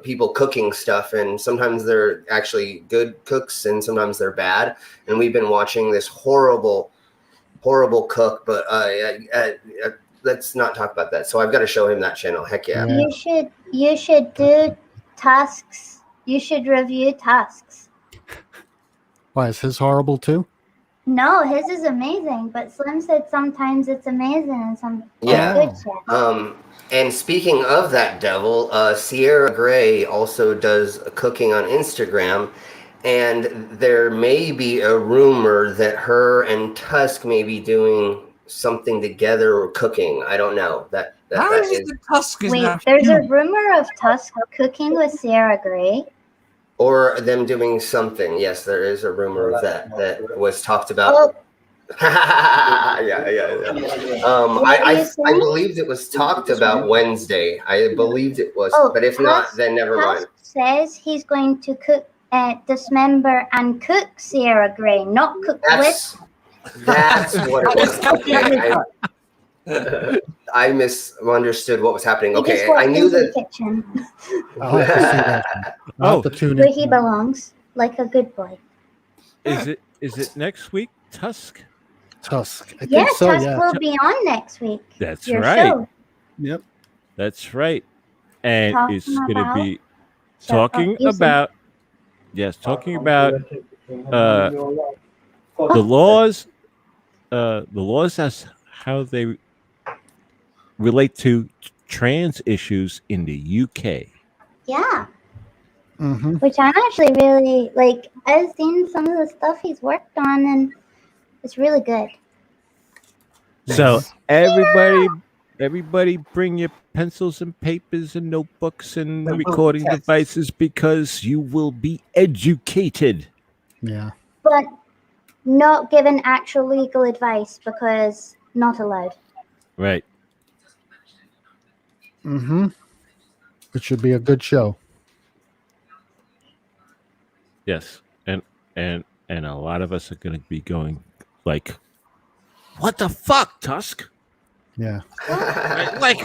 [SPEAKER 7] people cooking stuff, and sometimes they're actually good cooks and sometimes they're bad. And we've been watching this horrible cook, but let's not talk about that. So I've got to show him that channel. Heck yeah.
[SPEAKER 4] You should do Tusks. You should review Tusks.
[SPEAKER 2] Why is his horrible too?
[SPEAKER 4] No, his is amazing, but Slim said sometimes it's amazing and some
[SPEAKER 7] Yeah.
[SPEAKER 4] good shit.
[SPEAKER 7] And speaking of that devil, Sierra Gray also does cooking on Instagram, and there may be a rumor that her and Tusk may be doing something together or cooking. I don't know. That
[SPEAKER 5] is
[SPEAKER 7] is
[SPEAKER 5] the Tusk is
[SPEAKER 4] Wait,
[SPEAKER 5] now
[SPEAKER 4] there's a
[SPEAKER 5] human?
[SPEAKER 4] rumor of Tusk cooking with Sarah Gray.
[SPEAKER 7] or them doing something. Yes, there is a rumor of that was talked about.
[SPEAKER 4] Oh,
[SPEAKER 7] yeah.
[SPEAKER 4] What are you
[SPEAKER 7] I
[SPEAKER 4] saying?
[SPEAKER 7] believed it was talked about Wednesday. I believed it was,
[SPEAKER 4] Oh,
[SPEAKER 7] but if not,
[SPEAKER 4] Tusk-
[SPEAKER 7] then never mind.
[SPEAKER 4] Tusk says he's going to cook, dismember and cook Sarah Gray, not cook with.
[SPEAKER 7] That's what it was. Okay, I misunderstood what was happening.
[SPEAKER 4] He just
[SPEAKER 7] Okay,
[SPEAKER 4] walked
[SPEAKER 7] I knew
[SPEAKER 4] into
[SPEAKER 7] that.
[SPEAKER 4] the kitchen
[SPEAKER 2] I'll have to see that. I'll have to tune
[SPEAKER 4] where
[SPEAKER 2] in.
[SPEAKER 4] he belongs, like a good boy.
[SPEAKER 1] Is it next week, Tusk?
[SPEAKER 2] Tusk. I
[SPEAKER 4] Yeah,
[SPEAKER 2] think so.
[SPEAKER 4] Tusk
[SPEAKER 2] Yeah.
[SPEAKER 4] will be on next week.
[SPEAKER 1] That's
[SPEAKER 4] Your
[SPEAKER 1] right.
[SPEAKER 4] show.
[SPEAKER 2] Yep.
[SPEAKER 1] That's right. And
[SPEAKER 4] Talking
[SPEAKER 1] it's going to
[SPEAKER 4] about-
[SPEAKER 1] be
[SPEAKER 4] So,
[SPEAKER 1] talking
[SPEAKER 4] you said-
[SPEAKER 1] about talking about the laws as how they relate to trans issues in the UK.
[SPEAKER 4] Yeah.
[SPEAKER 2] Mm-hmm.
[SPEAKER 4] Which I'm actually really like. I've seen some of the stuff he's worked on, and it's really good.
[SPEAKER 1] So everybody bring your pencils and papers and notebooks and recording devices because you will be educated.
[SPEAKER 2] Yeah.
[SPEAKER 4] But not given actual legal advice because not allowed.
[SPEAKER 1] Right.
[SPEAKER 2] Mm-hmm. It should be a good show.
[SPEAKER 1] Yes. And a lot of us are going to be going like, what the fuck, Tusk?
[SPEAKER 2] Yeah.
[SPEAKER 1] Like,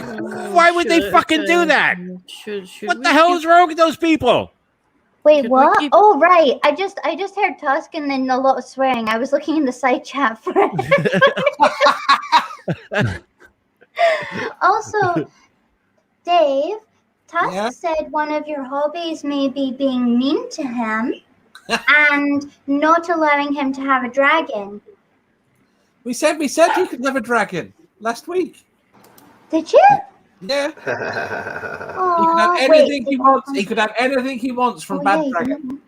[SPEAKER 1] why would they fucking do that? What the hell is wrong with those people?
[SPEAKER 4] Wait,
[SPEAKER 3] Should we
[SPEAKER 4] what?
[SPEAKER 3] keep-
[SPEAKER 4] Oh, right. I just heard Tusk and then a lot of swearing. I was looking in the side chat for it. Also, Dave, Tusk said one of your hobbies may be being mean to him and not allowing him to have a dragon.
[SPEAKER 5] We said you could have a dragon last week.
[SPEAKER 4] Did you?
[SPEAKER 5] Yeah.
[SPEAKER 4] Oh,
[SPEAKER 5] He could have anything he wants. He could have anything he wants from Bad Dragon.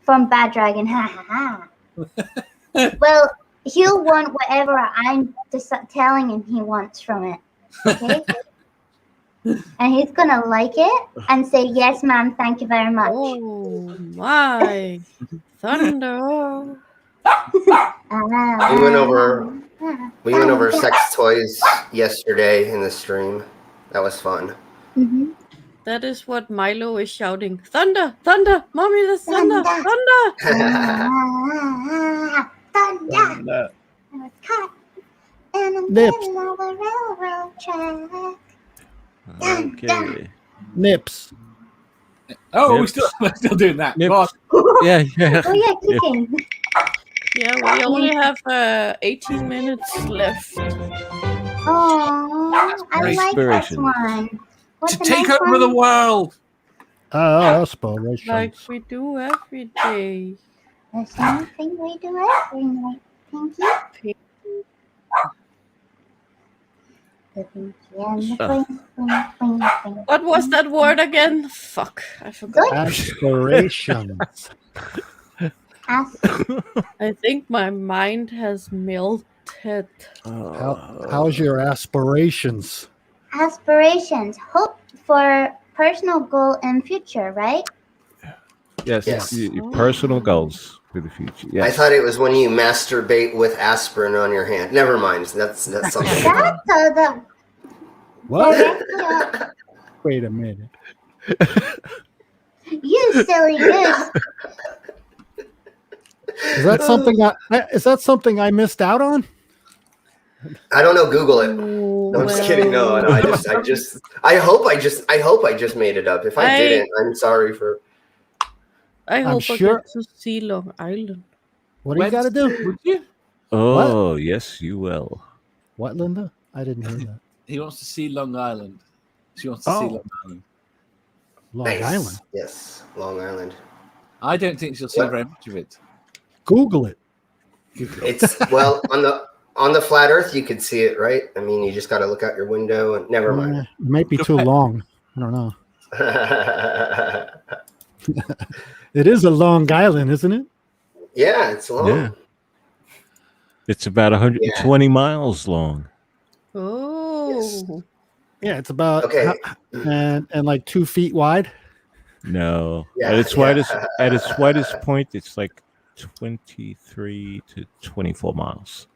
[SPEAKER 4] From Bad Dragon, ha ha ha. Well, he'll want whatever I'm telling him he wants from it. Okay? And he's gonna like it and say, "Yes, ma'am, thank you very much."
[SPEAKER 3] Oh my thunder!
[SPEAKER 7] We went over sex toys yesterday in the stream. That was fun.
[SPEAKER 4] Mm-hmm.
[SPEAKER 3] That is what Milo is shouting. Thunder! Thunder! Mommy, there's thunder! Thunder!
[SPEAKER 4] Thunder! I was caught in the middle of a railroad track.
[SPEAKER 1] Okay.
[SPEAKER 2] Nips.
[SPEAKER 5] Oh,
[SPEAKER 1] Nips.
[SPEAKER 5] we're still doing that.
[SPEAKER 1] Nips.
[SPEAKER 5] Go on.
[SPEAKER 1] Yeah.
[SPEAKER 4] Oh yeah, kicking.
[SPEAKER 3] Yeah, we only have 18 minutes left.
[SPEAKER 4] Oh, I like this
[SPEAKER 1] Inspiration.
[SPEAKER 4] one. What's
[SPEAKER 5] To
[SPEAKER 4] the
[SPEAKER 5] take
[SPEAKER 4] next
[SPEAKER 5] over
[SPEAKER 4] one?
[SPEAKER 5] the world.
[SPEAKER 2] Aspirations.
[SPEAKER 3] Like we do every day.
[SPEAKER 4] The same thing we do every night. Pinky. The pinky and the swing.
[SPEAKER 3] What was that word again? Fuck, I forgot.
[SPEAKER 2] Aspirations.
[SPEAKER 3] I think my mind has melted.
[SPEAKER 2] How's your aspirations?
[SPEAKER 4] Aspirations. Hope for personal goal in future, right?
[SPEAKER 1] Yes.
[SPEAKER 7] Yes.
[SPEAKER 1] Your personal goals for the future. Yes.
[SPEAKER 7] I thought it was when you masturbate with aspirin on your hand. Never mind. That's something.
[SPEAKER 4] That's the
[SPEAKER 2] What? Wait a minute.
[SPEAKER 4] you silly goose.
[SPEAKER 2] Is that something I missed out on?
[SPEAKER 7] I don't know. Google it.
[SPEAKER 3] Oh,
[SPEAKER 7] No, I'm just kidding. No, I hope I just made it up. If I didn't, I'm sorry for.
[SPEAKER 3] I hope
[SPEAKER 2] sure-
[SPEAKER 3] I get to see Long Island.
[SPEAKER 2] What do you got to do?
[SPEAKER 5] Would you?
[SPEAKER 1] Oh, yes, you will.
[SPEAKER 2] What, Linda? I didn't hear that.
[SPEAKER 5] He wants to see Long Island. She wants to see Long Island.
[SPEAKER 2] Long
[SPEAKER 7] Nice.
[SPEAKER 2] Island.
[SPEAKER 7] Yes, Long Island.
[SPEAKER 5] I don't think she'll see
[SPEAKER 7] What?
[SPEAKER 5] very much of it.
[SPEAKER 2] Google it.
[SPEAKER 7] It's well on the flat Earth. You could see it, right? I mean, you just got to look out your window and never mind.
[SPEAKER 2] It might be too long. I don't know. It is a Long Island, isn't it?
[SPEAKER 7] Yeah, it's long.
[SPEAKER 1] Yeah. It's about 120 miles long.
[SPEAKER 3] Oh,
[SPEAKER 2] Yeah, it's about
[SPEAKER 7] Okay.
[SPEAKER 2] and like 2 feet wide.
[SPEAKER 1] No.
[SPEAKER 7] Yeah,
[SPEAKER 1] at its
[SPEAKER 7] yeah.
[SPEAKER 1] widest point, it's like 23 to 24 miles.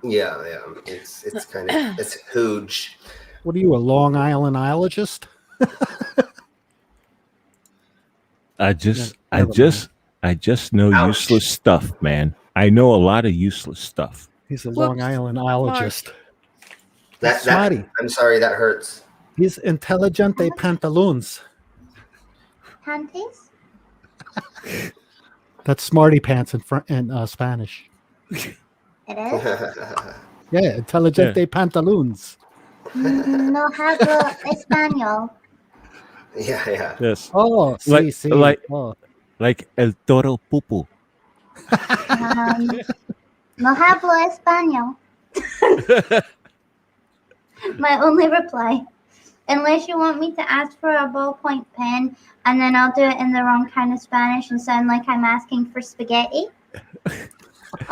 [SPEAKER 7] Yeah. It's kind of it's huge.
[SPEAKER 2] What are you, a Long Islandologist?
[SPEAKER 1] I just
[SPEAKER 2] never
[SPEAKER 1] know
[SPEAKER 7] Ouch.
[SPEAKER 1] useless stuff, man. I know a lot of useless stuff.
[SPEAKER 2] He's a
[SPEAKER 3] Whoops.
[SPEAKER 2] Long Islandologist.
[SPEAKER 7] That
[SPEAKER 2] Smarty.
[SPEAKER 7] I'm sorry, that hurts.
[SPEAKER 2] He's intelligente pantaloons.
[SPEAKER 4] Panties?
[SPEAKER 2] That's smarty pants in Spanish.
[SPEAKER 4] It is?
[SPEAKER 2] Yeah, intelligente pantaloons.
[SPEAKER 4] No hablo español.
[SPEAKER 7] yeah.
[SPEAKER 1] Yes.
[SPEAKER 2] Oh,
[SPEAKER 1] Like-
[SPEAKER 2] sí.
[SPEAKER 1] like-
[SPEAKER 2] Oh.
[SPEAKER 1] Like el toro pupu.
[SPEAKER 4] No hablo español. My only reply. Unless you want me to ask for a ballpoint pen, and then I'll do it in the wrong kind of Spanish and sound like I'm asking for spaghetti.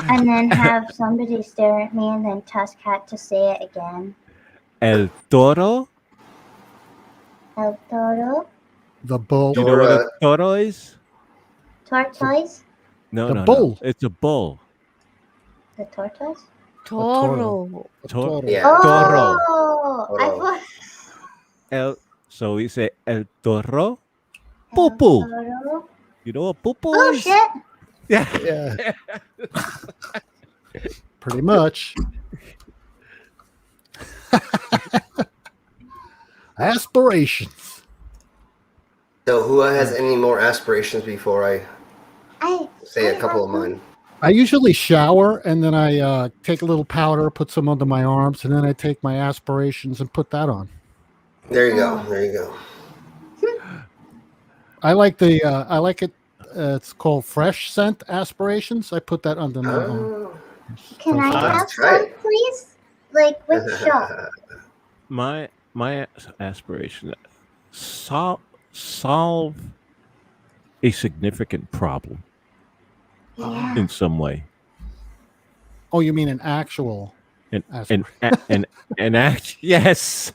[SPEAKER 4] And then have somebody stare at me and then Tusk had to say it again.
[SPEAKER 1] El toro.
[SPEAKER 4] El toro.
[SPEAKER 2] The bull.
[SPEAKER 1] You know what a toro is?
[SPEAKER 4] Tortoise.
[SPEAKER 1] No,
[SPEAKER 2] The
[SPEAKER 1] no,
[SPEAKER 2] bull.
[SPEAKER 1] no. It's a bull.
[SPEAKER 4] The tortoise?
[SPEAKER 3] Toro.
[SPEAKER 2] Toro.
[SPEAKER 7] Yeah.
[SPEAKER 1] Toro.
[SPEAKER 4] Oh, I thought
[SPEAKER 1] So we say el toro.
[SPEAKER 4] El
[SPEAKER 1] Poo-poo.
[SPEAKER 4] toro.
[SPEAKER 1] You know what poo-poo
[SPEAKER 4] Oh,
[SPEAKER 1] is?
[SPEAKER 4] shit.
[SPEAKER 1] Yeah.
[SPEAKER 2] Yeah. Pretty much. Aspirations.
[SPEAKER 7] So who has any more aspirations before I say a couple of mine?
[SPEAKER 2] I usually shower and then I take a little powder, put some under my arms, and then I take my aspirations and put that on.
[SPEAKER 7] There you go. There you go.
[SPEAKER 2] I like it. It's called Fresh Scent Aspirations. I put that under my arm.
[SPEAKER 7] Oh.
[SPEAKER 4] Can I have
[SPEAKER 7] Let's try
[SPEAKER 4] some,
[SPEAKER 7] it.
[SPEAKER 4] please? Like, which shop?
[SPEAKER 1] My aspiration: solve a significant problem
[SPEAKER 4] Yeah.
[SPEAKER 1] in some way.
[SPEAKER 2] Oh, you mean an actual?
[SPEAKER 1] And
[SPEAKER 2] Aspiration.
[SPEAKER 1] and act. Yes.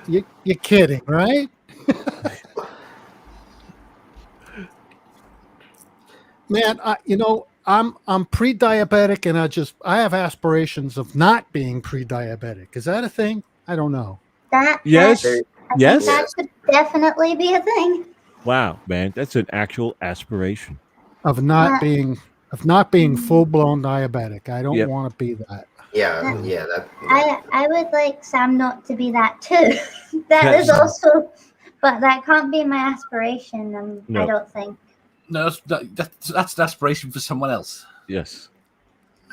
[SPEAKER 2] You're kidding, right? Man, I'm pre-diabetic, and I have aspirations of not being pre-diabetic. Is that a thing? I don't know.
[SPEAKER 1] Yes.
[SPEAKER 4] I think
[SPEAKER 1] Yes.
[SPEAKER 4] that could definitely be a thing.
[SPEAKER 1] Wow, man, that's an actual aspiration.
[SPEAKER 2] Of not being full-blown diabetic. I don't
[SPEAKER 1] Yep.
[SPEAKER 2] want to be that.
[SPEAKER 7] Yeah.
[SPEAKER 4] I would like Sam not to be that too. That is
[SPEAKER 1] That's-
[SPEAKER 4] also, but that can't be my aspiration. I
[SPEAKER 1] No.
[SPEAKER 4] don't think.
[SPEAKER 5] No, that's an aspiration for someone else.
[SPEAKER 1] Yes.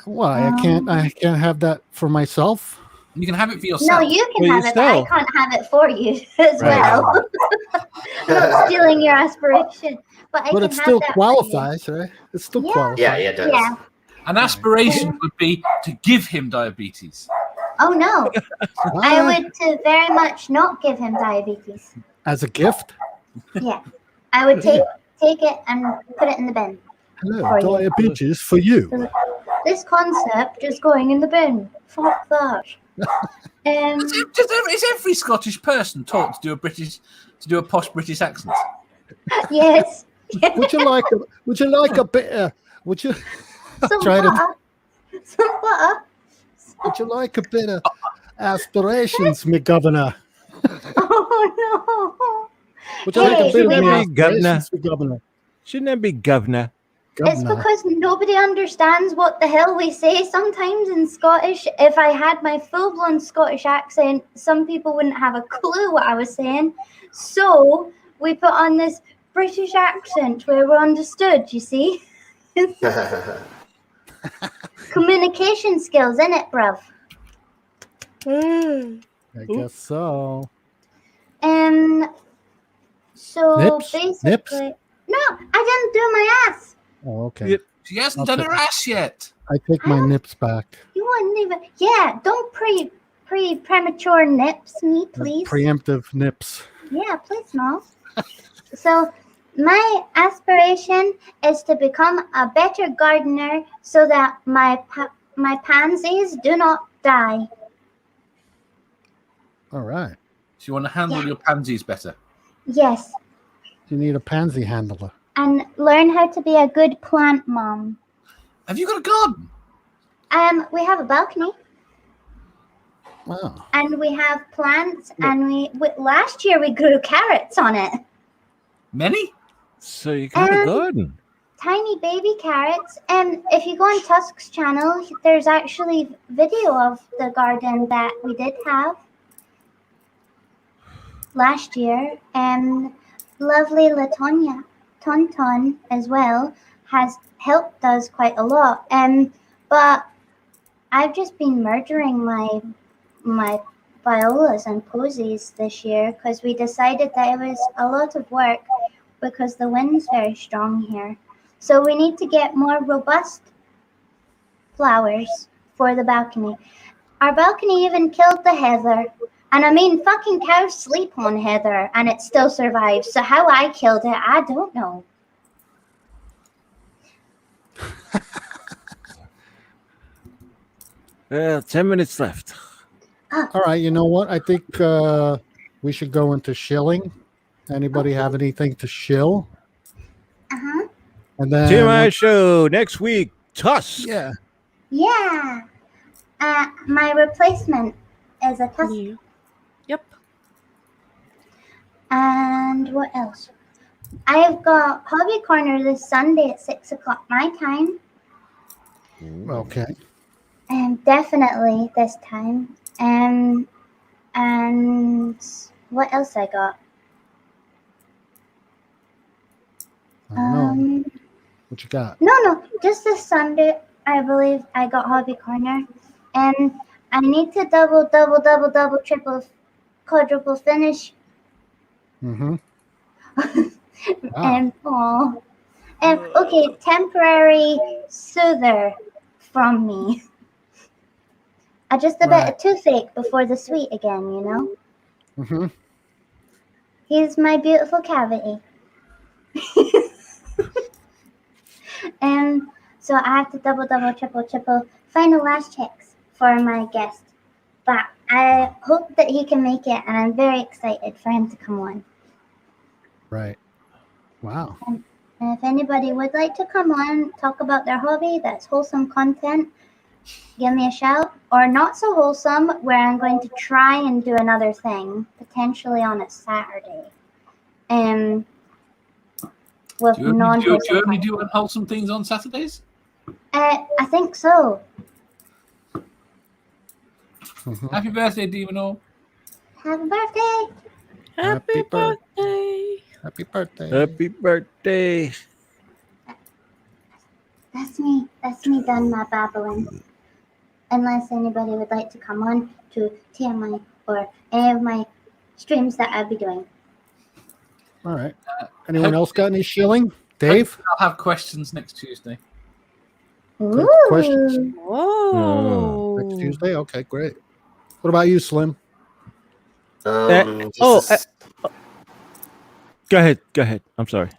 [SPEAKER 2] Why? I can't have that for myself.
[SPEAKER 5] You can have it for yourself.
[SPEAKER 4] No, you can
[SPEAKER 1] For
[SPEAKER 4] have it, but I
[SPEAKER 1] yourself.
[SPEAKER 4] can't have it for you as
[SPEAKER 1] Right.
[SPEAKER 4] well. I'm not stealing your aspiration, but I
[SPEAKER 2] But
[SPEAKER 4] can
[SPEAKER 2] it
[SPEAKER 4] have
[SPEAKER 2] still
[SPEAKER 4] that for
[SPEAKER 2] qualifies, right? It still
[SPEAKER 4] Yeah.
[SPEAKER 2] qualifies.
[SPEAKER 7] Yeah, it
[SPEAKER 4] you.
[SPEAKER 7] does.
[SPEAKER 4] Yeah.
[SPEAKER 5] An aspiration would be to give him diabetes.
[SPEAKER 4] Oh no,
[SPEAKER 2] Ah,
[SPEAKER 4] I would to very much not give him diabetes.
[SPEAKER 2] as a gift.
[SPEAKER 4] Yeah, I would take it and put it in the bin.
[SPEAKER 2] Hello,
[SPEAKER 4] For you.
[SPEAKER 2] diabetes for you.
[SPEAKER 4] This concept is going in the bin. Fuck that.
[SPEAKER 5] Is every Scottish person taught to do a posh British accent?
[SPEAKER 4] Yes.
[SPEAKER 2] Would you like a bit? Would you
[SPEAKER 4] Some
[SPEAKER 2] try to?
[SPEAKER 4] butter. Some butter.
[SPEAKER 2] Would you like a bit of aspirations, me governor?
[SPEAKER 4] Oh no.
[SPEAKER 2] Would you like
[SPEAKER 4] Hey,
[SPEAKER 2] a bit of
[SPEAKER 1] shouldn't
[SPEAKER 2] me
[SPEAKER 1] that be governor?
[SPEAKER 2] aspirations, me governor?
[SPEAKER 1] Shouldn't that be governor?
[SPEAKER 4] It's
[SPEAKER 2] Governor.
[SPEAKER 4] because nobody understands what the hell we say sometimes in Scottish. If I had my full-blown Scottish accent, some people wouldn't have a clue what I was saying. So we put on this British accent where we're understood, you see? Communication skills, innit, bruv?
[SPEAKER 2] I guess so.
[SPEAKER 4] So
[SPEAKER 2] Nips?
[SPEAKER 4] basically,
[SPEAKER 2] Nips?
[SPEAKER 4] no, I didn't do my ass.
[SPEAKER 2] Oh, okay.
[SPEAKER 1] Yep.
[SPEAKER 5] She hasn't done her ass yet.
[SPEAKER 2] I take my nips back.
[SPEAKER 4] You wouldn't even. Yeah, don't premature nips me, please.
[SPEAKER 2] Preemptive nips.
[SPEAKER 4] Yeah, please no. So my aspiration is to become a better gardener so that my pansies do not die.
[SPEAKER 2] All right.
[SPEAKER 5] So you want to handle your pansies better.
[SPEAKER 4] Yes,
[SPEAKER 2] You need a pansy handler.
[SPEAKER 4] and learn how to be a good plant mom.
[SPEAKER 5] Have you got a garden?
[SPEAKER 4] We have a balcony
[SPEAKER 2] Wow.
[SPEAKER 4] and we have plants, and we last year we grew carrots on it.
[SPEAKER 5] Many?
[SPEAKER 1] So you got a garden.
[SPEAKER 4] Tiny baby carrots. And if you go on Tusk's channel, there's actually video of the garden that we did have last year. And lovely Latonia Tonton as well has helped us quite a lot. But I've just been murdering my violas and posies this year because we decided that it was a lot of work because the wind's very strong here. So we need to get more robust flowers for the balcony. Our balcony even killed the heather. And I mean, fucking cows sleep on heather, and it still survives. So how I killed it, I don't know.
[SPEAKER 1] Well, 10 minutes left.
[SPEAKER 2] All right, you know what? I think we should go into shilling. Anybody have anything to shill?
[SPEAKER 4] Uh-huh.
[SPEAKER 2] And then
[SPEAKER 1] Tmi Show next week. Tusk.
[SPEAKER 2] Yeah.
[SPEAKER 4] Yeah. My replacement is a tusk.
[SPEAKER 3] Yeah. Yep.
[SPEAKER 4] And what else? I've got Hobby Corner this Sunday at 6 o'clock my time.
[SPEAKER 2] Okay.
[SPEAKER 4] Definitely this time. And what else I got?
[SPEAKER 2] I don't know. What you got?
[SPEAKER 4] No, just this Sunday, I believe I got Hobby Corner. And I need to double, triple, quadruple finish.
[SPEAKER 2] Mm-hmm. Wow.
[SPEAKER 4] And okay, temporary soother from me. I just a bit of toothache before the sweet again, you know?
[SPEAKER 2] Mm-hmm.
[SPEAKER 4] He's my beautiful cavity. And so I have to double, triple, final last checks for my guest. But I hope that he can make it, and I'm very excited for him to come on.
[SPEAKER 2] Right. Wow.
[SPEAKER 4] And if anybody would like to come on, talk about their hobby, that's wholesome content, give me a shout. Or not so wholesome, where I'm going to try and do another thing, potentially on a Saturday. With
[SPEAKER 5] Do you
[SPEAKER 4] non-wholesome
[SPEAKER 5] only do
[SPEAKER 4] content.
[SPEAKER 5] unwholesome things on Saturdays?
[SPEAKER 4] I think so.
[SPEAKER 2] Mm-hmm.
[SPEAKER 5] Happy birthday, Demon.
[SPEAKER 4] Happy birthday!
[SPEAKER 3] Happy
[SPEAKER 2] Happy
[SPEAKER 3] birthday.
[SPEAKER 2] Happy birthday.
[SPEAKER 1] Happy birthday.
[SPEAKER 4] That's me done my babbling. Unless anybody would like to come on to TMI or any of my streams that I'll be doing.
[SPEAKER 2] All right. Anyone else got any shilling? Dave?
[SPEAKER 5] I'll have questions next Tuesday.
[SPEAKER 2] Good questions.
[SPEAKER 3] Whoa.
[SPEAKER 2] Next Tuesday? Okay, great. What about you, Slim?
[SPEAKER 7] Just
[SPEAKER 1] Go ahead. I'm sorry.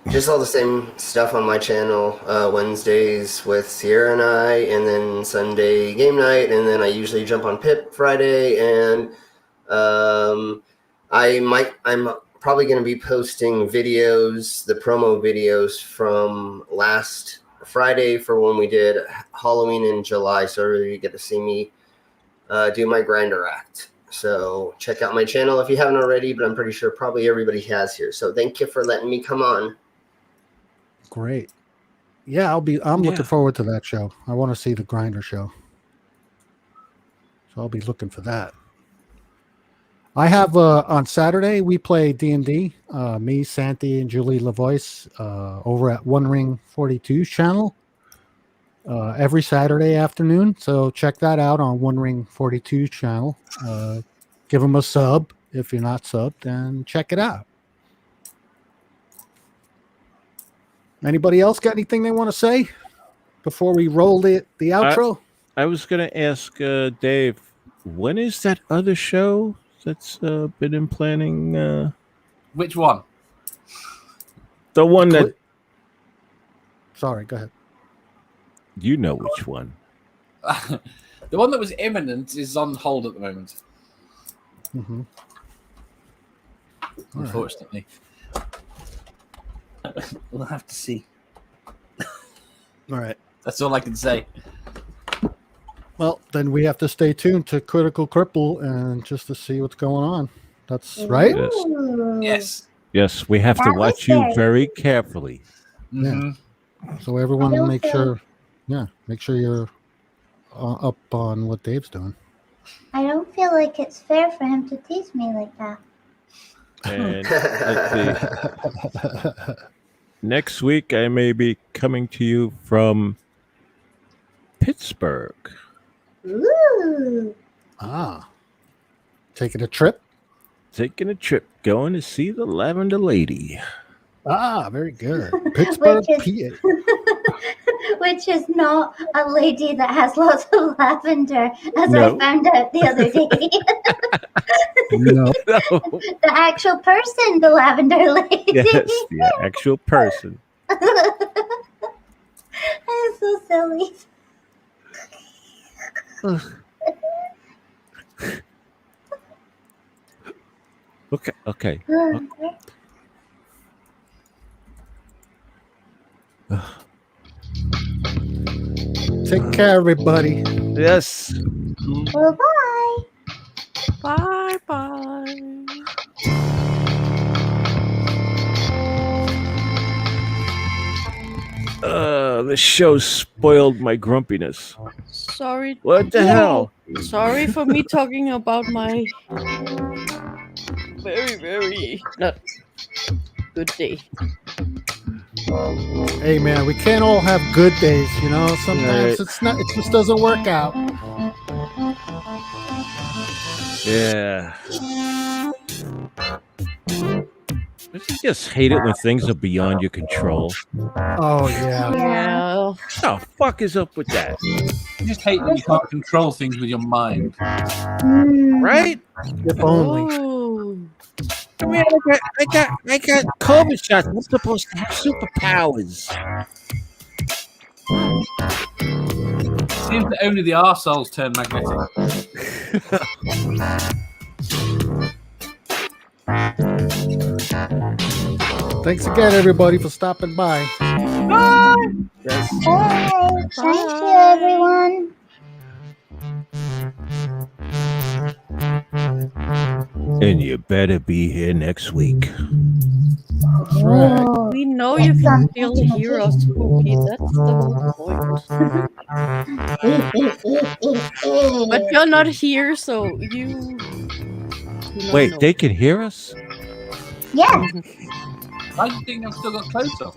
[SPEAKER 7] just all the same stuff on my channel. Wednesdays with Sierra and I, and then Sunday game night, and then I usually jump on Pip Friday, and I'm probably going to be posting videos, the promo videos from last Friday for when we did Halloween in July, so you get to see me do my grinder act. So check out my channel if you haven't already, but I'm pretty sure probably everybody has here. So thank you for letting me come on.
[SPEAKER 2] Great. Yeah, I'm looking forward to that show. I want to see the grinder show. So I'll be looking for that. I have on Saturday we play D&D. Me, Santi, and Julie LaVoice over at One Ring 42's channel every Saturday afternoon. So check that out on One Ring 42's channel. Give them a sub if you're not subbed, and check it out. Anybody else got anything they want to say before we roll the outro?
[SPEAKER 1] I was going to ask Dave, when is that other show that's been in planning?
[SPEAKER 5] Which one?
[SPEAKER 1] The one that...
[SPEAKER 2] Sorry, go ahead.
[SPEAKER 1] You know which one.
[SPEAKER 5] The one that was imminent is on hold at the moment.
[SPEAKER 2] Mm-hmm.
[SPEAKER 5] Unfortunately. We'll have to see.
[SPEAKER 2] All right.
[SPEAKER 5] That's all I can say.
[SPEAKER 2] Well, then we have to stay tuned to Critical Cripple and just to see what's going on. That's right.
[SPEAKER 1] Yes.
[SPEAKER 4] Ooh.
[SPEAKER 1] Yes, we have to
[SPEAKER 4] That was
[SPEAKER 1] watch you
[SPEAKER 4] scary.
[SPEAKER 1] very carefully.
[SPEAKER 5] Mhm.
[SPEAKER 2] So everyone
[SPEAKER 4] I don't
[SPEAKER 2] make
[SPEAKER 4] feel-
[SPEAKER 2] sure you're up on what Dave's doing.
[SPEAKER 4] I don't feel like it's fair for him to tease me like that.
[SPEAKER 1] And let's see. Next week, I may be coming to you from Pittsburgh.
[SPEAKER 4] Ooh.
[SPEAKER 2] Taking a trip.
[SPEAKER 1] Taking a trip, going to see the Lavender Lady.
[SPEAKER 2] Very good. Pittsburgh,
[SPEAKER 4] Which
[SPEAKER 2] PA.
[SPEAKER 4] which is not a lady that has lots of lavender, as
[SPEAKER 1] No.
[SPEAKER 4] I found out the other day.
[SPEAKER 2] No.
[SPEAKER 1] No.
[SPEAKER 4] The actual person, the lavender lady.
[SPEAKER 1] Yes, the actual person.
[SPEAKER 4] I'm so silly.
[SPEAKER 1] Okay.
[SPEAKER 2] Take care, everybody.
[SPEAKER 1] Yes.
[SPEAKER 4] Well, bye.
[SPEAKER 3] Bye bye.
[SPEAKER 1] The show spoiled my grumpiness.
[SPEAKER 3] Sorry.
[SPEAKER 1] What the hell?
[SPEAKER 3] Sorry for me talking about my very, very not good day.
[SPEAKER 2] Hey, man, we can't all have good days, you know. Sometimes
[SPEAKER 1] Right.
[SPEAKER 2] it's not. It just doesn't work out.
[SPEAKER 1] Yeah. Don't you just hate it when things are beyond your control?
[SPEAKER 2] Oh yeah.
[SPEAKER 3] Yeah.
[SPEAKER 1] What the fuck is up with that?
[SPEAKER 5] You just hate that you can't control things with your mind.
[SPEAKER 1] Right?
[SPEAKER 2] If only.
[SPEAKER 3] Oh.
[SPEAKER 1] I mean, I got COVID shots. I'm supposed to have superpowers.
[SPEAKER 5] Seems that only the arseholes turn magnetic.
[SPEAKER 2] Thanks again, everybody, for stopping by.
[SPEAKER 1] Yes.
[SPEAKER 4] Bye. Thank you, everyone.
[SPEAKER 1] And you better be here next week.
[SPEAKER 2] That's right.
[SPEAKER 4] Oh,
[SPEAKER 3] We know you can still hear us, Spooky. That's the whole point. But you're not here, so you.
[SPEAKER 1] Wait, they can hear us?
[SPEAKER 4] yeah.
[SPEAKER 5] Why do you think I've still got clothes on?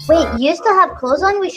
[SPEAKER 4] Wait, you still have clothes on? We should have